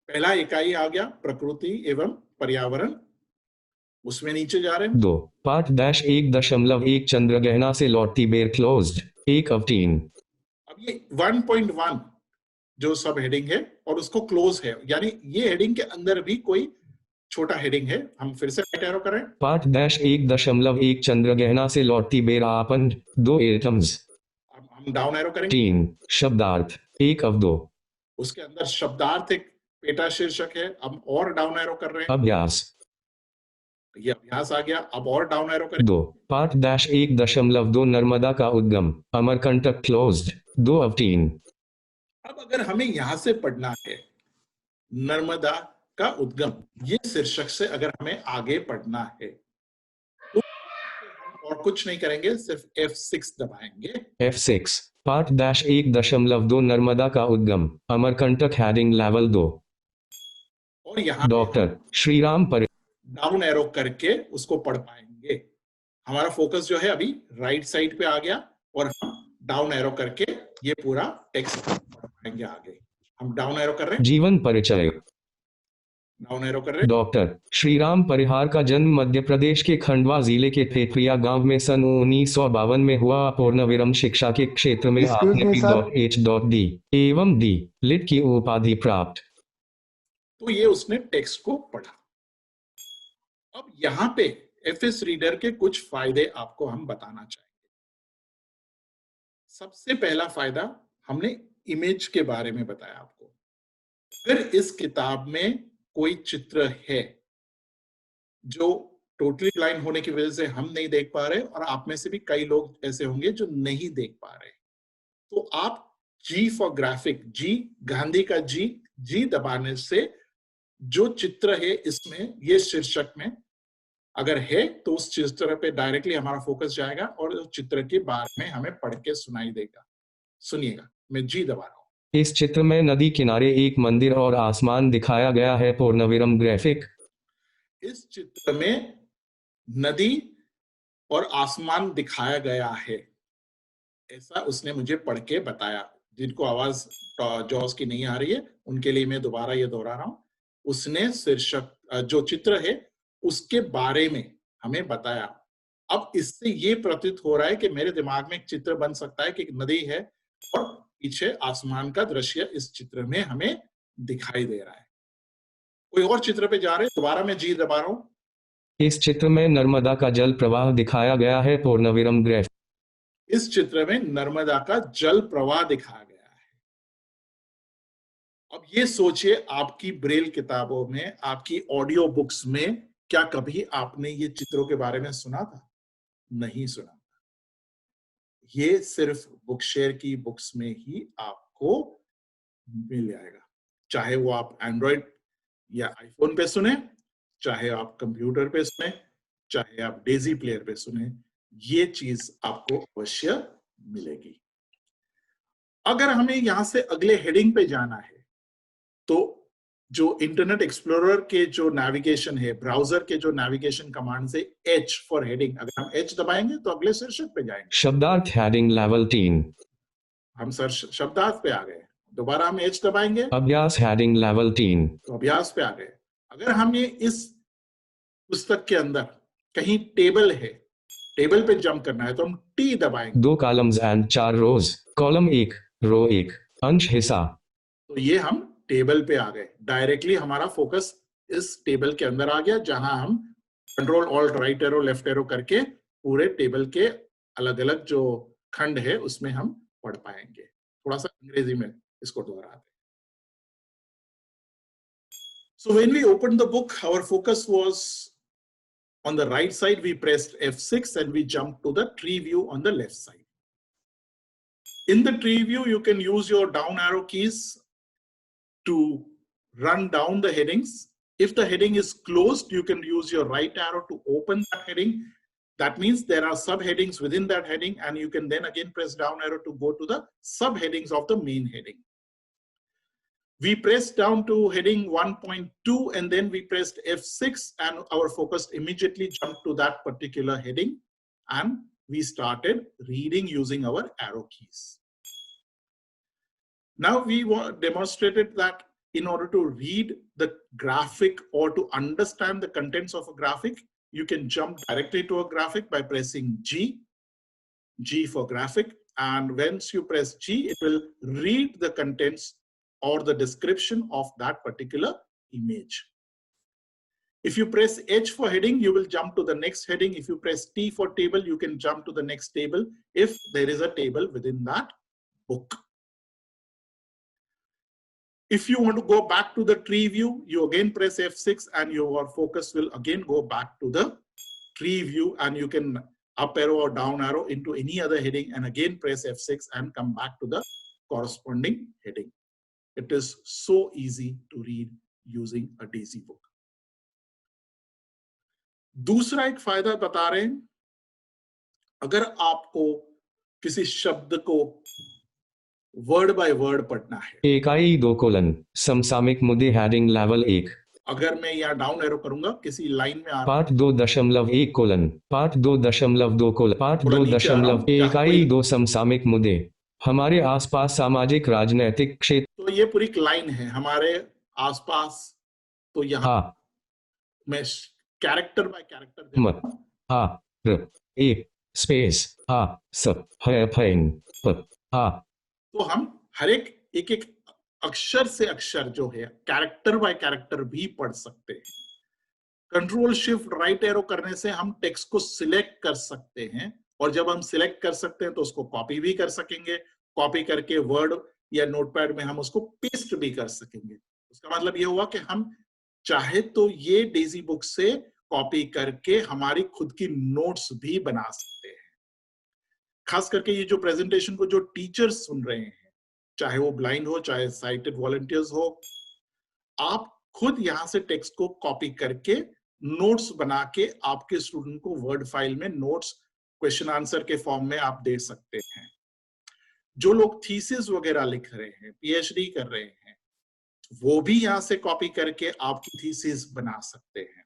पहला इकाई आ गया प्रकृति एवं पर्यावरण. उसमें नीचे जा रहे हैं. 2 5-1.1 चंद्रगहना से लौटती बेर क्लोज्ड 1 of 3. अब ये 1.1 जो सब हेडिंग है और उसको क्लोज है यानी ये हेडिंग के अंदर भी कोई छोटा हेडिंग है. हम फिर से राइट एरो करें. 5-1.1 चंद्रगहना से लौटती बेर आपन 2 आइटम्स. हम डाउन एरो करेंगे. 3 शब्दार्थ 1 of 2. उसके अंदर शब्दार्थ एक पेटा शीर्षक है. अब और डाउन एरो कर रहे हैं. अभ्यास. ये अभ्यास आ गया. अब और डाउन एरो करें. 2 5-1.2 नर्मदा का उद्गम अमरकंटक क्लोज्ड 2 of 3. अब अगर हमें यहां से पढ़ना है नर्मदा का उद्गम, ये शीर्षक से अगर हमें आगे पढ़ना है तो और कुछ नहीं करेंगे, सिर्फ F6 दबाएंगे. F6 5-1.2 नर्मदा का उद्गम अमरकंटक हेडिंग लेवल 2. और यहाँ डॉक्टर श्रीराम पर डाउन एरो करके उसको पढ़ पाएंगे. हमारा फोकस जो है अभी राइट साइड पे आ गया और हम डाउन एरो करके ये पूरा टेक्स्ट पढ़ पाएंगे आगे. हम डाउन एरो कर रहे हैं. जीवन परिचय. डाउन एरो कर रहे हैं. डॉक्टर श्रीराम परिहार का जन्म मध्य प्रदेश के खंडवा जिले के ठेठरिया गांव में सन 1952 में हुआ. पूर्णविराम शिक्षा के क्षेत्र में आपने Ph.D एवं D लिट की उपाधि प्राप्त. तो ये उसने टेक्स्ट को पढ़ा. अब यहाँ पे FS रीडर के कुछ फायदे आपको हम बताना चाहेंगे. सबसे पहला फायदा हमने इमेज के बारे में बताया आपको. अगर इस किताब में कोई चित्र है जो टोटली ब्लाइंड होने की वजह से हम नहीं देख पा रहे और आप में से भी कई लोग ऐसे होंगे जो नहीं देख पा रहे, तो आप G for graphic, G Gandhi का G दबाने से जो चित्र है इसमें ये शीर्षक में अगर है तो उस चित्र पे डायरेक्टली हमारा फोकस जाएगा और उस चित्र के बारे में हमें पढ़ के सुनाई देगा। सुनिएगा, मैं जी दबा रहा हूँ। इस चित्र में नदी किनारे एक मंदिर और आसमान दिखाया गया है। पूर्णविराम ग्राफिक। इस चित्र में नदी और आसमान दिखाया गया है, ऐसा उसने मुझे पढ़ के बताया। जिनको आवाज जॉस की नहीं आ रही है उनके लिए मैं दोबारा ये दोहरा रहा हूं। उसने शीर्षक जो चित्र है उसके बारे में हमें बताया। अब इससे ये प्रतीत हो रहा है कि मेरे दिमाग में एक चित्र बन सकता है कि एक नदी है और पीछे आसमान का दृश्य इस चित्र में हमें दिखाई दे रहा है। कोई और चित्र पे जा रहे हैं, दोबारा मैं जी दबा रहा हूं। इस चित्र में नर्मदा का जल प्रवाह दिखाया गया है। पूर्णविराम ग्राफिक। इस चित्र में नर्मदा का जल प्रवाह दिखाया गया है। अब ये सोचिए, आपकी ब्रेल किताबों में, आपकी ऑडियो बुक्स में क्या कभी आपने ये चित्रों के बारे में सुना था? नहीं सुना था। ये सिर्फ बुकशेयर की बुक्स में ही आपको मिल जाएगा। चाहे वो आप एंड्रॉइड या आईफोन पे सुने, चाहे आप कंप्यूटर पे सुने, चाहे आप डेजी प्लेयर पे सुने, ये चीज आपको अवश्य मिलेगी। अगर हमें यहां से अगले हेडिंग पे जाना है तो जो इंटरनेट एक्सप्लोरर के जो नेविगेशन है, ब्राउजर के जो नेविगेशन कमांड से H फॉर हेडिंग, अगर हम H दबाएंगे तो अगले शीर्षक पे जाएंगे। शब्दार्थ हेडिंग लेवल 3। हम सर शब्दार्थ पे आ गए। दोबारा हम H दबाएंगे, अभ्यास हेडिंग लेवल 3। तो अभ्यास पे आ गए। अगर हमें इस पुस्तक के अंदर कहीं टेबल है, टेबल पे जंप करना है तो हम T दबाएंगे। 2 कॉलम्स एंड 4 रोज। कॉलम 1, रो 1, अंश हिस्सा। तो ये हम टेबल पे आ गए। डायरेक्टली हमारा फोकस इस टेबल के अंदर आ गया, जहां हम control alt right arrow left arrow करके पूरे टेबल के अलग अलग जो खंड है उसमें हम पढ़ पाएंगे। थोड़ा सा अंग्रेजी में इसको दोहराते हैं। So when we opened the book, our focus was on the right side. We pressed F6 and we jumped to the tree view on the left side. In the tree view, you can use your down arrow keys to run down the headings. If the heading is closed, you can use your right arrow to open that heading. That means there are subheadings within that heading, and you can then again press down arrow to go to the subheadings of the main heading. We pressed down to heading 1.2 and then we pressed F6 and our focus immediately jumped to that particular heading and we started reading using our arrow keys. Now we demonstrated that in order to read the graphic or to understand the contents of a graphic, you can jump directly to a graphic by pressing G for graphic, and once you press G, it will read the contents or the description of that particular image. If you press H for heading, you will jump to the next heading. If you press T for table, you can jump to the next table if there is a table within that book. If you want to go back to the tree view, you again press F6 and your focus will again go back to the tree view, and you can up arrow or down arrow into any other heading and again press F6 and come back to the corresponding heading. It is so easy to read using a DAISY book. दूसरा एक फायदा बता रहे हैं, अगर आपको किसी शब्द को वर्ड बाय वर्ड पढ़ना है, इकाई 2 कोलन समसामयिक मुद्दे हेडिंग लेवल 1। अगर मैं यहाँ डाउन एरो करूंगा किसी लाइन में आ पाठ 2.1 कोलन पाठ 2.2 कोलन पाठ 2.1 इकाई 2 समसामयिक मुद्दे हमारे आसपास सामाजिक राजनैतिक क्षेत्र। तो ये पूरी लाइन है हमारे आसपास। तो यहाँ मैं कैरेक्टर बाय कैरेक्टर स्पेस तो हम हर एक अक्षर से अक्षर जो है कैरेक्टर बाय कैरेक्टर भी पढ़ सकते हैं। कंट्रोल शिफ्ट राइट एरो करने से हम टेक्स्ट को सिलेक्ट कर सकते हैं, और जब हम सिलेक्ट कर सकते हैं तो उसको कॉपी भी कर सकेंगे। कॉपी करके वर्ड या नोटपैड में हम उसको पेस्ट भी कर सकेंगे। उसका मतलब ये हुआ कि हम चाहे तो ये डेजी बुक से कॉपी करके हमारी खुद की नोट्स भी बना सकते हैं। खास करके ये जो प्रेजेंटेशन को जो टीचर्स सुन रहे हैं, चाहे वो ब्लाइंड हो चाहे साइटेड वॉलंटियर्स हो, आप खुद यहाँ से टेक्स्ट को कॉपी करके नोट्स बना के आपके स्टूडेंट को वर्ड फाइल में नोट्स क्वेश्चन आंसर के फॉर्म में आप दे सकते हैं। जो लोग थीसिस वगैरह लिख रहे हैं, पीएचडी कर रहे हैं, वो भी यहां से कॉपी करके आपकी थीसिस बना सकते हैं।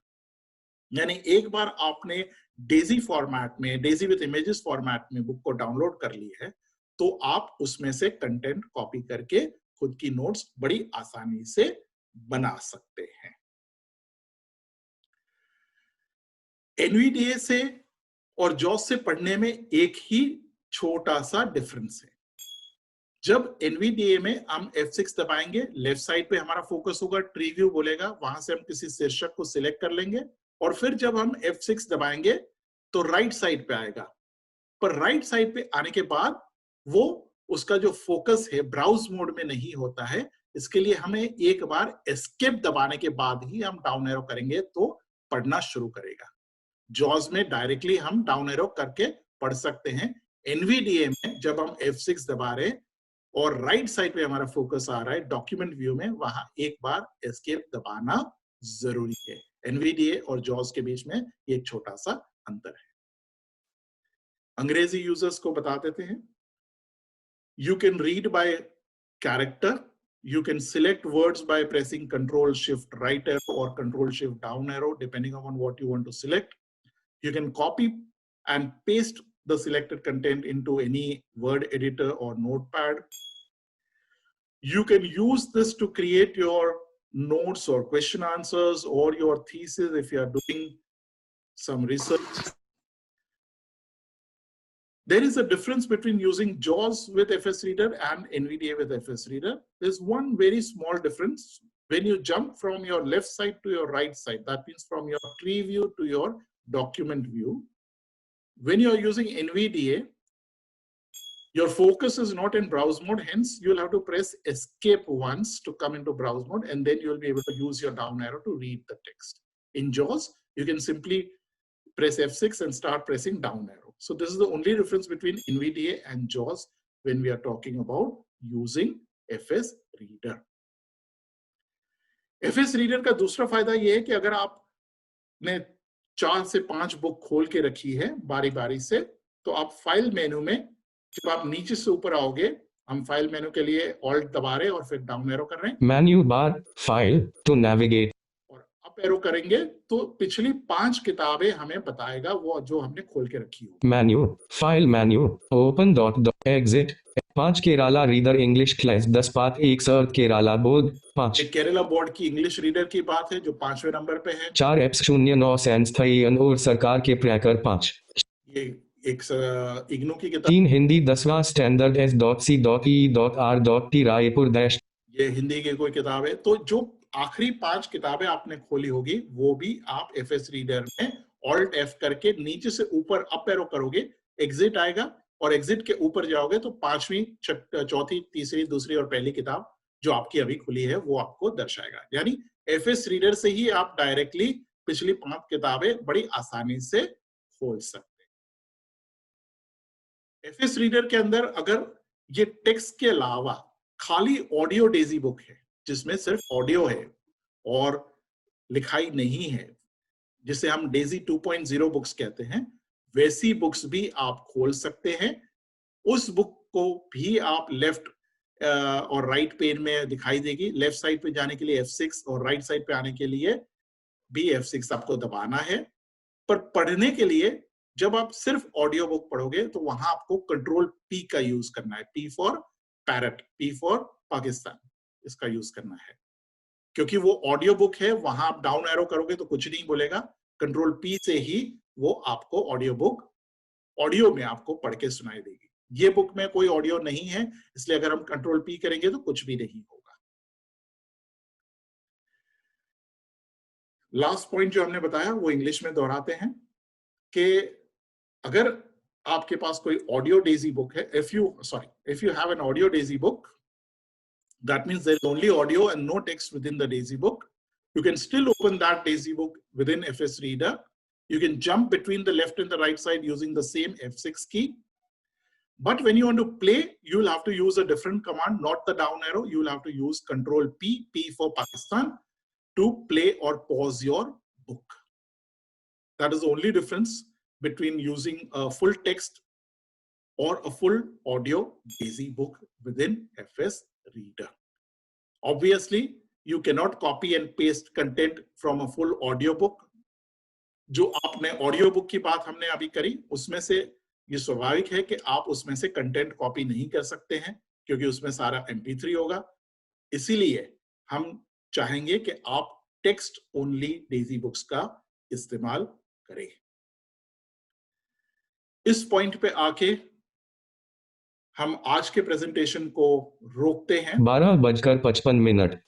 यानी एक बार आपने डेजी फॉर्मेट में, डेजी विद इमेजेस फॉर्मेट में बुक को डाउनलोड कर ली है, तो आप उसमें से कंटेंट कॉपी करके खुद की नोट्स बड़ी आसानी से बना सकते हैं। एनवीडीए से और जॉस से पढ़ने में एक ही छोटा सा डिफरेंस है। जब एनवीडीए में हम F6 दबाएंगे, लेफ्ट साइड पे हमारा फोकस होगा, ट्री व्यू बोलेगा, वहां से हम किसी शीर्षक को सिलेक्ट कर लेंगे और फिर जब हम F6 दबाएंगे तो राइट साइड पे आएगा। पर राइट साइड पे आने के बाद वो उसका जो फोकस है ब्राउज मोड में नहीं होता है। इसके लिए हमें एक बार एस्केप दबाने के बाद ही हम डाउन एरो करेंगे तो पढ़ना शुरू करेगा। जॉज में डायरेक्टली हम डाउन एरो करके पढ़ सकते हैं। एनवीडीए में जब हम F6 दबा रहे और राइट साइड पे हमारा फोकस आ रहा है डॉक्यूमेंट व्यू में, वहां एक बार एस्केप दबाना जरूरी है। एनवीडीए और जॉज के बीच में एक छोटा सा अंतर है। अंग्रेजी यूजर्स को बता देते हैं। You can read by character, you can select words by pressing Control Shift right arrow or Control Shift down arrow depending on what you want to select. You can copy and paste the selected content into any word editor or notepad. You can use this to create your notes or question answers or your thesis if you are doing some research. There is a difference between using JAWS with FS Reader and NVDA with FS Reader. There's one very small difference. When you jump from your left side to your right side, that means from your tree view to your document view. When you're using NVDA, your focus is not in browse mode. Hence, you'll have to press escape once to come into browse mode, and then you'll be able to use your down arrow to read the text. In JAWS, you can simply press F6 and start pressing down arrow. So this is the only difference between NVDA and JAWS when we are talking about using FS Reader. FS Reader का दूसरा फायदा ये है कि अगर आपने 4 से 5 book खोल के रखी है बारी बारी से, तो आप फाइल मेनू में जब आप नीचे से ऊपर आओगे, हम फाइल मेनू के लिए ऑल्ट दबा रहे हैं और फिर डाउन एरो कर रहे हैं। Menu bar, file to navigate, up arrow करेंगे तो पिछली 5 किताबें हमें बताएगा वो जो हमने खोल के रखी हो। Menu, file menu, open dot exit, 5 Kerala reader English class 10 पाठ 1 search Kerala board 5। Kerala board की इंग्लिश रीडर की बात है जो 5वें नंबर पे है। 4 एप्स 09 संस्थान और सरकार के प्रैकर 5। ये एक इग्नू की किताब। 3 हिंदी 10वां स्टैंडर्ड S.C.E.R.T रायपुर दैश। ये हिंदी की कोई किताब है। तो जो आखिरी 5 किताबें आपने खोली होगी वो भी आप FS रीडर में ऑल्ट F करके नीचे से ऊपर अप एरो करोगे, एग्जिट आएगा और एग्जिट के ऊपर जाओगे तो 5वीं, 4थी, 3री, 2री और पहली किताब जो आपकी अभी खुली है वो आपको दर्शाएगा। यानी FS रीडर से ही आप डायरेक्टली पिछली 5 किताबें बड़ी आसानी से खोल सकते हैं। FS रीडर के अंदर अगर ये टेक्स्ट के अलावा खाली ऑडियो डेजी बुक है जिसमें सिर्फ ऑडियो है और लिखाई नहीं है, जिसे हम डेजी 2.0 बुक्स कहते हैं, वैसी बुक्स भी आप खोल सकते हैं। उस बुक को भी आप लेफ्ट और राइट पेन में दिखाई देगी। लेफ्ट साइड पे जाने के लिए F6 और राइट साइड पे आने के लिए भी F6 आपको दबाना है। पर पढ़ने के लिए जब आप सिर्फ ऑडियो बुक पढ़ोगे तो वहां आपको कंट्रोल P का यूज करना है। P for parrot, P for Pakistan, इसका यूज करना है। क्योंकि वो ऑडियो बुक है, वहां आप डाउन एरो करोगे तो कुछ नहीं बोलेगा। कंट्रोल P से ही वो आपको ऑडियो बुक ऑडियो में आपको पढ़ के सुनाई देगी। ये बुक में कोई ऑडियो नहीं है, इसलिए अगर हम कंट्रोल P करेंगे तो कुछ भी नहीं होगा। लास्ट पॉइंट जो हमने बताया वो इंग्लिश में दोहराते हैं कि अगर आपके पास कोई ऑडियो डेजी बुक है, if you have an audio daisy book, that means there is only audio and no text within the daisy book. You can still open that daisy book within FS Reader. You can jump between the left and the right side using the same F6 key. But when you want to play, you will have to use a different command, not the down arrow. You will have to use Control P, P for Pakistan, to play or pause your book. That is the only difference between using a full text or a full audio Daisy book within FS Reader. Obviously, you cannot copy and paste content from a full audio book. जो आपने audio book की बात हमने अभी करी, उसमें से ये स्वाभाविक है कि आप उसमें से कंटेंट कॉपी नहीं कर सकते हैं क्योंकि उसमें सारा MP3 होगा। इसीलिए हम चाहेंगे कि आप टेक्स्ट ओनली डेजी बुक्स का इस्तेमाल करें। इस पॉइंट पे आके हम आज के प्रेजेंटेशन को रोकते हैं। 12:55